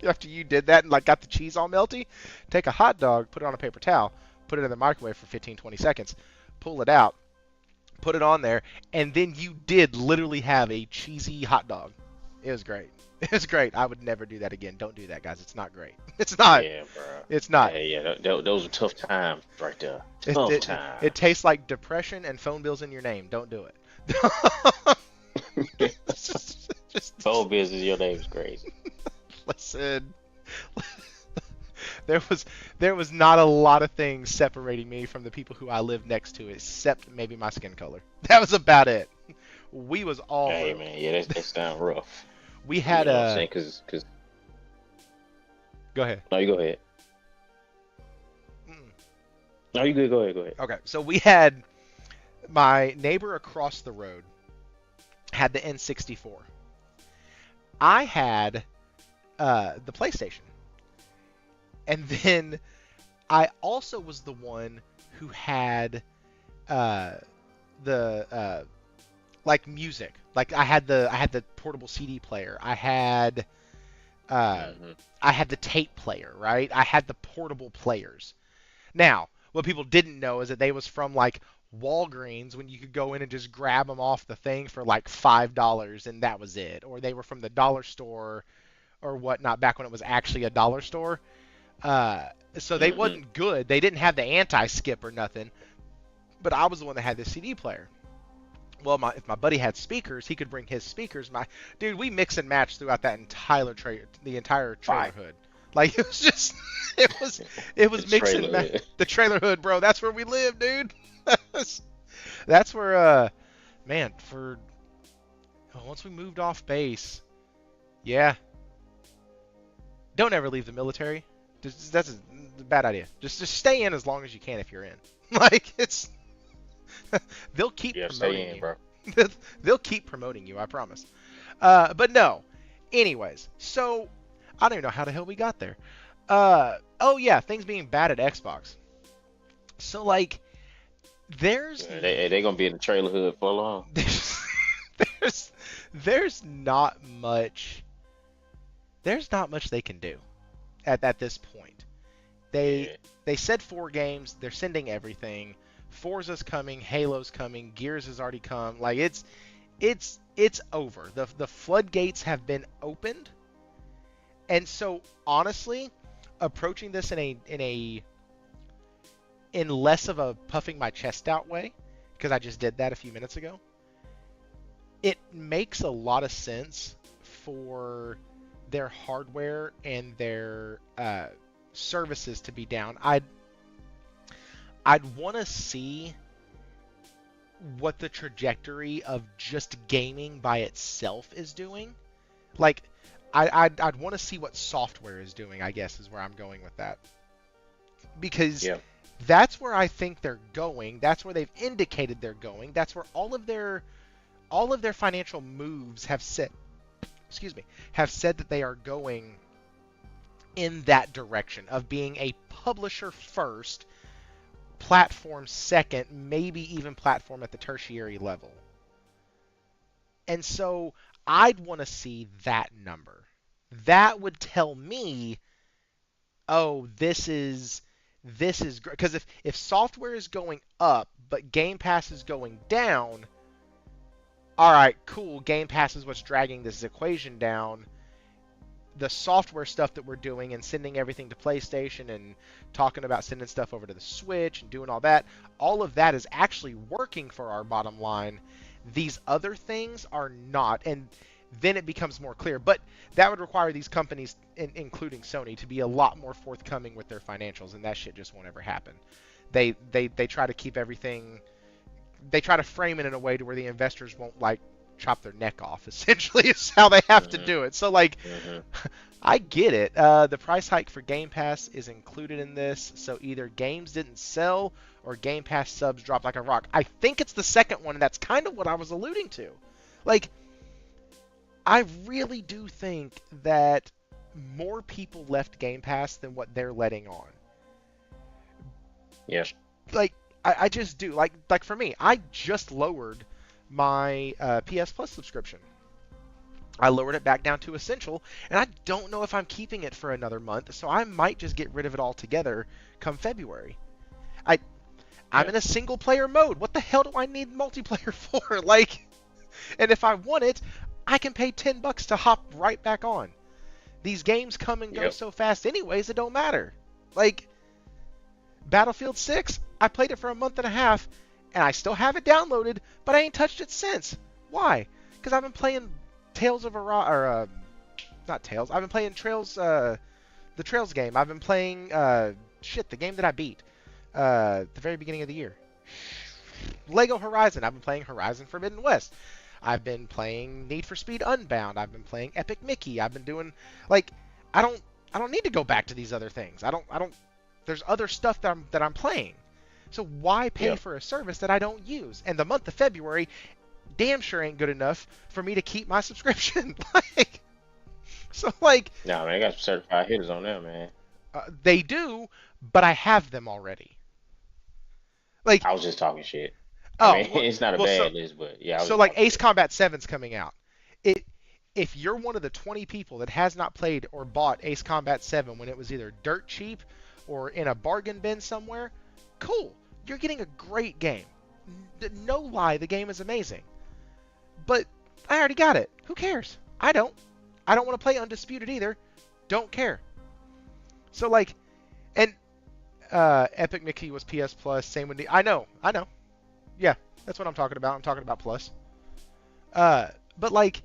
A: after you did that and like got the cheese all melty, take a hot dog, put it on a paper towel, put it in the microwave for 15-20 seconds, pull it out, put it on there, and then you did literally have a cheesy hot dog. It was great. It was great. I would never do that again. Don't do that, guys. It's not great. It's not.
B: Yeah, bro.
A: It's not.
B: Yeah. Those are tough times right there. Tough times.
A: It tastes like depression and phone bills in your name. Don't do it.
B: Phone business, your name's crazy.
A: Listen, there was not a lot of things separating me from the people who I lived next to, except maybe my skin color. That was about it. We was all.
B: Hey man, yeah, that sound rough.
A: We had
B: you know what I'm saying? Cause.
A: Go ahead.
B: No, you go ahead. No, you good. Go ahead.
A: Okay, so we had my neighbor across the road had the N64. I had the PlayStation. And then I also was the one who had the like music. Like I had the portable CD player. I had the tape player, right? I had the portable players. Now, what people didn't know is that they was from like Walgreens when you could go in and just grab them off the thing for like $5 and that was it. Or they were from the dollar store or whatnot back when it was actually a dollar store. So they wasn't good. They didn't have the anti-skip or nothing. But I was the one that had the CD player. Well, if my buddy had speakers, he could bring his speakers. Dude, we mix and match throughout that entire trailer hood. Like it was just, it was mix and match. The trailer hood, bro. That's where we live, dude. That's where, man. Once we moved off base, yeah. don't ever leave the military. That's a bad idea. Just stay in as long as you can if you're in. Like it's they'll keep
B: Yeah,
A: promoting
B: stay in,
A: you.
B: bro.
A: They'll keep promoting you, I promise. But no. Anyways, so I don't even know how the hell we got there. Oh yeah, things being bad at Xbox. So like, there's
B: Yeah, they gonna be in the trailer hood for long.
A: there's there's not much there's not much they can do at this point. They
B: Yeah,
A: they said 4 games. They're sending everything. Forza's coming. Halo's coming. Gears has already come. Like it's over. The floodgates have been opened. And so honestly, approaching this in less of a puffing my chest out way, because I just did that a few minutes ago, it makes a lot of sense for their hardware and their services to be down. I'd want to see what the trajectory of just gaming by itself is doing. Like, I'd want to see what software is doing, I guess, is where I'm going with that. Because
B: yeah,
A: that's where I think they're going. That's where they've indicated they're going. That's where all of their financial moves have said, have said that they are going in that direction of being a publisher first, platform second, maybe even platform at the tertiary level. And so I'd want to see that number. That would tell me, oh, this is great. Because if software is going up but Game Pass is going down, all right, cool. Game Pass is what's dragging this equation down. The software stuff that we're doing and sending everything to PlayStation and talking about sending stuff over to the Switch and doing all of that is actually working for our bottom line. These other things are not, and then it becomes more clear. But that would require these companies, including Sony, to be a lot more forthcoming with their financials, and that shit just won't ever happen. They try to keep everything. They try to frame it in a way to where the investors won't like chop their neck off. Essentially, is how they have to do it. So like, I get it. The price hike for Game Pass is included in this. So either games didn't sell or Game Pass subs dropped like a rock. I think it's the second one, and that's kind of what I was alluding to. Like, I really do think that more people left Game Pass than what they're letting on.
B: yes.
A: Like, I just do. Like for me, I just lowered my PS Plus subscription. I lowered it back down to Essential, and I don't know if I'm keeping it for another month, so I might just get rid of it altogether come February. I'm in a single player mode. What the hell do I need multiplayer for? Like, and if I want it, I can pay $10 to hop right back on. These games come and go so fast anyways, it don't matter. Like, Battlefield 6, I played it for a month and a half, and I still have it downloaded, but I ain't touched it since. Why? Because I've been playing Tales of Arise, or, not Tales, I've been playing Trails, the Trails game. I've been playing, the game that I beat, the very beginning of the year. Lego Horizon. I've been playing Horizon Forbidden West. I've been playing Need for Speed Unbound. I've been playing Epic Mickey. I've been doing, like, I don't need to go back to these other things. There's other stuff that I'm playing. So why pay for a service that I don't use? And the month of February damn sure ain't good enough for me to keep my subscription. Like,
B: Nah, man, I got some certified hitters on there, man.
A: They do, but I have them already. Like,
B: I was just talking shit.
A: Oh,
B: I mean, it's not a bad list, but yeah.
A: So like Ace Combat 7's coming out. If you're one of the 20 people that has not played or bought Ace Combat 7 when it was either dirt cheap or in a bargain bin somewhere, cool. You're getting a great game. No lie, the game is amazing. But I already got it. Who cares? I don't want to play Undisputed either. Don't care. So like, and Epic Mickey was PS Plus. Same with I know. Yeah, that's what I'm talking about. I'm talking about Plus. But like,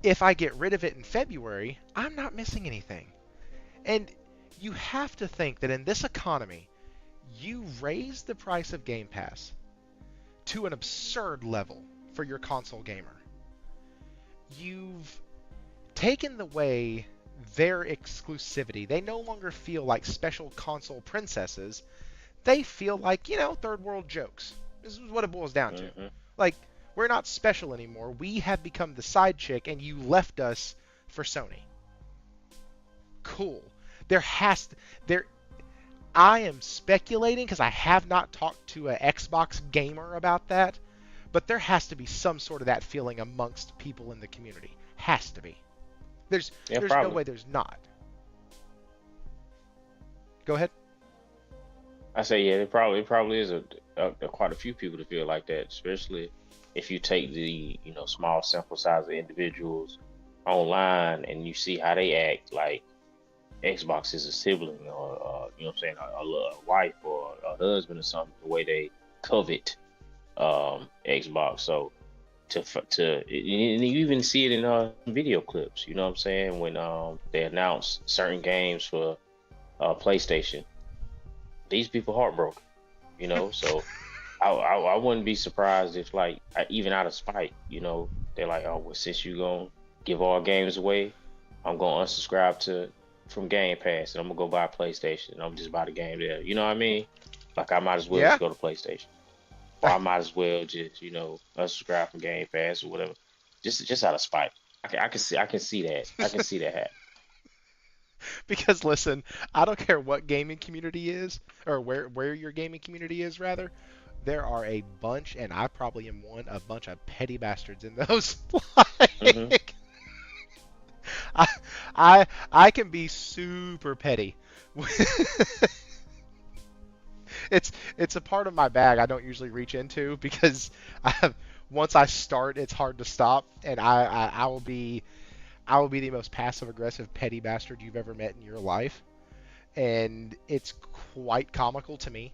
A: if I get rid of it in February, I'm not missing anything. And you have to think that in this economy, you raise the price of Game Pass to an absurd level for your console gamer. You've taken away their exclusivity. They no longer feel like special console princesses. They feel like, third world jokes. This is what it boils down to.
B: Mm-hmm.
A: Like, we're not special anymore. We have become the side chick, and you left us for Sony. Cool. I am speculating because I have not talked to an Xbox gamer about that, but there has to be some sort of that feeling amongst people in the community. Has to be. There's no way there's not. Go ahead.
B: I say, yeah, it probably is quite a few people to feel like that, especially if you take the small sample size of individuals online and you see how they act like Xbox is a sibling or you know what I'm saying, a wife or a husband or something, the way they covet Xbox. So and you even see it in video clips, you know what I'm saying, when they announce certain games for PlayStation. These people heartbroken, so I wouldn't be surprised if, like, even out of spite, they're like, oh, well, since you gonna give all games away, I'm gonna unsubscribe from Game Pass and I'm gonna go buy a PlayStation and I'm just buy the game there. You know what I mean? Like, I might as well just go to PlayStation, or I might as well just unsubscribe from Game Pass or whatever, just out of spite. I can see that. I can see that happen.
A: Because listen, I don't care what gaming community is, or where your gaming community is, rather. There are a bunch, and I probably am one, a bunch of petty bastards in those.
B: Mm-hmm.
A: I can be super petty. It's a part of my bag I don't usually reach into because once I start, it's hard to stop, and I will be the most passive-aggressive petty bastard you've ever met in your life, and it's quite comical to me.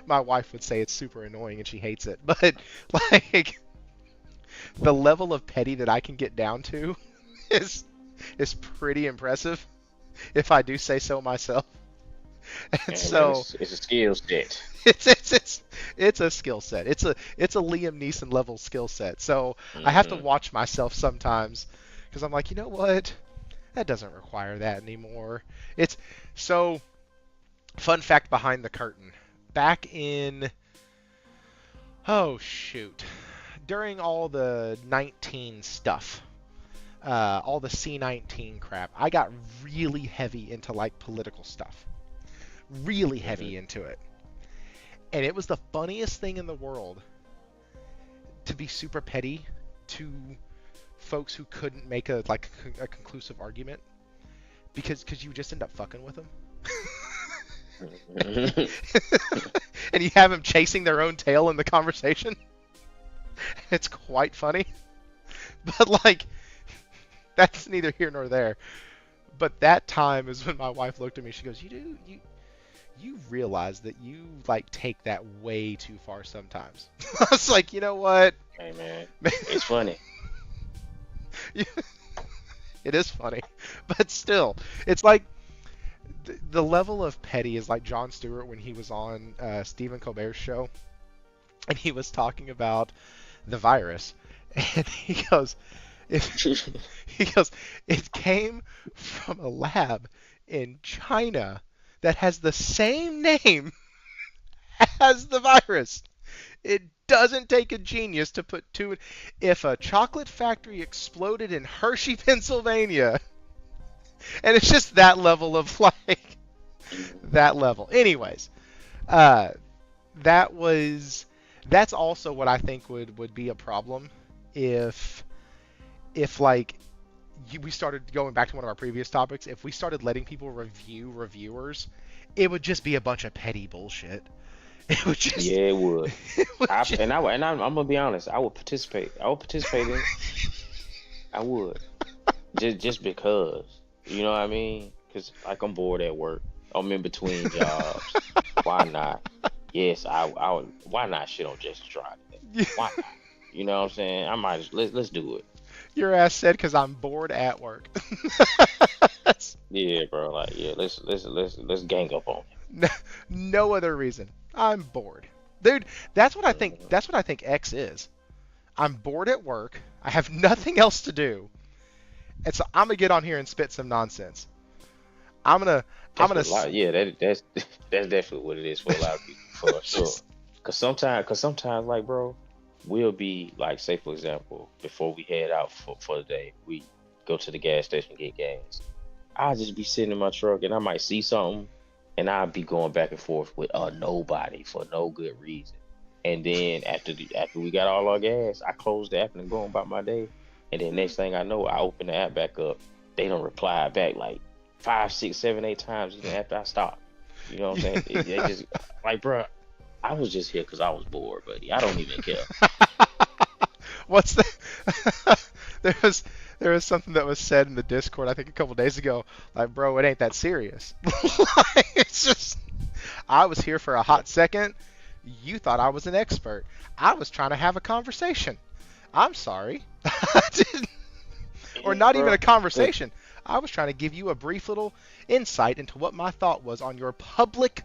A: My wife would say it's super annoying and she hates it, but like the level of petty that I can get down to is pretty impressive, if I do say so myself. And so
B: it's a skill set.
A: It's a skill set. It's a Liam Neeson level skill set. So I have to watch myself sometimes because I'm like, you know what? That doesn't require that anymore. It's so. Fun fact behind the curtain. Back in, during all the 19 stuff, all the C19 crap, I got really heavy into like political stuff. Really heavy into it. And it was the funniest thing in the world to be super petty to folks who couldn't make a conclusive argument because you just end up fucking with them. And you have them chasing their own tail in the conversation. It's quite funny. But like, that's neither here nor there. But that time is when my wife looked at me. She goes, you realize that you like take that way too far sometimes. I was like, you know what?
B: Hey man, it's funny.
A: It is funny, but still, it's like the level of petty is like Jon Stewart when he was on Stephen Colbert's show, and he was talking about the virus, and he goes, it came from a lab in China that has the same name as the virus. It doesn't take a genius to put two. If a chocolate factory exploded in Hershey, Pennsylvania, and it's just that level of like that level. Anyways, that's also what I think would be a problem if like we started going back to one of our previous topics. If we started letting people review reviewers, it would just be a bunch of petty bullshit. It would just.
B: Yeah, it would.
A: I'm
B: gonna be honest. I would participate. In it. I would. Just because. You know what I mean? Because like I'm bored at work. I'm in between jobs. Why not? Yes, I would. Why not shit on Just Try? Why not? You know what I'm saying? I might let's do it.
A: Your ass said because I'm bored at work.
B: Yeah, bro. Like, yeah, let's gang up on him.
A: No other reason. I'm bored, dude. That's what I think. That's what I think X is. I'm bored at work. I have nothing else to do, and so I'm gonna get on here and spit some nonsense. I'm gonna.
B: Yeah, that's that's definitely what it is for a lot of people, for sure. Cause sometimes, like, bro, we'll be like, say for example, before we head out for the day, we go to the gas station and get gas. I'll just be sitting in my truck and I might see something, and I'll be going back and forth with nobody for no good reason. And then after we got all our gas, I close the app and go on about my day. And then next thing I know, I open the app back up. They don't reply back like 5, 6, 7, 8 times even after I stop. You know what I'm saying? They just like, bro, I was just here because I was bored, buddy. I don't even care.
A: What's the there was something that was said in the Discord I think a couple days ago, like, bro, it ain't that serious. Like, it's just, I was here for a hot second. You thought I was an expert. I was trying to have a conversation. I'm sorry. Or not even a conversation. I was trying to give you a brief little insight into what my thought was on your public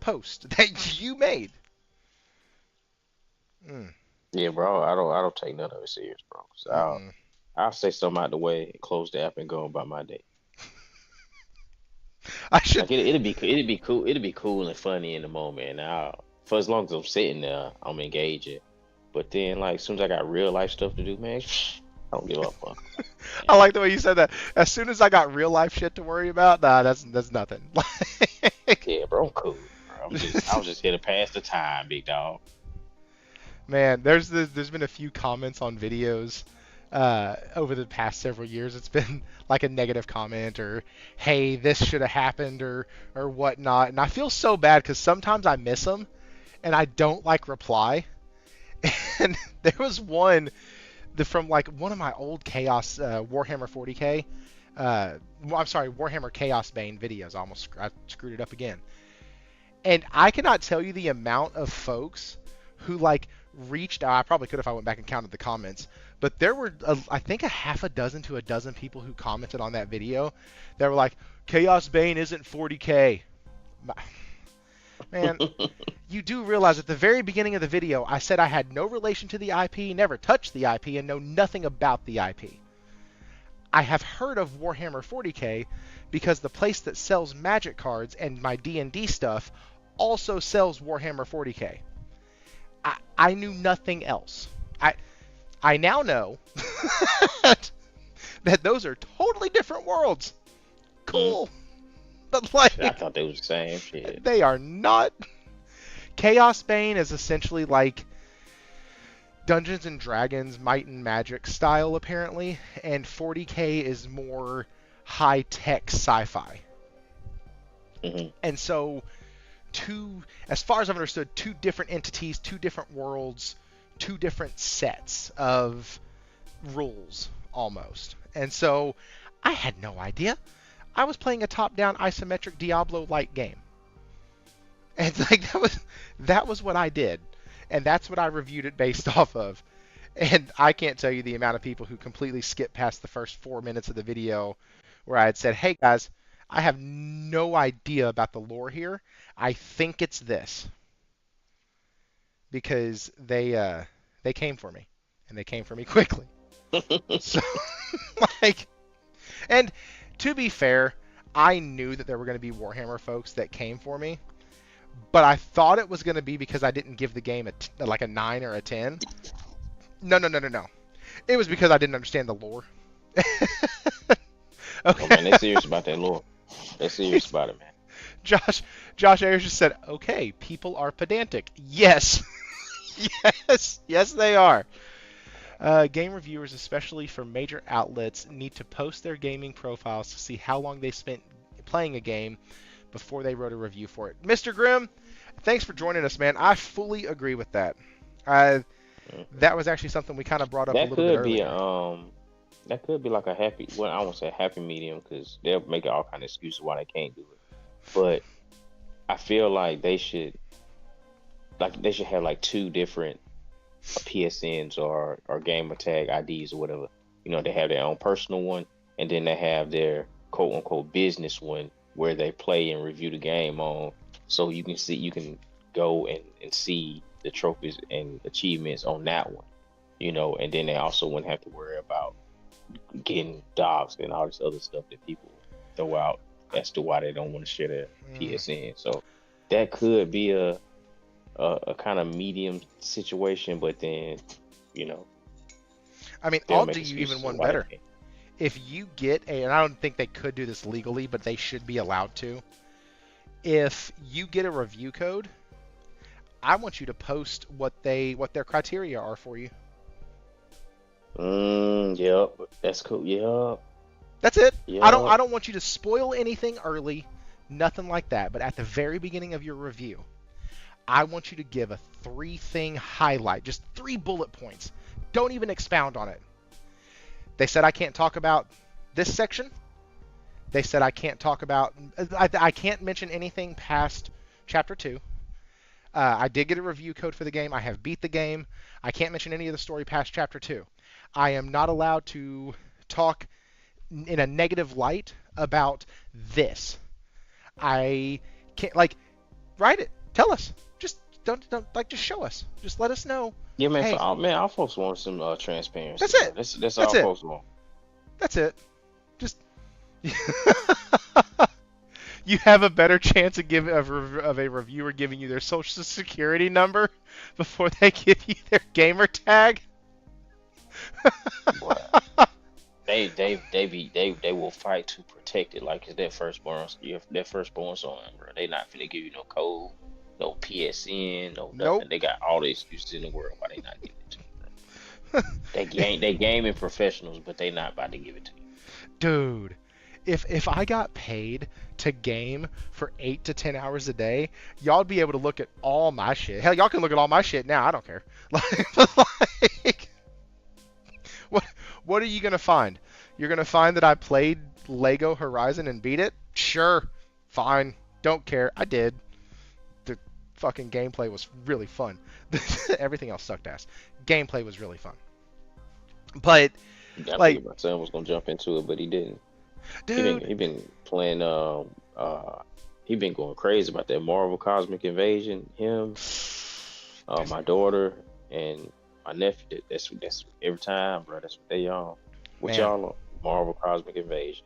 A: post that you made.
B: Yeah, bro, I don't take none of it serious, bro. So I'll say something out the way and close the app and go about my day.
A: I should.
B: Like, it'd be cool. It'd be cool and funny in the moment. And for as long as I'm sitting there, I'm engaging. But then, like, as soon as I got real life stuff to do, man, I don't give a fuck.
A: I like the way you said that. As soon as I got real life shit to worry about, nah, that's nothing.
B: Yeah, bro, I'm cool. Bro. I was just here to pass the time, big dog.
A: Man, there's been a few comments on videos over the past several years. It's been like a negative comment or, hey, this should have happened or whatnot. And I feel so bad because sometimes I miss them and I don't like reply. And there was one from like one of my old Chaos Warhammer 40K. I'm sorry, Warhammer Chaos Bane videos. I screwed it up again. And I cannot tell you the amount of folks who like reached out. I probably could if I went back and counted the comments, but there were I think a half a dozen to a dozen people who commented on that video that were like, Chaos Bane isn't 40K. Man, you do realize at the very beginning of the video I said I had no relation to the IP, never touched the IP, and know nothing about the IP. I have heard of Warhammer 40K because the place that sells Magic cards and my D&D stuff also sells Warhammer 40K. I knew nothing else. I now know that those are totally different worlds. Cool. But like,
B: I thought they was the same shit.
A: They are not. Chaos Bane is essentially like Dungeons and Dragons Might and Magic style apparently, and 40K is more high-tech sci-fi. And so as far as I've understood, two different entities, two different worlds, two different sets of rules almost. And so I had no idea. I was playing a top-down isometric Diablo-like game. And like that was what I did. And that's what I reviewed it based off of. And I can't tell you the amount of people who completely skipped past the first 4 minutes of the video where I had said, hey guys, I have no idea about the lore here. I think it's this. Because they came for me. And they came for me quickly. So, like, and to be fair, I knew that there were going to be Warhammer folks that came for me. But I thought it was going to be because I didn't give the game like a 9 or a 10. No. It was because I didn't understand the lore. Okay.
B: Oh, man, they're serious about that lore. They're serious about it, man.
A: Josh Ayers just said, okay, people are pedantic. Yes. Yes, they are. Game reviewers, especially from major outlets, need to post their gaming profiles to see how long they spent playing a game before they wrote a review for it. Mr. Grimm, thanks for joining us, man. I fully agree with that. That was actually something we kind of brought up a little bit earlier.
B: That could be like a happy, well, I won't say happy medium because they'll make all kind of excuses why they can't do it. But I feel like they should have like 2 different PSNs or gamer tag IDs or whatever. You know, they have their own personal one, and then they have their quote unquote business one where they play and review the game on, so you can go and see the trophies and achievements on that one. and then they also wouldn't have to worry about getting doxxed and all this other stuff that people throw out as to why they don't want to share their PSN. So that could be a kind of medium situation, but then,
A: I mean, I'll do you even one better. If you get and I don't think they could do this legally, but they should be allowed to. If you get a review code, I want you to post what their criteria are for you.
B: Yep, that's cool. Yep.
A: That's it.
B: Yep.
A: I don't want you to spoil anything early, nothing like that. But at the very beginning of your review, I want you to give a 3-thing highlight, just 3 bullet points. Don't even expound on it. They said I can't talk about this section. They said I can't talk about. I can't mention anything past chapter 2. I did get a review code for the game. I have beat the game. I can't mention any of the story past chapter 2. I am not allowed to talk in a negative light about this. I can't, write it. Tell us. Just don't just show us. Just let us know.
B: Yeah, man.
A: Hey,
B: our folks want some transparency.
A: That's it.
B: That's all folks want.
A: That's it. Just you have a better chance of a reviewer giving you their social security number before they give you their gamer tag.
B: They will fight to protect it like it's their firstborn son, bro. They not finna give you no code, no PSN, no nothing.
A: Nope.
B: They got all the excuses in the world why they not giving it to you. They gaming professionals, but they not about to give it to you.
A: Dude, if I got paid to game for 8 to 10 hours a day, y'all would be able to look at all my shit. Hell, y'all can look at all my shit now. I don't care. What are you gonna find? You're gonna find that I played Lego Horizon and beat it? Sure, fine. Don't care. I did. The fucking gameplay was really fun. Everything else sucked ass. Gameplay was really fun. But
B: my son was gonna jump into it, but he didn't.
A: Dude,
B: he been playing. He been going crazy about that Marvel Cosmic Invasion. Him, my daughter, and my nephew. That's every time, bro. That's what they on. What y'all on? Marvel Cosmic Invasion.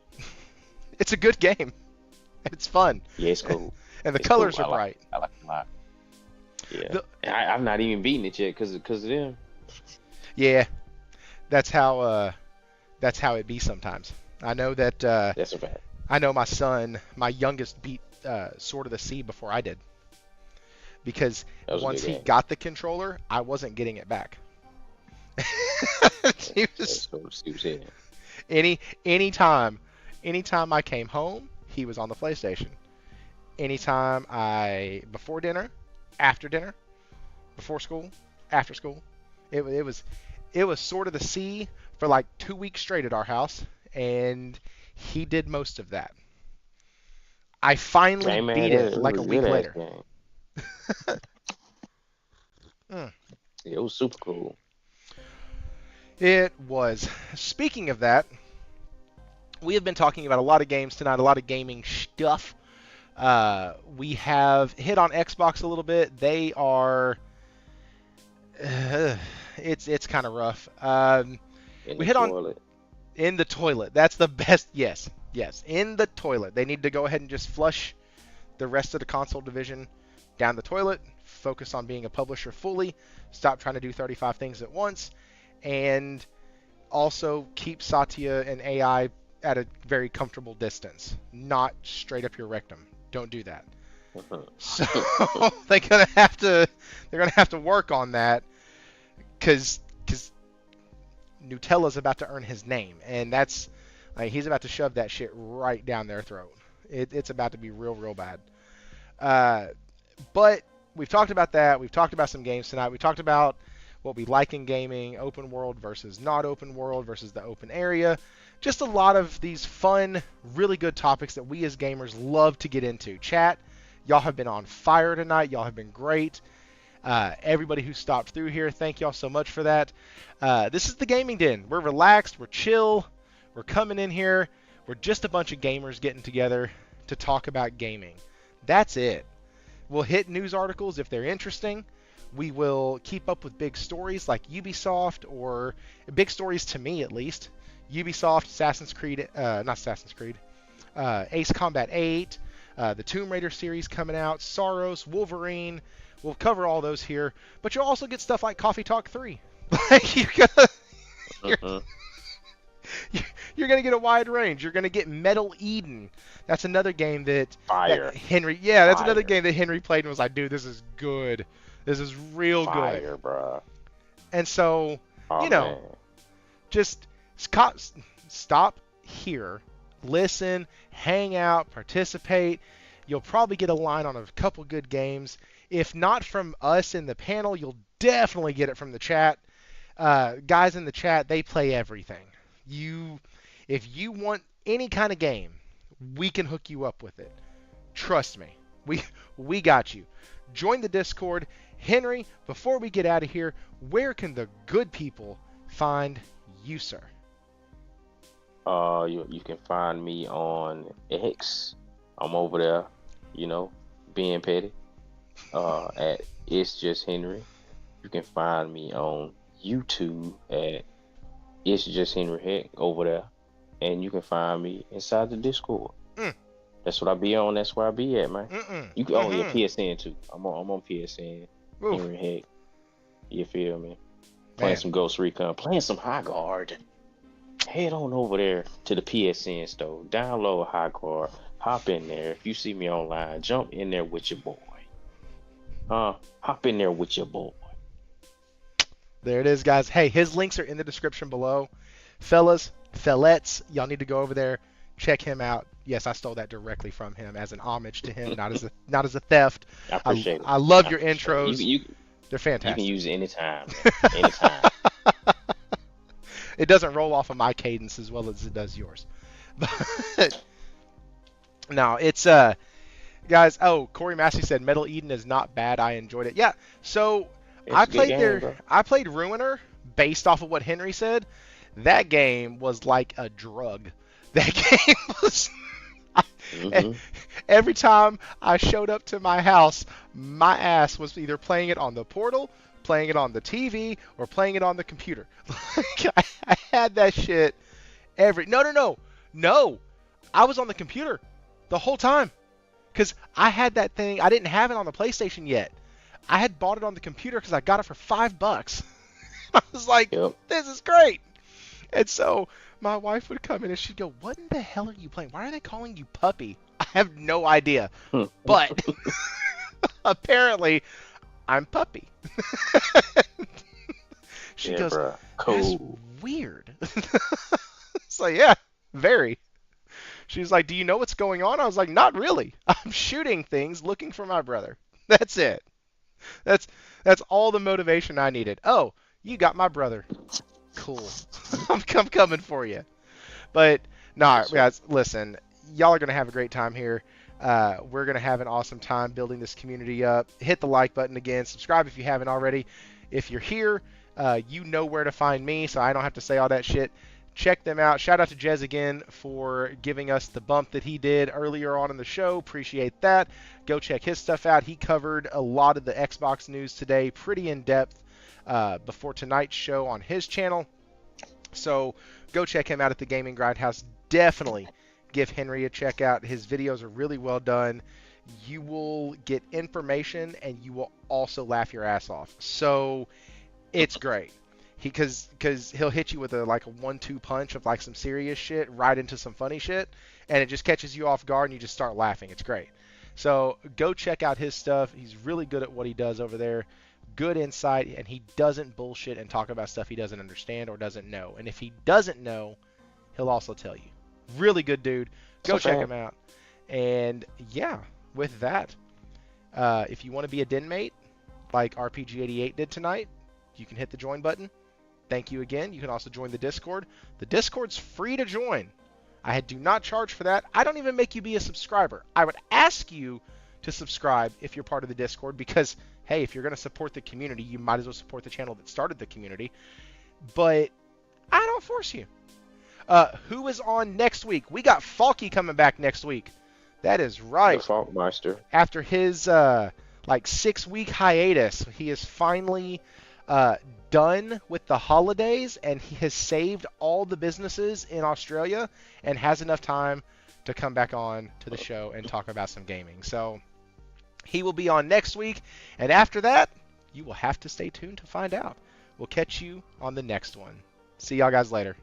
A: It's a good game. It's fun.
B: Yeah, it's cool.
A: And the colors are bright.
B: I like it a lot. Yeah, I've not even beaten it yet because of them. Yeah,
A: that's how it be sometimes. I know that.
B: That's a fact.
A: I know my youngest beat Sword of the Sea before I did. Because once he got the controller, I wasn't getting it back. Anytime I came home, he was on the PlayStation. Anytime before dinner, after dinner, before school, after school, it was Sword of the Sea for like 2 weeks straight at our house, and he did most of that. I finally beat it like a week later.
B: It was super cool.
A: It was. Speaking of that, we have been talking about a lot of games tonight, a lot of gaming stuff. We have hit on Xbox a little bit. They are... it's kind of rough. We hit on... In the toilet. That's the best. Yes. In the toilet. They need to go ahead and just flush the rest of the console division down the toilet. Focus on being a publisher fully. Stop trying to do 35 things at once. And also keep Satya and AI at a very comfortable distance. Not straight up your rectum. Don't do that. So they're gonna have to work on that because Nutella's about to earn his name, and that's he's about to shove that shit right down their throat. It's about to be real bad. But we've talked about that. We've talked about some games tonight. We talked about what we like in gaming, open world versus not open world versus the open area. Just a lot of these fun, really good topics that we as gamers love to get into. Chat, y'all have been on fire tonight. Y'all have been great. Everybody who stopped through here, thank y'all so much for that. This is the Gaming Den. We're relaxed. We're chill. We're coming in here. We're just a bunch of gamers getting together to talk about gaming. That's it. We'll hit news articles if they're interesting. We will keep up with big stories like Ubisoft, or big stories to me at least. Ubisoft, Ace Combat 8, the Tomb Raider series coming out, Saros, Wolverine. We'll cover all those here, but you'll also get stuff like Coffee Talk 3. Like you're gonna get a wide range. You're gonna get Metal Eden. That's another game that Henry. Yeah, that's another game that Henry played and was like, dude, this is good. This is real good,
B: bro.
A: And so,
B: man.
A: just stop here, listen, hang out, participate. You'll probably get a line on a couple good games. If not from us in the panel, you'll definitely get it from the chat. Guys in the chat, they play everything. If you want any kind of game, we can hook you up with it. Trust me. We got you. Join the Discord. Henry, before we get out of here, where can the good people find you, sir?
B: You can find me on X. I'm over there, being petty. At It's Just Henry. You can find me on YouTube at It's Just Henriheck over there, and you can find me inside the Discord. That's what I be on. That's where I be at, man. You can your PSN too. I'm on PSN. Henriheck. You feel me? Playing some Ghost Recon, playing some Highguard. Head on over there to the PSN store. Download Highguard. Hop in there. If you see me online, jump in there with your boy. Hop in there with your boy.
A: There it is, guys. Hey, his links are in the description below. Fellettes, y'all need to go over there, check him out. Yes, I stole that directly from him as an homage to him, not as a theft.
B: I appreciate it.
A: I love your intros. They're fantastic.
B: You can use it anytime. Anytime.
A: It doesn't roll off of my cadence as well as it does yours. But no, it's guys. Oh, Corey Massey said Metal Eden is not bad. I enjoyed it. Yeah. So I played Ruiner based off of what Henry said. That game was like a drug. That game was. Every time I showed up to my house, my ass was either playing it on the Portal, playing it on the TV, or playing it on the computer. I had that shit No. I was on the computer the whole time. Because I had that thing. I didn't have it on the PlayStation yet. I had bought it on the computer because I got it for $5. I was like, This is great. And so my wife would come in and she'd go, what in the hell are you playing? Why are they calling you puppy? I have no idea. But apparently I'm puppy. She goes,
B: bro.
A: That's weird. It's like, yeah, very. She's like, do you know what's going on? I was like, not really. I'm shooting things looking for my brother. That's it. That's all the motivation I needed. Oh, you got my brother. Cool. I'm coming for you. But no, guys, listen, y'all are going to have a great time here. We're going to have an awesome time building this community up. Hit the like button again. Subscribe if you haven't already. If you're here, you know where to find me, so I don't have to say all that shit. Check them out. Shout out to Jez again for giving us the bump that he did earlier on in the show. Appreciate that. Go check his stuff out. He covered a lot of the Xbox news today, pretty in depth, before tonight's show on his channel. So go check him out at the Gaming Grindhouse. Definitely give Henry a check out. His videos are really well done. You will get information and you will also laugh your ass off. So it's great. Because he'll hit you with a 1-2 punch of some serious shit right into some funny shit, and it just catches you off guard and you just start laughing. It's great. So go check out his stuff. He's really good at what he does over there. Good insight, and he doesn't bullshit and talk about stuff he doesn't understand or doesn't know. And if he doesn't know, he'll also tell you. Really good dude. Go check him out. And yeah, with that, if you want to be a den mate like RPG88 did tonight, you can hit the join button. Thank you again. You can also join the Discord. The Discord's free to join. I do not charge for that. I don't even make you be a subscriber. I would ask you to subscribe if you're part of the Discord because, hey, if you're going to support the community, you might as well support the channel that started the community. But I don't force you. Who is on next week? We got Falky coming back next week. That is right.
B: The Falkmeister.
A: After his like 6-week hiatus. He is finally done with the holidays, and he has saved all the businesses in Australia and has enough time to come back on to the show and talk about some gaming. So he will be on next week, and after that, you will have to stay tuned to find out. We'll catch you on the next one. See y'all guys later.